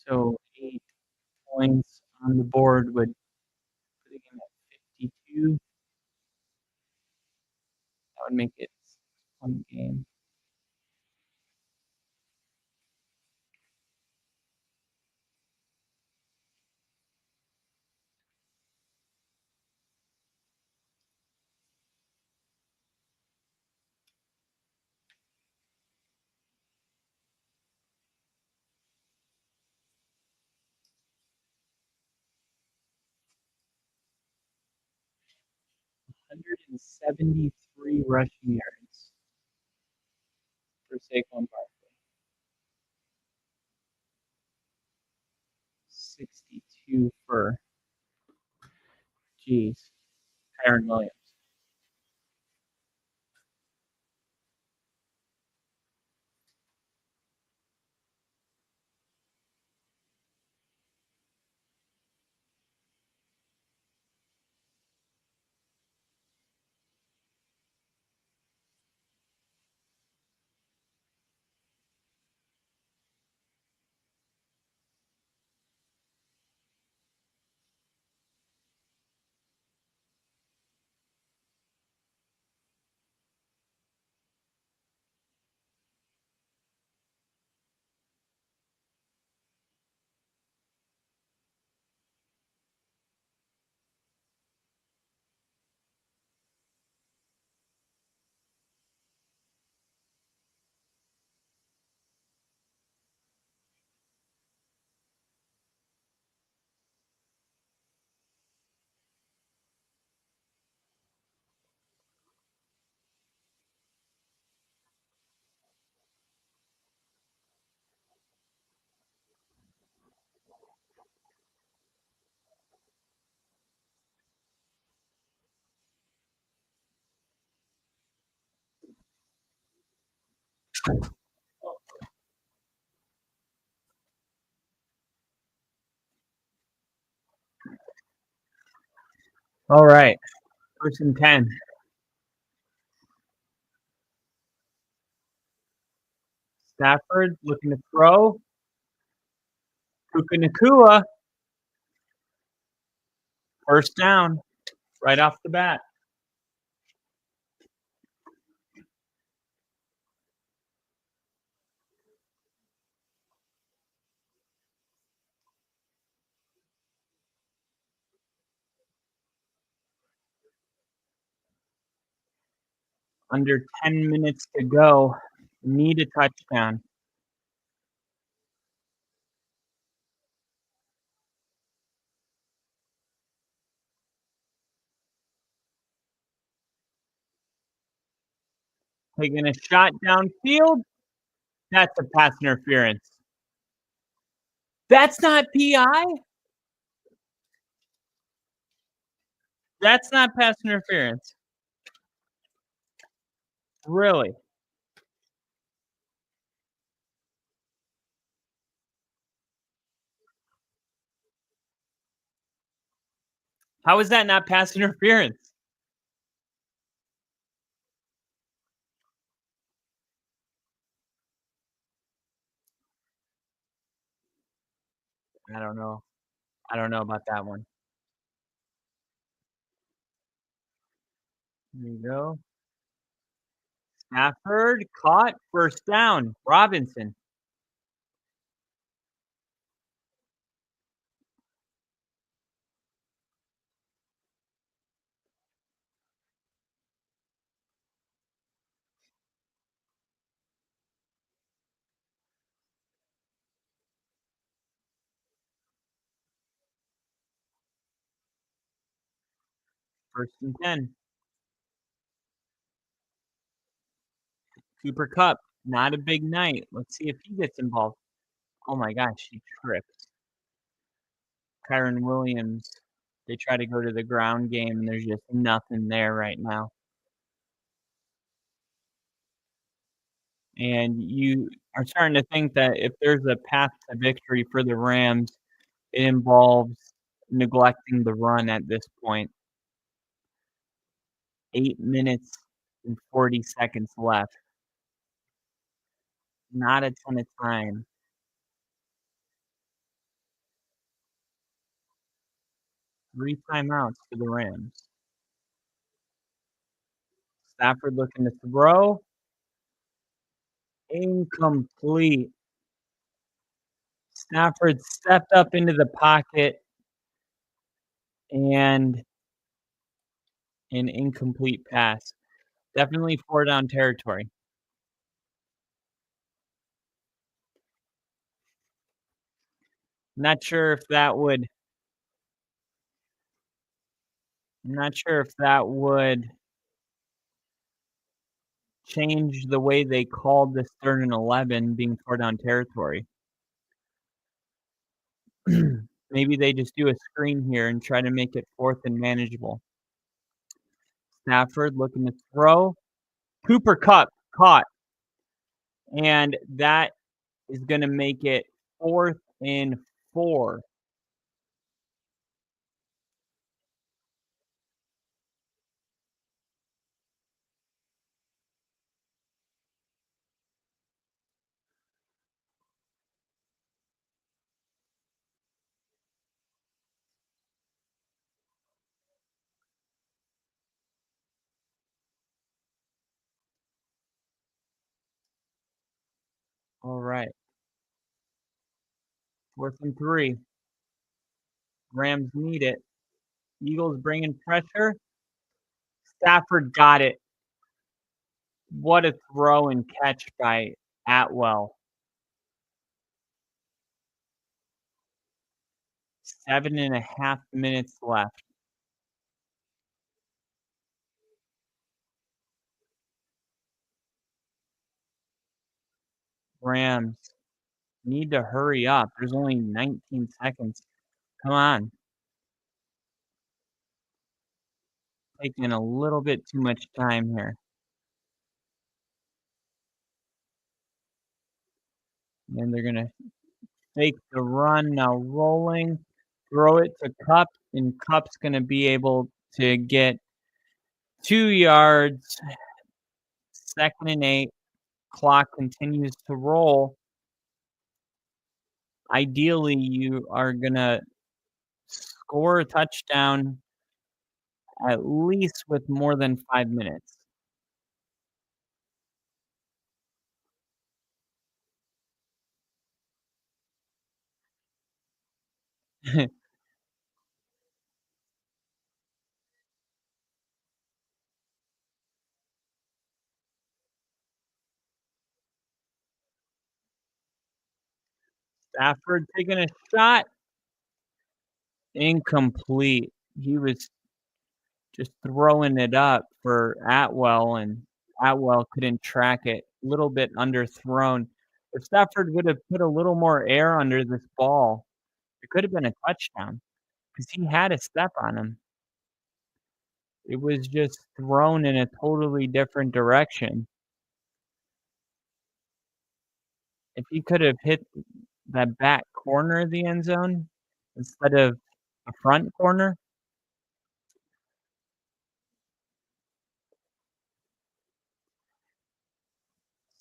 B: So 8 points on the board would put the game at 52. That would make it a 6-point game. 173 rushing yards for Saquon Barkley. 62 for, geez, Kyren Williams. All right, 1st and 10. Stafford looking to throw. Puka Nakua. 1st down, right off the bat. Under 10 minutes to go. Need a touchdown. Taking a shot downfield. That's a pass interference. That's not PI? That's not pass interference. Really? How is that not pass interference? I don't know. I don't know about that one. There you go. Stafford caught, 1st down. Robinson. First and 10. Cooper Kupp, not a big night. Let's see if he gets involved. Oh my gosh, he tripped. Kyron Williams. They try to go to the ground game, and there's just nothing there right now. And you are starting to think that if there's a path to victory for the Rams, it involves neglecting the run at this point. 8 minutes and 40 seconds left. Not a ton of time. 3 timeouts for the Rams. Stafford looking to throw. Incomplete. Stafford stepped up into the pocket and an incomplete pass. Definitely 4 down territory. Not sure if that would not sure if that would change the way they called this 3rd and 11 being 4 down territory. Maybe they just do a screen here and try to make it 4th and manageable. Stafford looking to throw. Cooper Kupp caught. And that is gonna make it 4th and 4. All right. 4th and 3. Rams need it. Eagles bringing pressure. Stafford got it. What a throw and catch by Atwell. 7.5 minutes left. Rams need to hurry up. There's only 19 seconds. Come on. Taking a little bit too much time here. and they're gonna fake the run, now rolling, throw it to Cup, and Cup's gonna be able to get 2 yards, 2nd and 8, clock continues to roll. Ideally, you are gonna score a touchdown at least with more than 5 minutes. Stafford taking a shot, incomplete. He was just throwing it up for Atwell, and Atwell couldn't track it. Little bit underthrown. If Stafford would have put a little more air under this ball, it could have been a touchdown because he had a step on him. It was just thrown in a totally different direction. If he could have hit that back corner of the end zone instead of the front corner,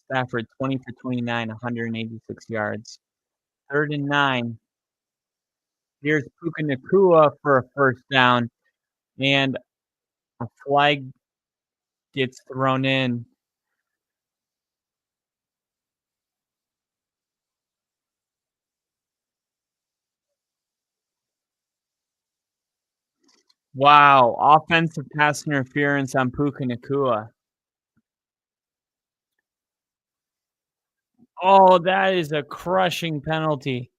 B: Stafford 20 for 29, 186 yards. 3rd and 9. Here's Puka Nacua for a first down, and a flag gets thrown in. Wow, offensive pass interference on Puka Nacua. Oh, that is a crushing penalty.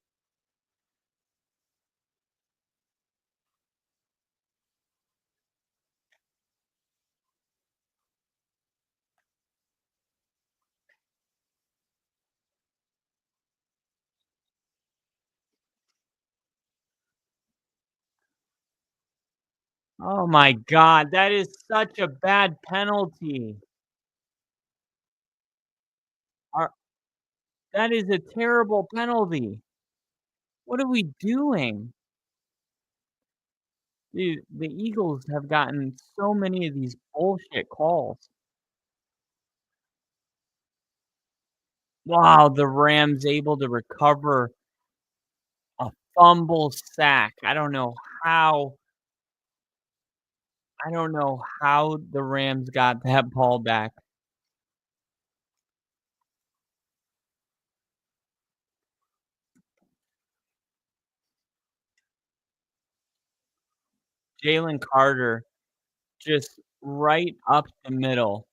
B: Oh my god, that is such a bad penalty. Our That is a terrible penalty. What are we doing? Dude, the Eagles have gotten so many of these bullshit calls. Wow, the Rams able to recover a fumble sack. How I don't know how the Rams got that ball back. Jalen Carter just right up the middle.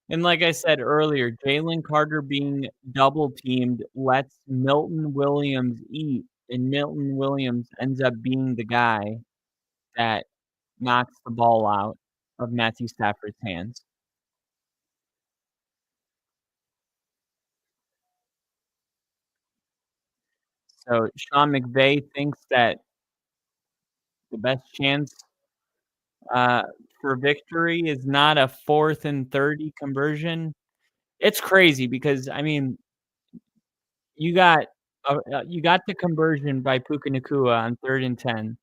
B: And like I said earlier, Jalen Carter being double teamed lets Milton Williams eat, and Milton Williams ends up being the guy that knocks the ball out of Matthew Stafford's hands. So Sean McVay thinks that the best chance uh, for victory is not a 4th and 30 conversion. It's crazy because I mean you got you got the conversion by Puka Nacua on 3rd and 10,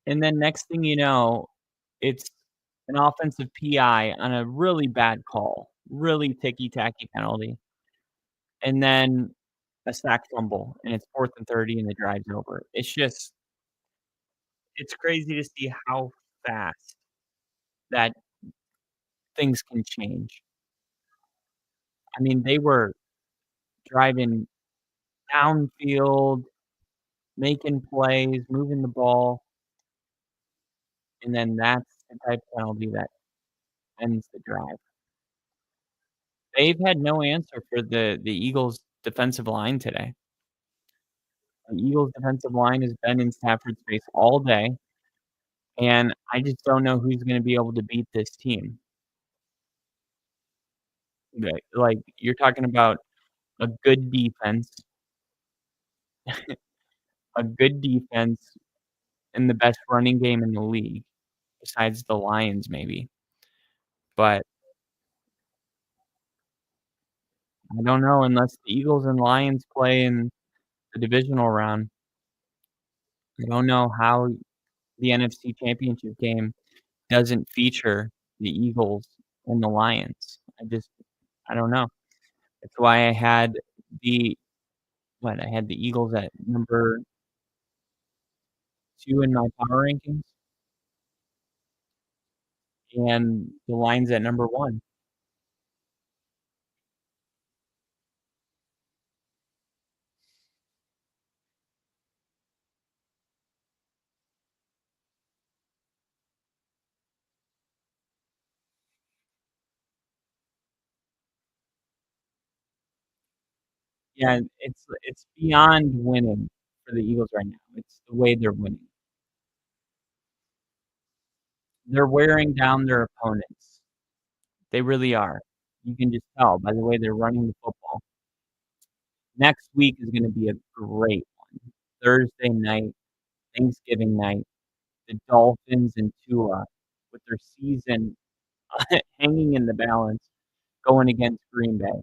B: and then next thing you know, it's an offensive PI on a really bad call, really ticky tacky penalty, and then a sack fumble, and it's 4th and 30, and the drive's over. It's crazy to see how fast that things can change. I mean, they were driving downfield, making plays, moving the ball, and then that's the type of penalty that ends the drive. They've had no answer for the Eagles' defensive line today. The Eagles' defensive line has been in Stafford's face all day, and I just don't know who's gonna be able to beat this team. Like, you're talking about a good defense, a good defense, and the best running game in the league, besides the Lions maybe. But I don't know unless the Eagles and Lions play in the divisional round. I don't know how the NFC Championship game doesn't feature the Eagles and the Lions. I don't know. That's why the I had the Eagles at number 2 in my power rankings and the Lions at number 1. Yeah, it's beyond winning for the Eagles right now. It's the way they're winning. They're wearing down their opponents. They really are. You can just tell by the way they're running the football. Next week is gonna be a great one. Thursday night, Thanksgiving night, the Dolphins and Tua with their season hanging in the balance going against Green Bay.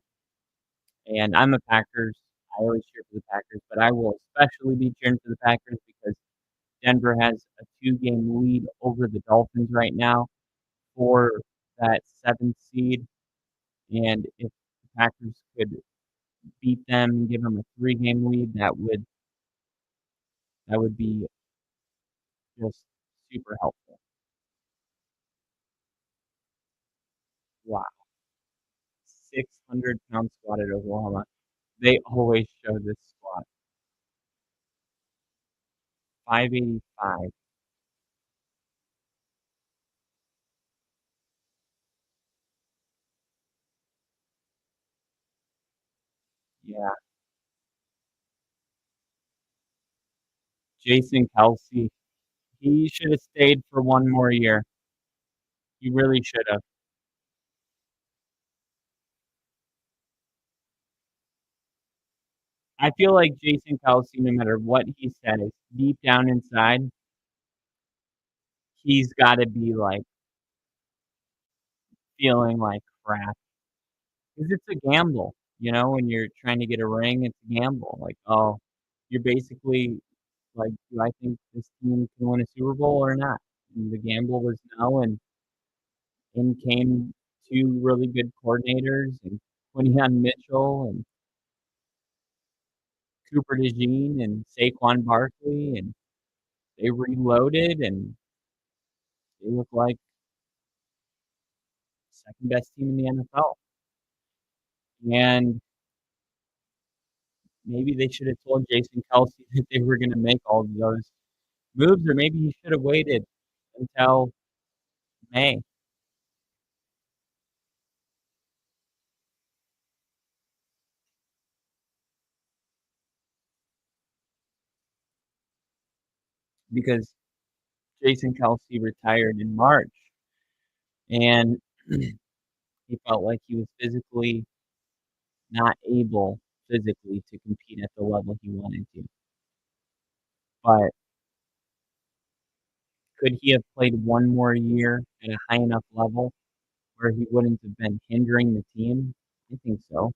B: And I'm a Packers. I always cheer for the Packers, but I will especially be cheering for the Packers because Denver has a 2-game lead over the Dolphins right now for that 7th seed. And if the Packers could beat them and give them a 3-game lead, that would be just super helpful. Wow. 600-pound squat at Oklahoma. They always show this squat. 585. Yeah. Jason Kelsey. He should have stayed for one more year. He really should have. I feel like Jason Kelsey, no matter what he says, deep down inside, he's got to be like feeling like crap because it's a gamble. When you're trying to get a ring, it's a gamble. Like, oh, you're basically like, do I think this team can win a Super Bowl or not? And the gamble was no, and in came two really good coordinators and Quinion Mitchell and Cooper DeJean and Saquon Barkley, and they reloaded and they look like second best team in the NFL. And maybe they should have told Jason Kelsey that they were going to make all of those moves, or maybe he should have waited until May. Because Jason Kelsey retired in March, and he felt like he was physically not able physically to compete at the level he wanted to. But could he have played one more year at a high enough level where he wouldn't have been hindering the team? I think so.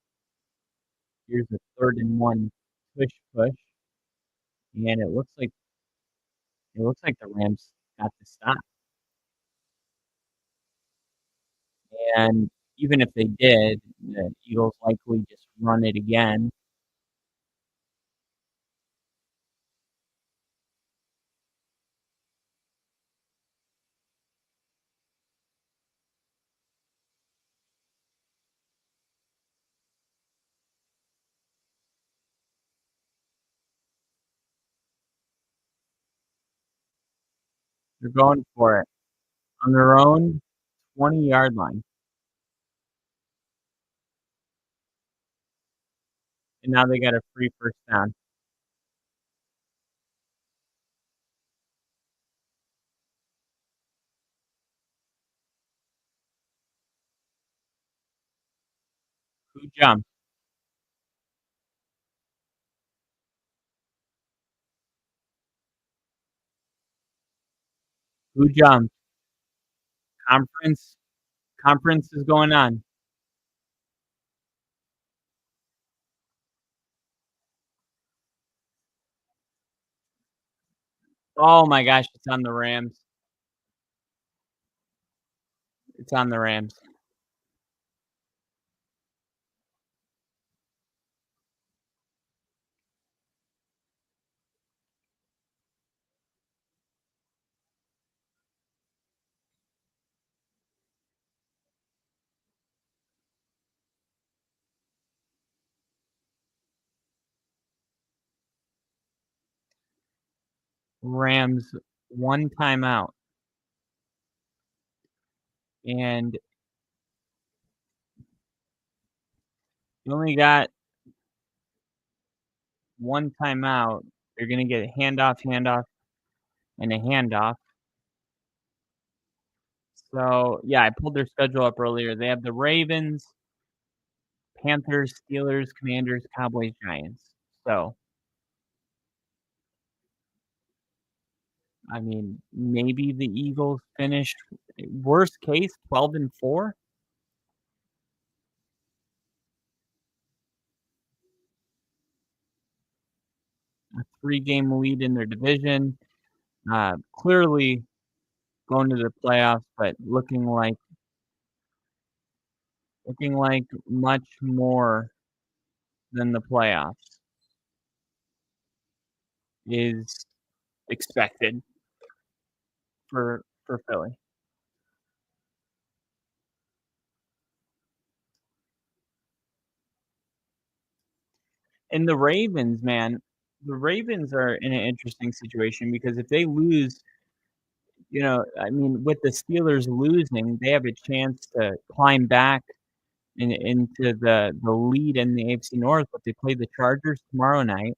B: Here's a 3rd and 1 push push, and it looks like the Rams got the stop. And even if they did, the Eagles likely just run it again. They're going for it on their own 20-yard line. And now they got a free first down. Who jumped? Who jumped? Conference? Conference is going on. Oh my gosh, it's on the Rams. It's on the Rams. Rams 1 timeout, and you only got 1 timeout. You're gonna get a handoff, handoff, and a handoff. So, yeah, I pulled their schedule up earlier. They have the Ravens, Panthers, Steelers, Commanders, Cowboys, Giants. So, I mean, maybe the Eagles finish worst case 12-4, a 3-game lead in their division. Clearly going to the playoffs, but looking like much more than the playoffs is expected for Philly. And the Ravens, man, the Ravens are in an interesting situation because if they lose, I mean, with the Steelers losing, they have a chance to climb back into the lead in the AFC North, but they play the Chargers tomorrow night,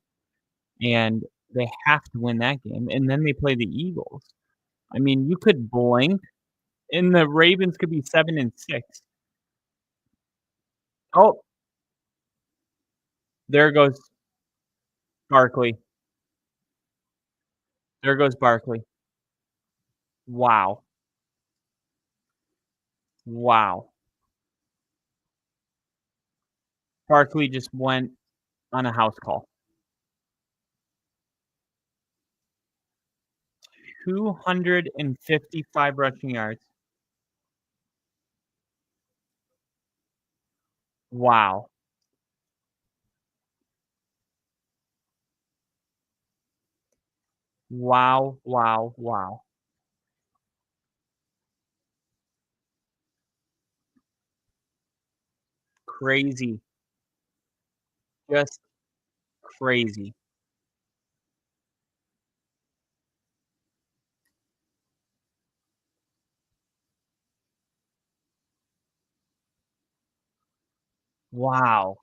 B: and they have to win that game, and then they play the Eagles. I mean, you could blink, and the Ravens could be 7-6. Oh, there goes Barkley. There goes Barkley. Wow. Wow. Barkley just went on a house call. 255 rushing yards. Wow. Wow, wow, wow. Crazy. Just crazy. Wow.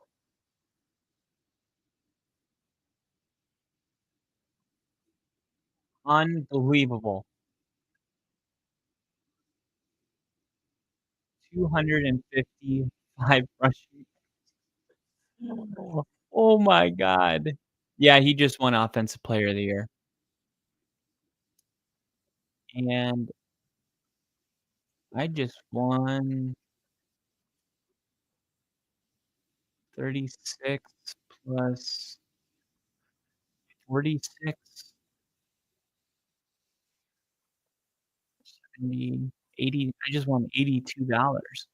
B: Unbelievable. 255 rushing. Oh my god. Yeah, he just won offensive player of the year, and I just won 36 plus 46, 70, 80. I just won $82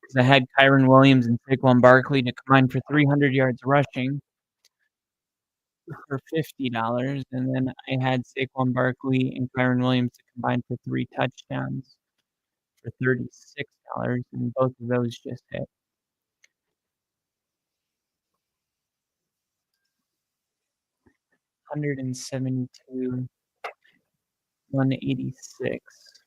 B: because I had Kyren Williams and Saquon Barkley to combine for 300 yards rushing for $50, and then I had Saquon Barkley and Kyren Williams to combine for 3 touchdowns for $36, and both of those just hit. 172, 186.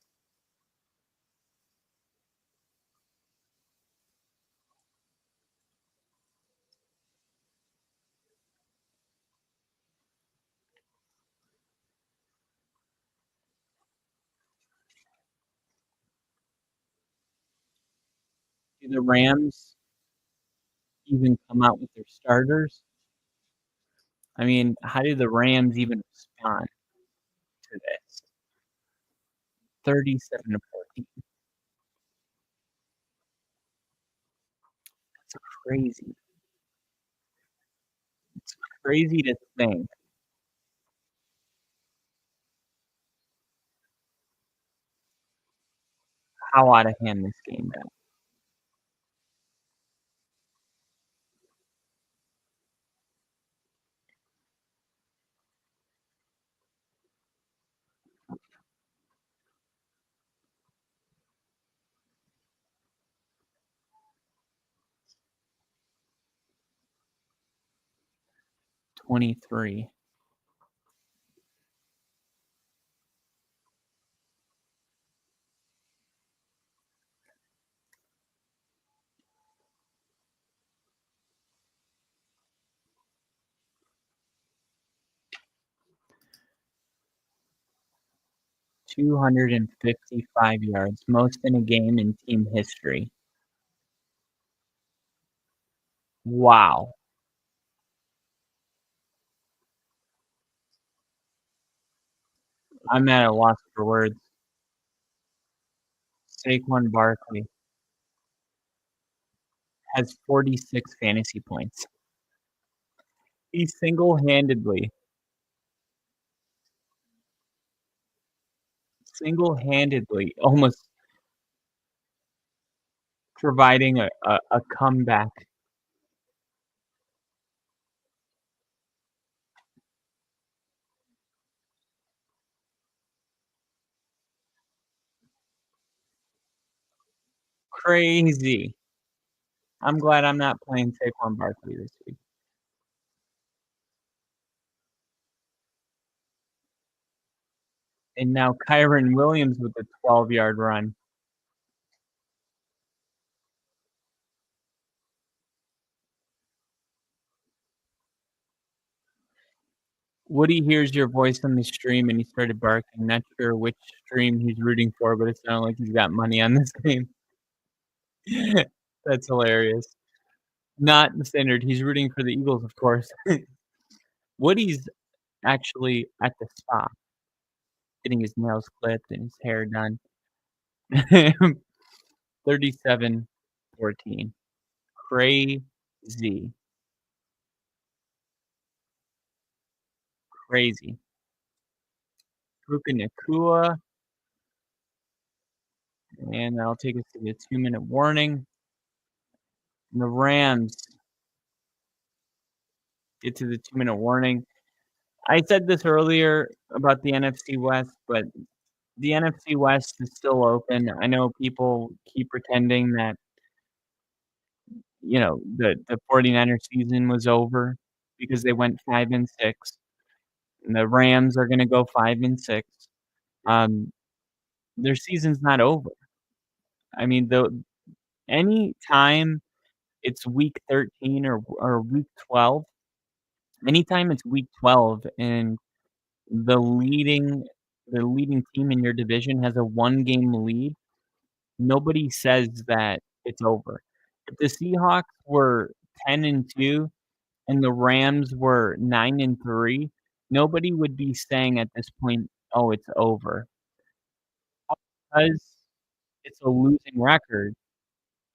B: Do the Rams even come out with their starters? I mean, how do the Rams even respond to this? 37-14. It's crazy. It's crazy to think how out of hand this game got. 23. 255 yards, most in a game in team history. Wow. I'm at a loss for words. Saquon Barkley has 46 fantasy points. He single-handedly almost providing a comeback. Crazy. I'm glad I'm not playing Saquon Barkley this week. And now Kyren Williams with a 12-yard run. Woody hears your voice on the stream, and he started barking. Not sure which stream he's rooting for, but it sounded like he's got money on this game. That's hilarious. Not the standard. He's rooting for the Eagles, of course. Woody's actually at the spa, getting his nails clipped and his hair done. 37-14. Crazy. Crazy. Puka Nakua. And that'll take us to the 2-minute warning. And the Rams get to the 2-minute warning. I said this earlier about the NFC West, but the NFC West is still open. I know people keep pretending that, the 49ers season was over because they went 5-6, and the Rams are gonna go 5-6. Their season's not over. I mean, any time it's week 13 or week 12, anytime it's week 12 and the leading the leading team in your division has a one-game lead, nobody says that it's over. If the Seahawks were 10-2 and the Rams were 9-3, nobody would be saying at this point, "Oh, it's over." Because it's a losing record,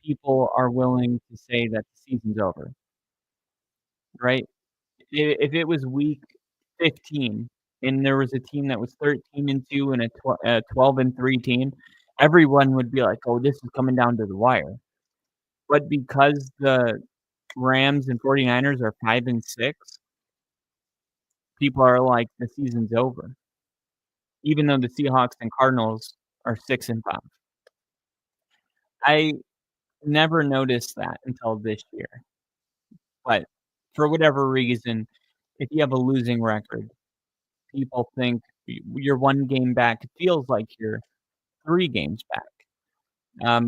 B: people are willing to say that the season's over, right? If it was week 15 and there was a team that was 13-2 and a 12-3 team, everyone would be like, "Oh, this is coming down to the wire." But because the Rams and 49ers are 5-6, people are like, "The season's over," even though the Seahawks and Cardinals are 6-5. I never noticed that until this year, but for whatever reason, if you have a losing record, people think you're 1 game back. It feels like you're 3 games back.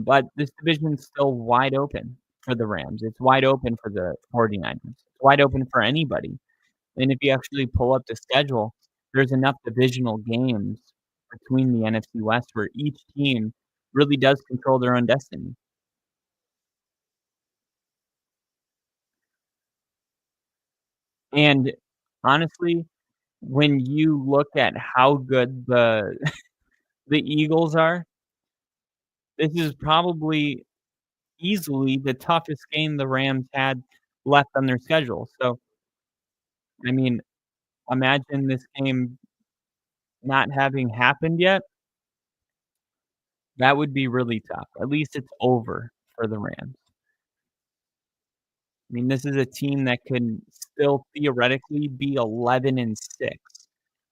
B: But this division's still wide open for the Rams. It's wide open for the 49ers. It's wide open for anybody. And if you actually pull up the schedule, there's enough divisional games between the NFC West where each team really does control their own destiny. And honestly, when you look at how good the the Eagles are, this is probably easily the toughest game the Rams had left on their schedule. So, I mean, imagine this game not having happened yet. That would be really tough. At least it's over for the Rams. I mean, this is a team that can still theoretically be 11-6.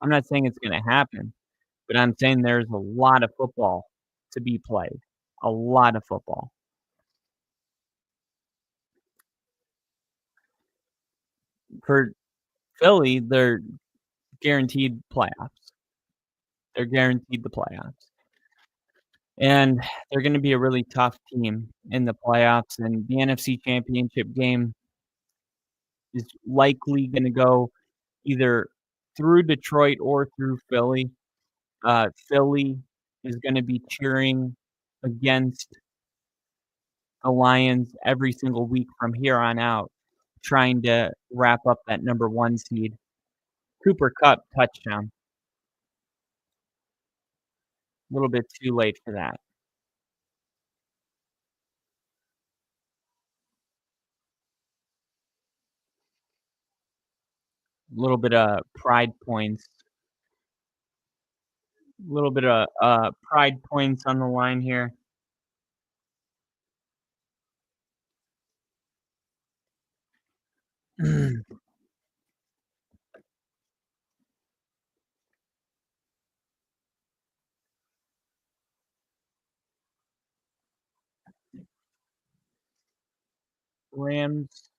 B: I'm not saying it's gonna happen, but I'm saying there's a lot of football to be played. A lot of football. For Philly, they're guaranteed playoffs. They're guaranteed the playoffs. And they're gonna be a really tough team in the playoffs, and the NFC Championship game is likely gonna go either through Detroit or through Philly. Philly is gonna be cheering against the Lions every single week from here on out, trying to wrap up that number 1 seed. Cooper Kupp touchdown. A little bit too late for that. A little bit of pride points. A little bit of, pride points on the line here. Rams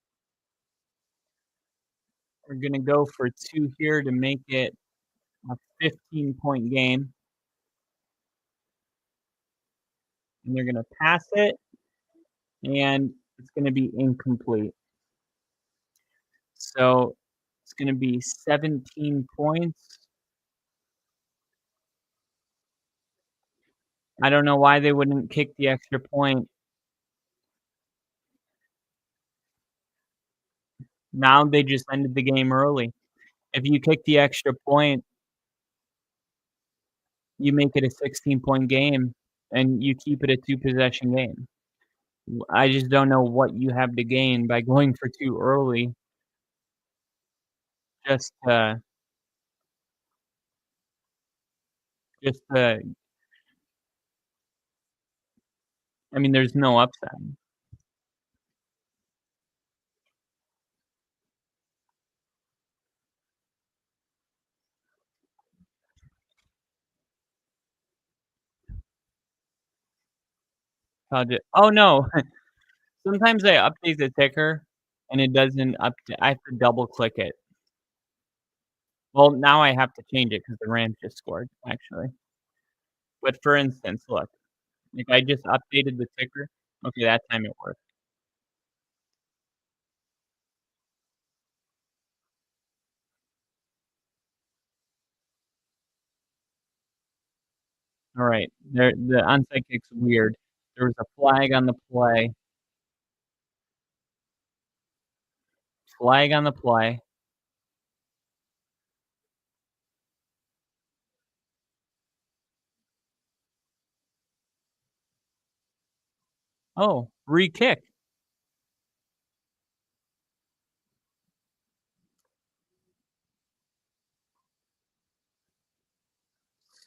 B: are gonna go for 2 here to make it a 15-point game, and they're gonna pass it, and it's gonna be incomplete. So, it's gonna be 17 points. I don't know why they wouldn't kick the extra point. Now they just ended the game early. If you kick the extra point, you make it a 16-point game, and you keep it a 2-possession game. I just don't know what you have to gain by going for 2 early just to just to I mean, there's no upside. Oh, no. Sometimes I update the ticker, and it doesn't update. I have to double click it. Well, now I have to change it because the Rams just scored, actually. But for instance, look, if I just updated the ticker, okay, that time it worked. Alright, the onside kick's weird. There was a flag on the play. Flag on the play. Oh, re-kick.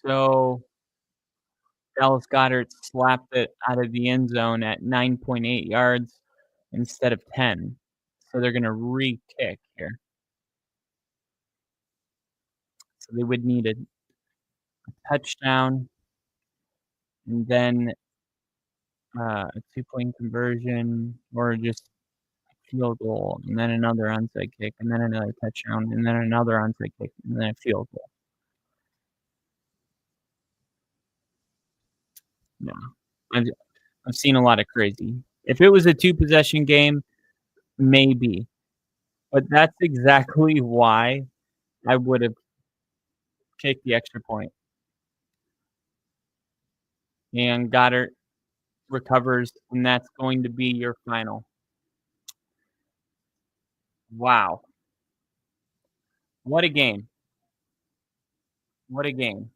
B: So, Dallas Goedert slapped it out of the end zone at 9.8 yards instead of 10. So they're gonna re-kick here. So they would need a touchdown and then, a two-point conversion or just field goal, and then another onside kick, and then another touchdown, and then another onside kick, and then a field goal. No. I've I've seen a lot of crazy. If it was a two-possession game, maybe, but that's exactly why I would've kicked the extra point. And Goddard recovers, and that's going to be your final. Wow. What a game. What a game.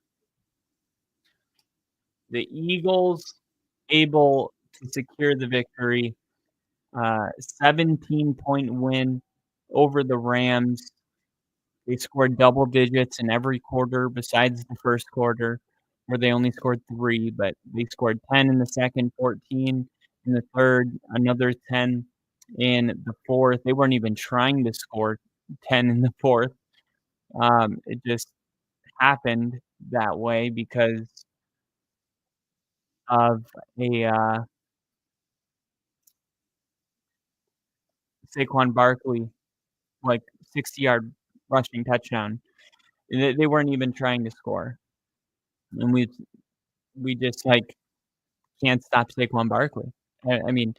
B: The Eagles able to secure the victory, 17-point win over the Rams. They scored double digits in every quarter besides the first quarter. where they only scored 3, but they scored 10 in the second, 14 in the third, another 10 in the fourth. They weren't even trying to score 10 in the fourth. It just happened that way because of a Saquon Barkley, like, 60-yard rushing touchdown. They weren't even trying to score, and we just, like, can't stop Saquon Barkley. I mean,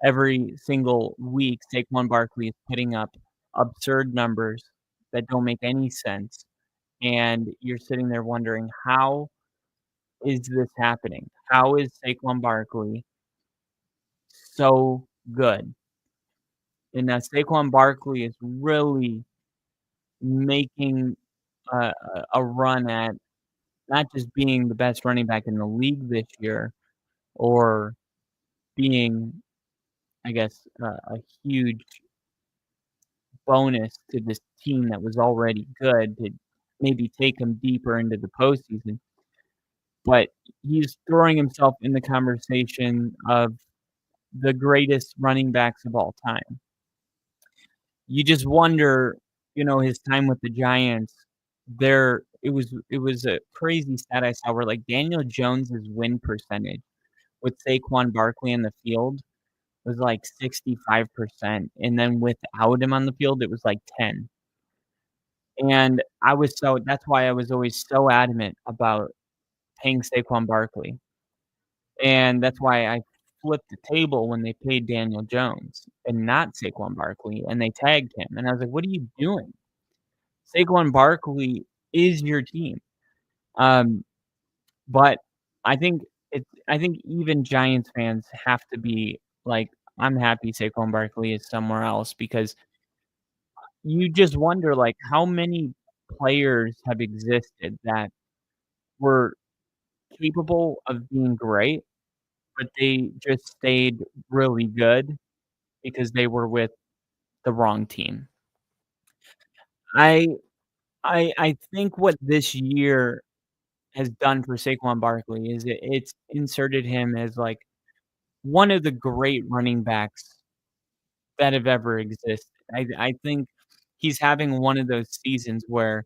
B: every single week, Saquon Barkley is putting up absurd numbers that don't make any sense, and you're sitting there wondering, "How is this happening? How is Saquon Barkley so good?" And now Saquon Barkley is really making a run at not just being the best running back in the league this year or being, I guess, a huge bonus to this team that was already good to maybe take them deeper into the postseason, but he's throwing himself in the conversation of the greatest running backs of all time. You just wonder, his time with the Giants, it was a crazy stat I saw where, like, Daniel Jones's win percentage with Saquon Barkley in the field was, like, 65%, and then without him on the field, it was, like, 10. And that's why I was always so adamant about paying Saquon Barkley, and that's why I flipped the table when they paid Daniel Jones and not Saquon Barkley, and they tagged him, and I was like, "What are you doing? Saquon Barkley is your team." Um, but I think even Giants fans have to be like, "I'm happy Saquon Barkley is somewhere else," because you just wonder, like, how many players have existed that were capable of being great, but they just stayed really good because they were with the wrong team. I I think what this year has done for Saquon Barkley is it's inserted him as, like, one of the great running backs that have ever existed. I think he's having one of those seasons where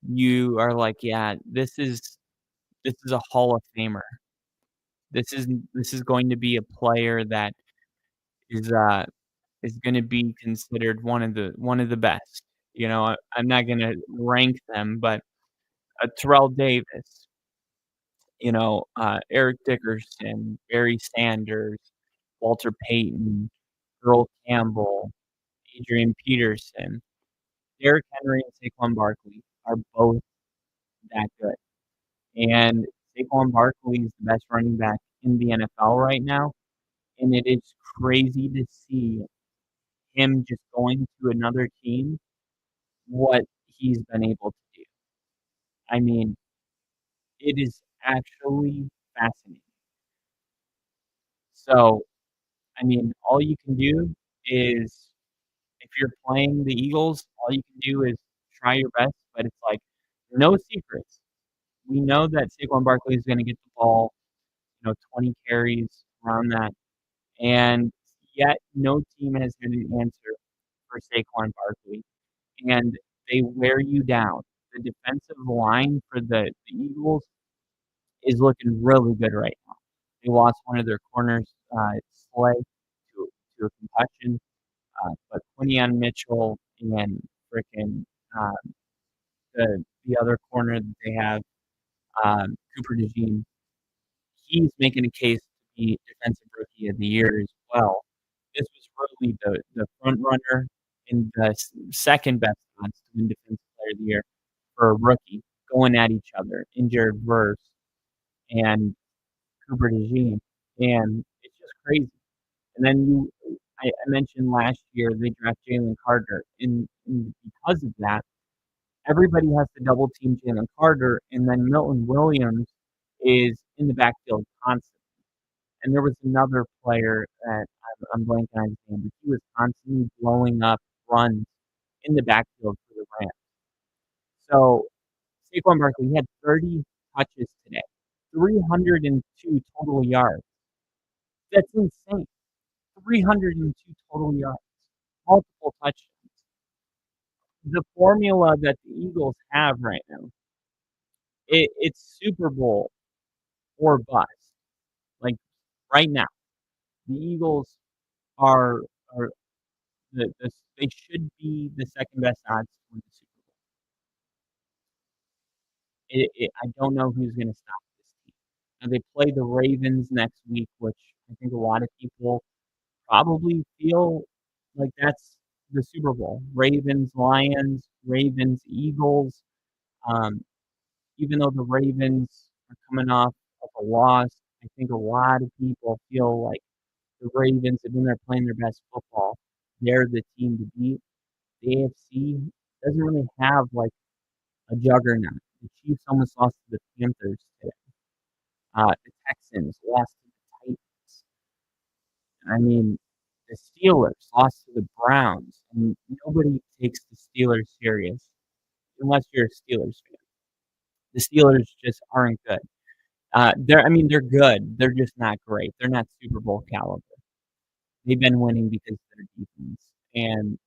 B: you are like, "Yeah, this is a Hall of Famer. This is going to be a player that is, uh is gonna be considered one of the best." I'm not gonna rank them, but, Terrell Davis, Eric Dickerson, Barry Sanders, Walter Payton, Earl Campbell, Adrian Peterson, Derrick Henry, and Saquon Barkley are both that good, and Saquon Barkley is the best running back in the NFL right now, and it is crazy to see him just going to another team, what he's been able to do. I mean, it is actually fascinating. So, I mean, all you can do is if you're playing the Eagles, all you can do is try your best, but it's like, no secrets. We know that Saquon Barkley is gonna get the ball, 20 carries, around that, and yet no team has had an answer for Saquon Barkley, and they wear you down. The defensive line for the Eagles is looking really good right now. They lost one of their corners, Slay, to a concussion, but Quinyon Mitchell and frickin', uh, the other corner that they have, Cooper DeJean, he's making a case to be defensive rookie of the year as well. This was really the front runner and the second best odds to win defensive player of the year for a rookie going at each other in Jared Verse and Cooper DeJean, and it's just crazy. And then I mentioned last year they draft Jalen Carter, and because of that, everybody has to double team Jalen Carter, and then Milton Williams is in the backfield constantly. And there was another player that I'm blanking on his name, but he was constantly blowing up runs in the backfield for the Rams. So Saquon Barkley, he had 30 touches today. 302 total yards. That's insane. 302 total yards, multiple touchdowns. The formula that the Eagles have right now, it's Super Bowl or bust. Like right now, the Eagles are they should be the second best odds to win the Super Bowl. I don't know who's going to stop this team. And they play the Ravens next week, which I think a lot of people probably feel like that's the Super Bowl. Ravens, Lions, Ravens, Eagles. Um, Even though the Ravens are coming off of a loss, I think a lot of people feel like the Ravens, when they're playing their best football, they're the team to beat. The AFC doesn't really have like a juggernaut. The Chiefs almost lost to the Panthers today. The Texans lost to the Titans. I mean, the Steelers lost to the Browns, and nobody takes the Steelers serious unless you're a Steelers fan. The Steelers just aren't good. They're good. They're just not great. They're not Super Bowl caliber. They've been winning because of their defense, and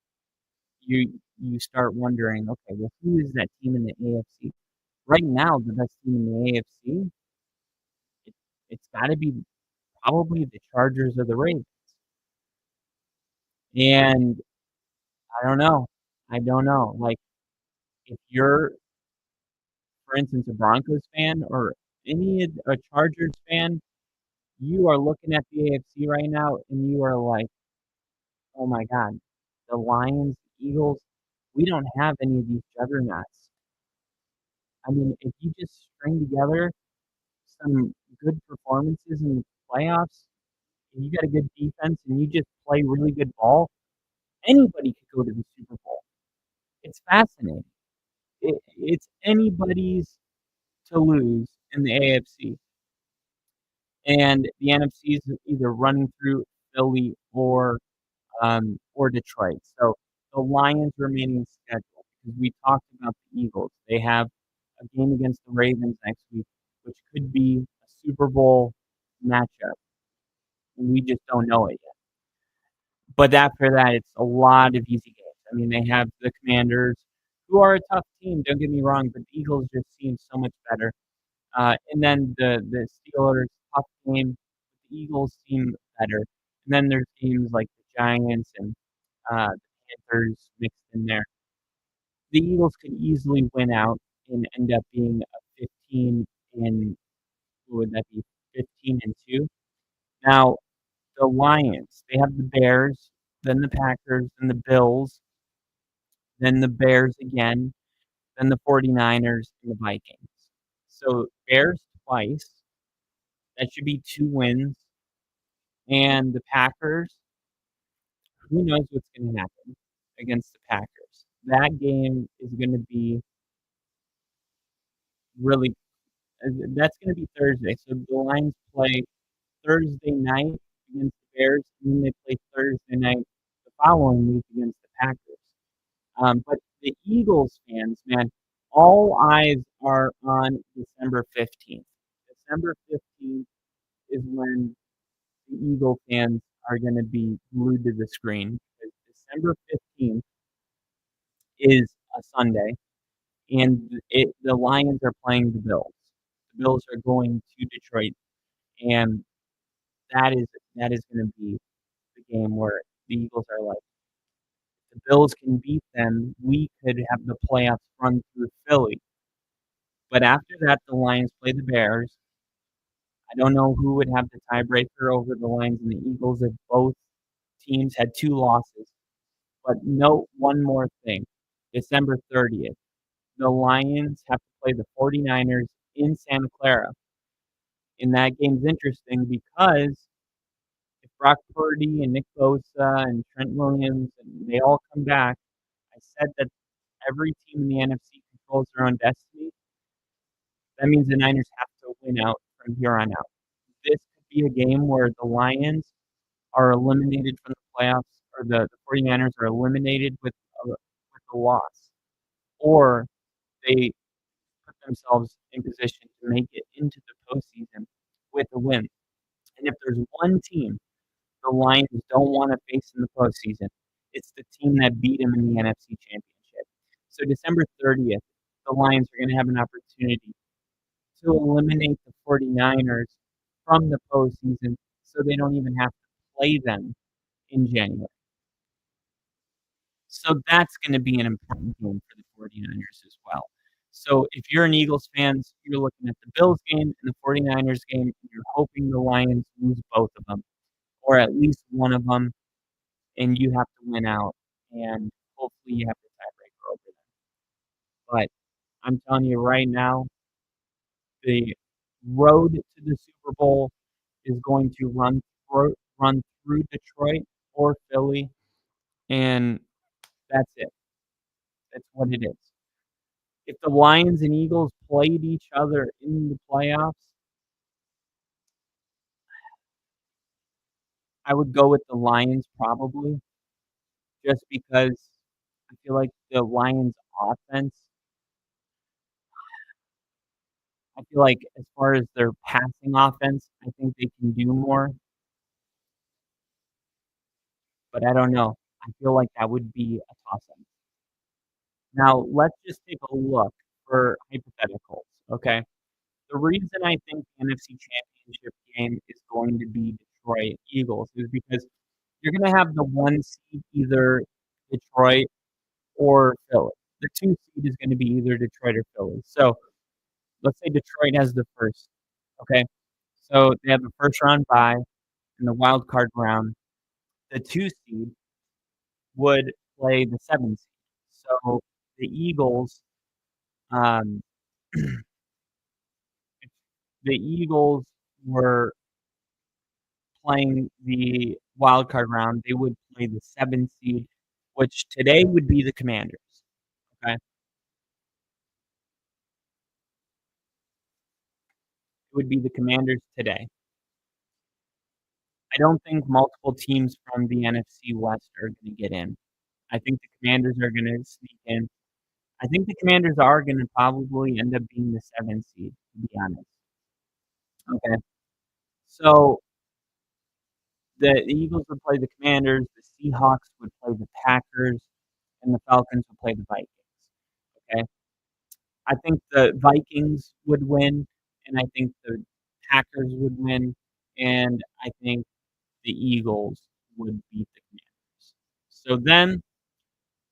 B: you start wondering, okay, well, who is that team in the AFC? Right now, the best team in the AFC, it, it's got to be probably the Chargers or the Ravens. And I don't know. I don't know. Like, if you're, for instance, a Broncos fan or a Chargers fan, you are looking at the AFC right now, and you are like, oh my God, the Lions, Eagles, we don't have any of these juggernauts. I mean, if you just string together some good performances in the playoffs, and you got a good defense, and you just play really good ball, anybody could go to the Super Bowl. It's fascinating. It's anybody's to lose in the AFC, and the NFC is either running through Philly or Detroit. So the Lions remaining scheduled because we talked about the Eagles. They have a game against the Ravens next week, which could be a Super Bowl matchup. And we just don't know it yet. But after that, it's a lot of easy games. I mean, they have the Commanders, who are a tough team. Don't get me wrong, but the Eagles just seem so much better. And then the Steelers, tough game. The Eagles seem better. And then there's teams like the Giants and the Panthers mixed in there. The Eagles could easily win out and end up being a 15 and what would that be? 15 and 2. Now, the Lions, they have the Bears, then the Packers, then the Bills, then the Bears again, then the 49ers and the Vikings. So Bears twice, that should be 2 wins. And the Packers, who knows what's going to happen against the Packers. That game is going to be really that's going to be Thursday. So the Lions play Thursday night against the Bears, and then they play Thursday night the following week against the Packers. But the Eagles fans, man, all eyes are on December 15th. December 15th is when the Eagle fans are going to be glued to the screen. Because December 15th is a Sunday, and the Lions are playing the Bills. The Bills are going to Detroit, and that is that is going to be the game where the Eagles are like, the Bills can beat them. We could have the playoffs run through Philly. But after that, the Lions play the Bears. I don't know who would have the tiebreaker over the Lions and the Eagles if both teams had 2 losses. But note one more thing. December 30th, the Lions have to play the 49ers in Santa Clara. And that game's interesting because if Brock Purdy and Nick Bosa and Trent Williams and they all come back, I said that every team in the NFC controls their own destiny. That means the Niners have to win out from here on out. This could be a game where the Lions are eliminated from the playoffs, or the 49ers are eliminated with a loss, or they put themselves in position to make it into the postseason with a win. And if there's one team the Lions don't want to face in the postseason, it's the team that beat them in the NFC Championship. So December 30th, the Lions are going to have an opportunity to eliminate the 49ers from the postseason so they don't even have to play them in January. So that's going to be an important game for the 49ers as well. So if you're an Eagles fan, you're looking at the Bills game and the 49ers game, and you're hoping the Lions lose both of them, or at least one of them, and you have to win out, and hopefully you have the tiebreaker over them. But I'm telling you right now, the road to the Super Bowl is going to run through Detroit or Philly, and that's it. That's what it is. If the Lions and Eagles played each other in the playoffs, I would go with the Lions probably, just because I feel like the Lions offense, I feel like as far as their passing offense, I think they can do more, but I don't know. I feel like that would be a toss-up. Now, let's just take a look for hypotheticals, okay? The reason I think the NFC Championship game is going to be Detroit Eagles is because you're going to have the 1 seed, either Detroit or Philly. The 2 seed is going to be either Detroit or Philly. So let's say Detroit has the first, okay? So they have the first round bye in the wild card round. The 2 seed would play the 7 seed. So the Eagles, um, the Eagles were playing the wild card round. They would play the 7 seed, which today would be the Commanders. Okay, it would be the Commanders today. I don't think multiple teams from the NFC West are going to get in. I think the Commanders are going to sneak in. I think the Commanders are going to probably end up being the 7 seed, to be honest. Okay, so the Eagles would play the Commanders, the Seahawks would play the Packers, and the Falcons would play the Vikings. Okay, I think the Vikings would win, and I think the Packers would win, and I think the Eagles would beat the Commanders. So then,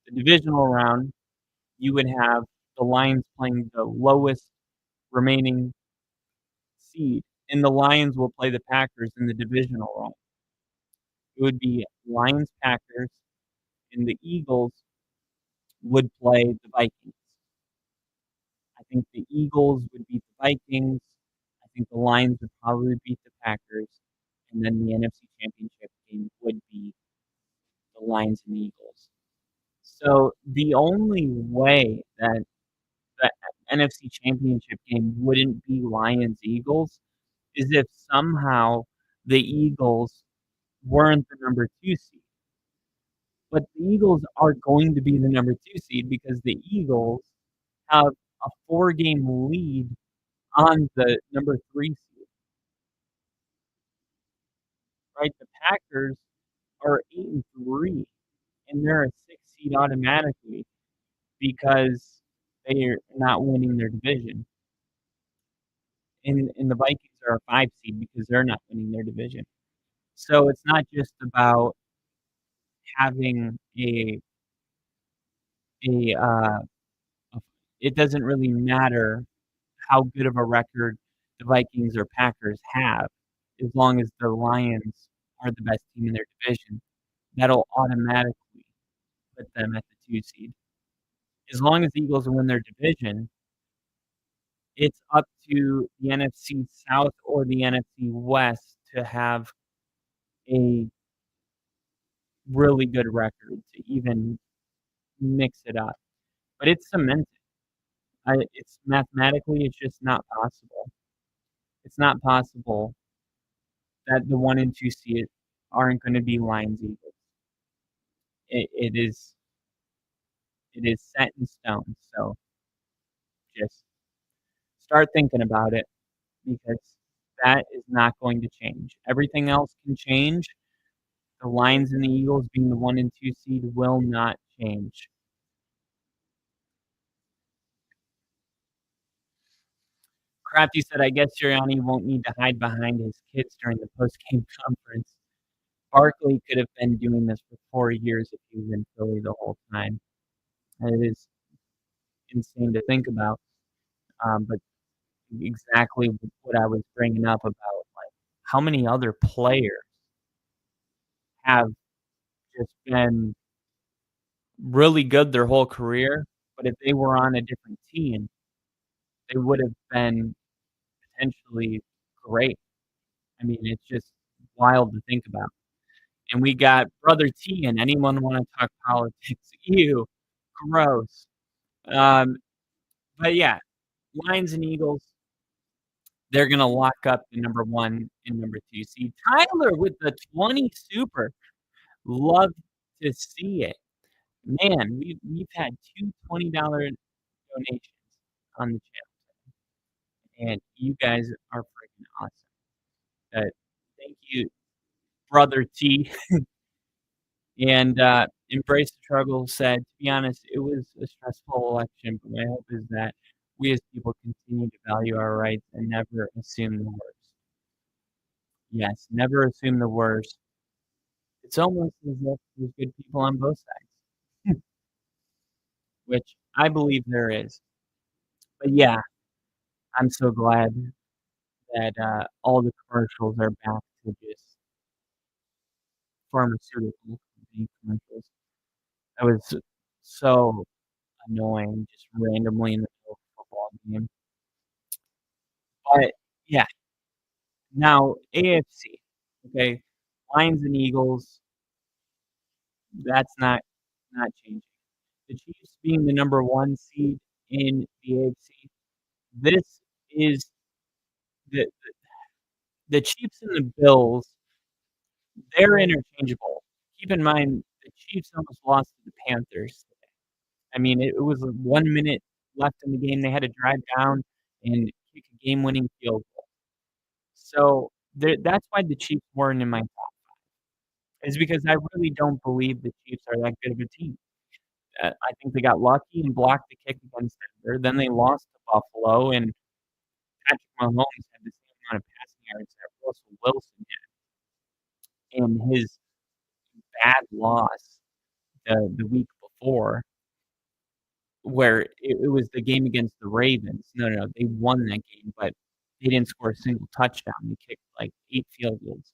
B: the divisional round, you would have the Lions playing the lowest remaining seed, and the Lions will play the Packers in the divisional round. It would be Lions Packers, and the Eagles would play the Vikings. I think the Eagles would beat the Vikings. I think the Lions would probably beat the Packers, and then the NFC Championship game would be the Lions and Eagles. So the only way that the NFC Championship game wouldn't be Lions Eagles is if somehow the Eagles weren't the number 2 seed. But the Eagles are going to be the number 2 seed because the Eagles have a 4-game lead on the number 3 seed, right? The Packers are 8-3, and they're a 6 seed automatically because they're not winning their division. And the Vikings are a 5 seed because they're not winning their division. So it's not just about having a it doesn't really matter how good of a record the Vikings or Packers have, as long as the Lions are the best team in their division. That'll automatically put them at the 2 seed. As long as the Eagles win their division, it's up to the NFC South or the NFC West to have a really good record to even mix it up. But it's cemented. It's mathematically, it's just not possible. It's not possible that the 1 and 2 seed aren't going to be Lions Eagles. It is set in stone. So just Start thinking about it because that is not going to change. Everything else can change. The Lions and the Eagles being the 1 and 2 seed will not change. Crafty said, "I guess Sirianni won't need to hide behind his kids during the post-game conference. Barkley could have been doing this for 4 years if he was in Philly the whole time." And it is insane to think about, but exactly what I was bringing up about, like, how many other players have just been really good their whole career, but if they were on a different team, they would have been potentially great. I mean, it's just wild to think about. And we got Brother T in. Anyone wanna talk politics? Ew, gross. Um, but yeah, Lions and Eagles, they're gonna lock up the number 1 and number 2 seed. Tyler with the 20 super. Love to see it. Man, we've had 2 $20 donations on the channel, and you guys are freaking awesome. Thank you, Brother T. And, Embrace the Struggle said, "To be honest, it was a stressful election, but my hope is that we as people continue to value our rights and never assume the worst." Yes, never assume the worst. It's almost as if there's good people on both sides, which I believe there is. But yeah, I'm so glad that, all the commercials are back to just pharmaceutical company commercials. That was so annoying, just randomly in the middle of a football game. But yeah, now AFC, okay? Lions and Eagles, that's not changing. The Chiefs being the number 1 seed in the AFC, this is the Chiefs and the Bills, they're interchangeable. Keep in mind, the Chiefs almost lost to the Panthers. I mean, it was 1 minute left in the game. They had to drive down and kick a game-winning field goal. So, that's why the Chiefs weren't in my top, is because I really don't believe the Chiefs are that good of a team. I think they got lucky and blocked the kick against Denver, then they lost to Buffalo, and Patrick Mahomes had the same amount of passing yards that Russell Wilson had in his bad loss the week before, where it was the game against the Ravens. No, they won that game, but they didn't score a single touchdown. They kicked, like, 8 field goals,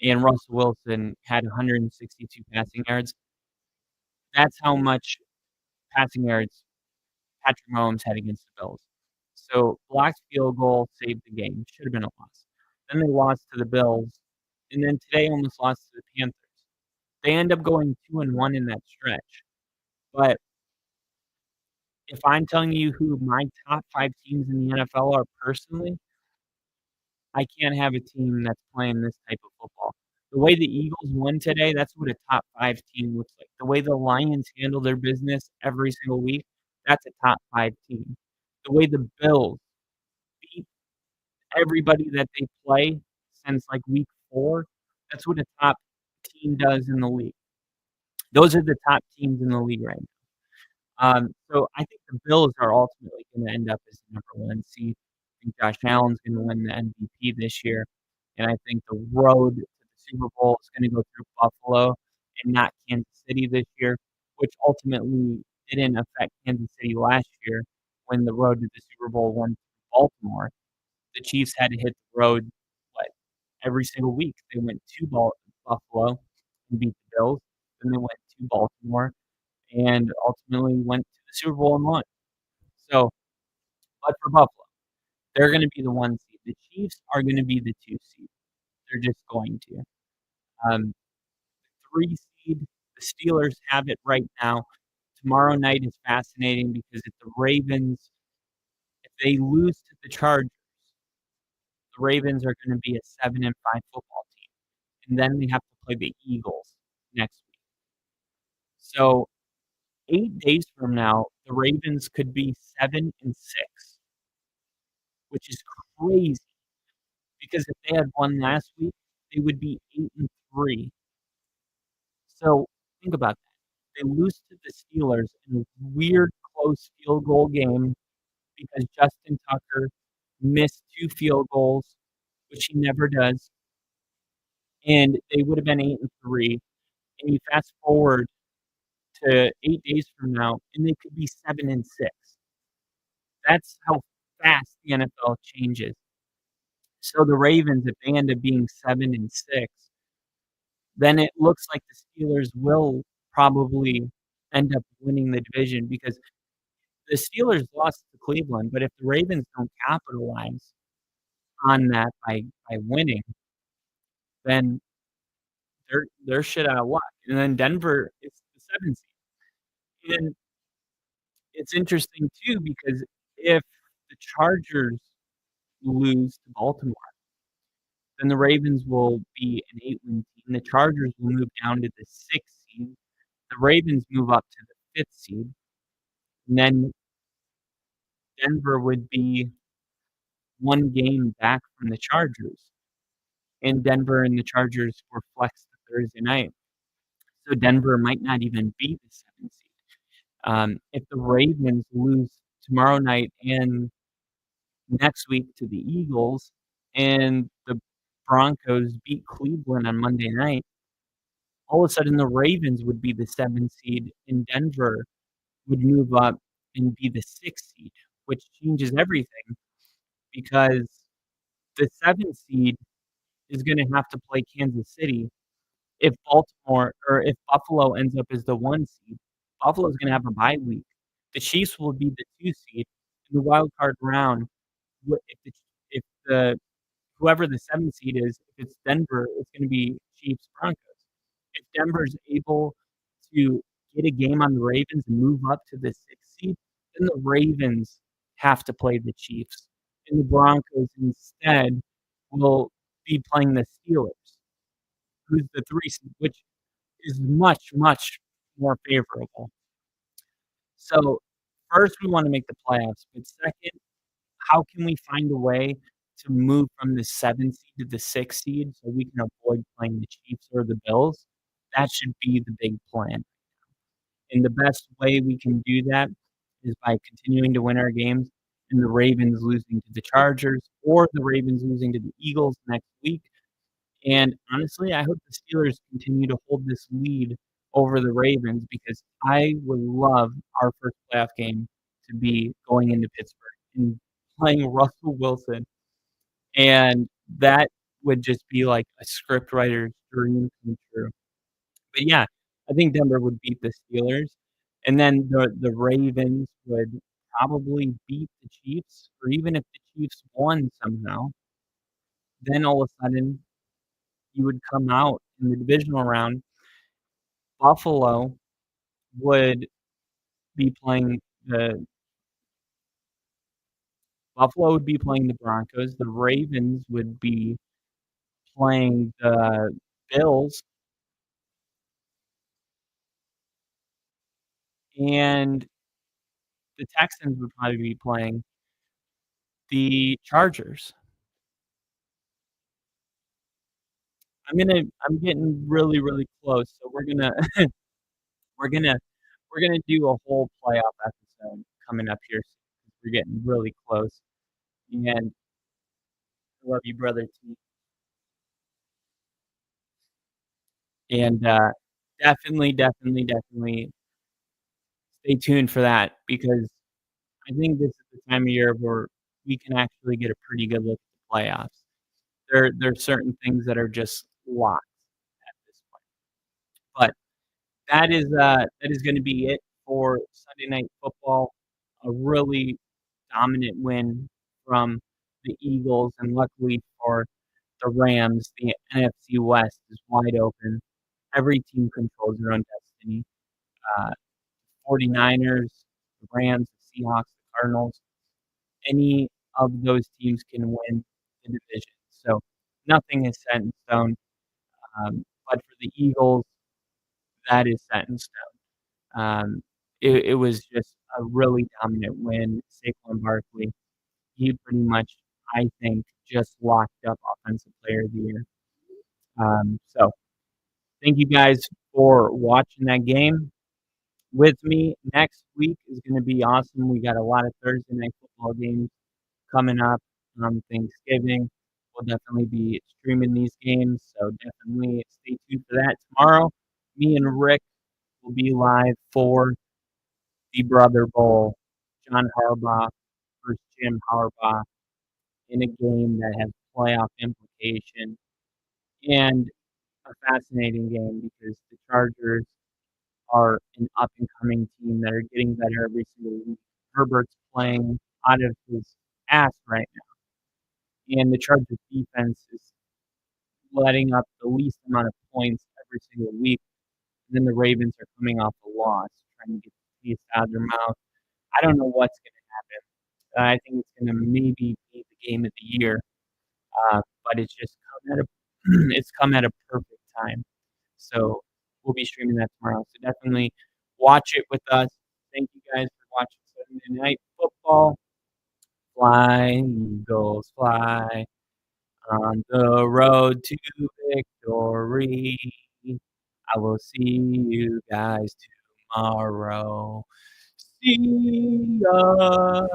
B: and Russell Wilson had 162 passing yards. That's how much passing yards Patrick Mahomes had against the Bills. So, blocked field goal saved the game, should have been a loss. Then they lost to the Bills, and then today almost lost to the Panthers. They end up going 2 and 1 in that stretch, but if I'm telling you who my top 5 teams in the NFL are personally, I can't have a team that's playing this type of football. The way the Eagles won today, that's what a top 5 team looks like. The way the Lions handle their business every single week, that's a top 5 team. The way the Bills beat everybody that they play since, like, week 4, that's what a top team does in the league. Those are the top teams in the league right now. So I think the Bills are ultimately gonna end up as the number 1 seed. I think Josh Allen's gonna win the MVP this year, and I think the road to the Super Bowl is gonna go through Buffalo and not Kansas City this year, which ultimately didn't affect Kansas City last year when the road to the Super Bowl went through Baltimore. The Chiefs had to hit the road, what, every single week. They went to Buffalo and beat the Bills, then they went to Baltimore and ultimately went to the Super Bowl and won. So, but for Buffalo, they're gonna be the 1 seed. The Chiefs are gonna be the 2 seed. They're just going to. 3 seed, the Steelers have it right now. Tomorrow night is fascinating because if they lose to the Chargers, the Ravens are gonna be a 7-5 football team, and then they have to play the Eagles next week. So 8 days from now, the Ravens could be 7-6. which is crazy because if they had won last week, they would be 8-3. So think about that. They lose to the Steelers in a weird close field goal game because Justin Tucker missed 2 field goals, which he never does, and they would have been 8-3. And you fast forward to 8 days from now, and they could be 7-6. That's how fast the NFL changes. So the Ravens, if they end up being 7-6, then it looks like the Steelers will probably end up winning the division because the Steelers lost to Cleveland, but if the Ravens don't capitalize on that by winning, then they're shit out of luck. And then Denver is the 7th seed. And it's interesting too because if the Chargers lose to Baltimore, then the Ravens will be an 8-win team. The Chargers will move down to the 6th seed. The Ravens move up to the 5th seed. And then Denver would be 1 game back from the Chargers. And Denver and the Chargers were flexed to Thursday night. So Denver might not even be the 7th seed. If the Ravens lose tomorrow night and next week to the Eagles, and the Broncos beat Cleveland on Monday night, all of a sudden the Ravens would be the 7th seed, and Denver would move up and be the 6th seed, which changes everything because the 7th seed is going to have to play Kansas City. If Baltimore or if Buffalo ends up as the 1 seed, Buffalo's going to have a bye week. The Chiefs will be the 2 seed in the wild card round. If the whoever the 7th seed is, if it's Denver, it's going to be Chiefs Broncos. If Denver's able to get a game on the Ravens and move up to the 6th seed, then the Ravens have to play the Chiefs, and the Broncos instead will be playing the Steelers, who's the 3 seed, which is much, much more favorable. So first, we want to make the playoffs, but second, how can we find a way to move from the 7th seed to the 6th seed so we can avoid playing the Chiefs or the Bills? That should be the big plan. And the best way we can do that is by continuing to win our games and the Ravens losing to the Chargers or the Ravens losing to the Eagles next week. And honestly, I hope the Steelers continue to hold this lead over the Ravens because I would love our first playoff game to be going into Pittsburgh and playing Russell Wilson. And that would just be like a script writer's dream come true. But yeah, I think Denver would beat the Steelers, and then the Ravens would probably beat the Chiefs, or even if the Chiefs won somehow, then all of a sudden you would come out in the divisional round. Buffalo would be playing the Buffalo would be playing the Broncos. The Ravens would be playing the Bills, and the Texans would probably be playing the Chargers. I'm getting really, really close, so we're gonna we're gonna do a whole playoff episode coming up here soon. We're getting really close, and I love you, brother T. And definitely, definitely, definitely stay tuned for that because I think this is the time of year where we can actually get a pretty good look at the playoffs. There's certain things that are just locked at this point, but that is gonna be it for Sunday Night Football. A really dominant win from the Eagles, and luckily for the Rams, the NFC West is wide open. Every team controls their own destiny. Uh, 49ers, the Rams, the Seahawks, the Cardinals, any of those teams can win the division. So nothing is set in stone. But for the Eagles, that is set in stone. It was just a really dominant win. Saquon Barkley, he pretty much, I think, just locked up Offensive Player of the Year. So thank you guys for watching that game with me. Next week is going to be awesome. We got a lot of Thursday night football games coming up on Thanksgiving. We'll definitely be streaming these games, so definitely stay tuned for that. Tomorrow, me and Rick will be live for the Brother Bowl. John Harbaugh versus Jim Harbaugh in a game that has playoff implication and a fascinating game because the Chargers are an up and coming team that are getting better every single week. Herbert's playing out of his ass right now, and the Chargers defense is letting up the least amount of points every single week. And then the Ravens are coming off a loss, trying to get the taste out of their mouth. I don't know what's going to happen. I think it's going to maybe be the game of the year, but it's just come at a it's come at a perfect time. So we'll be streaming that tomorrow. So definitely watch it with us. Thank you guys for watching Sunday Night Football. Fly, Eagles, fly on the road to victory. I will see you guys tomorrow. See ya.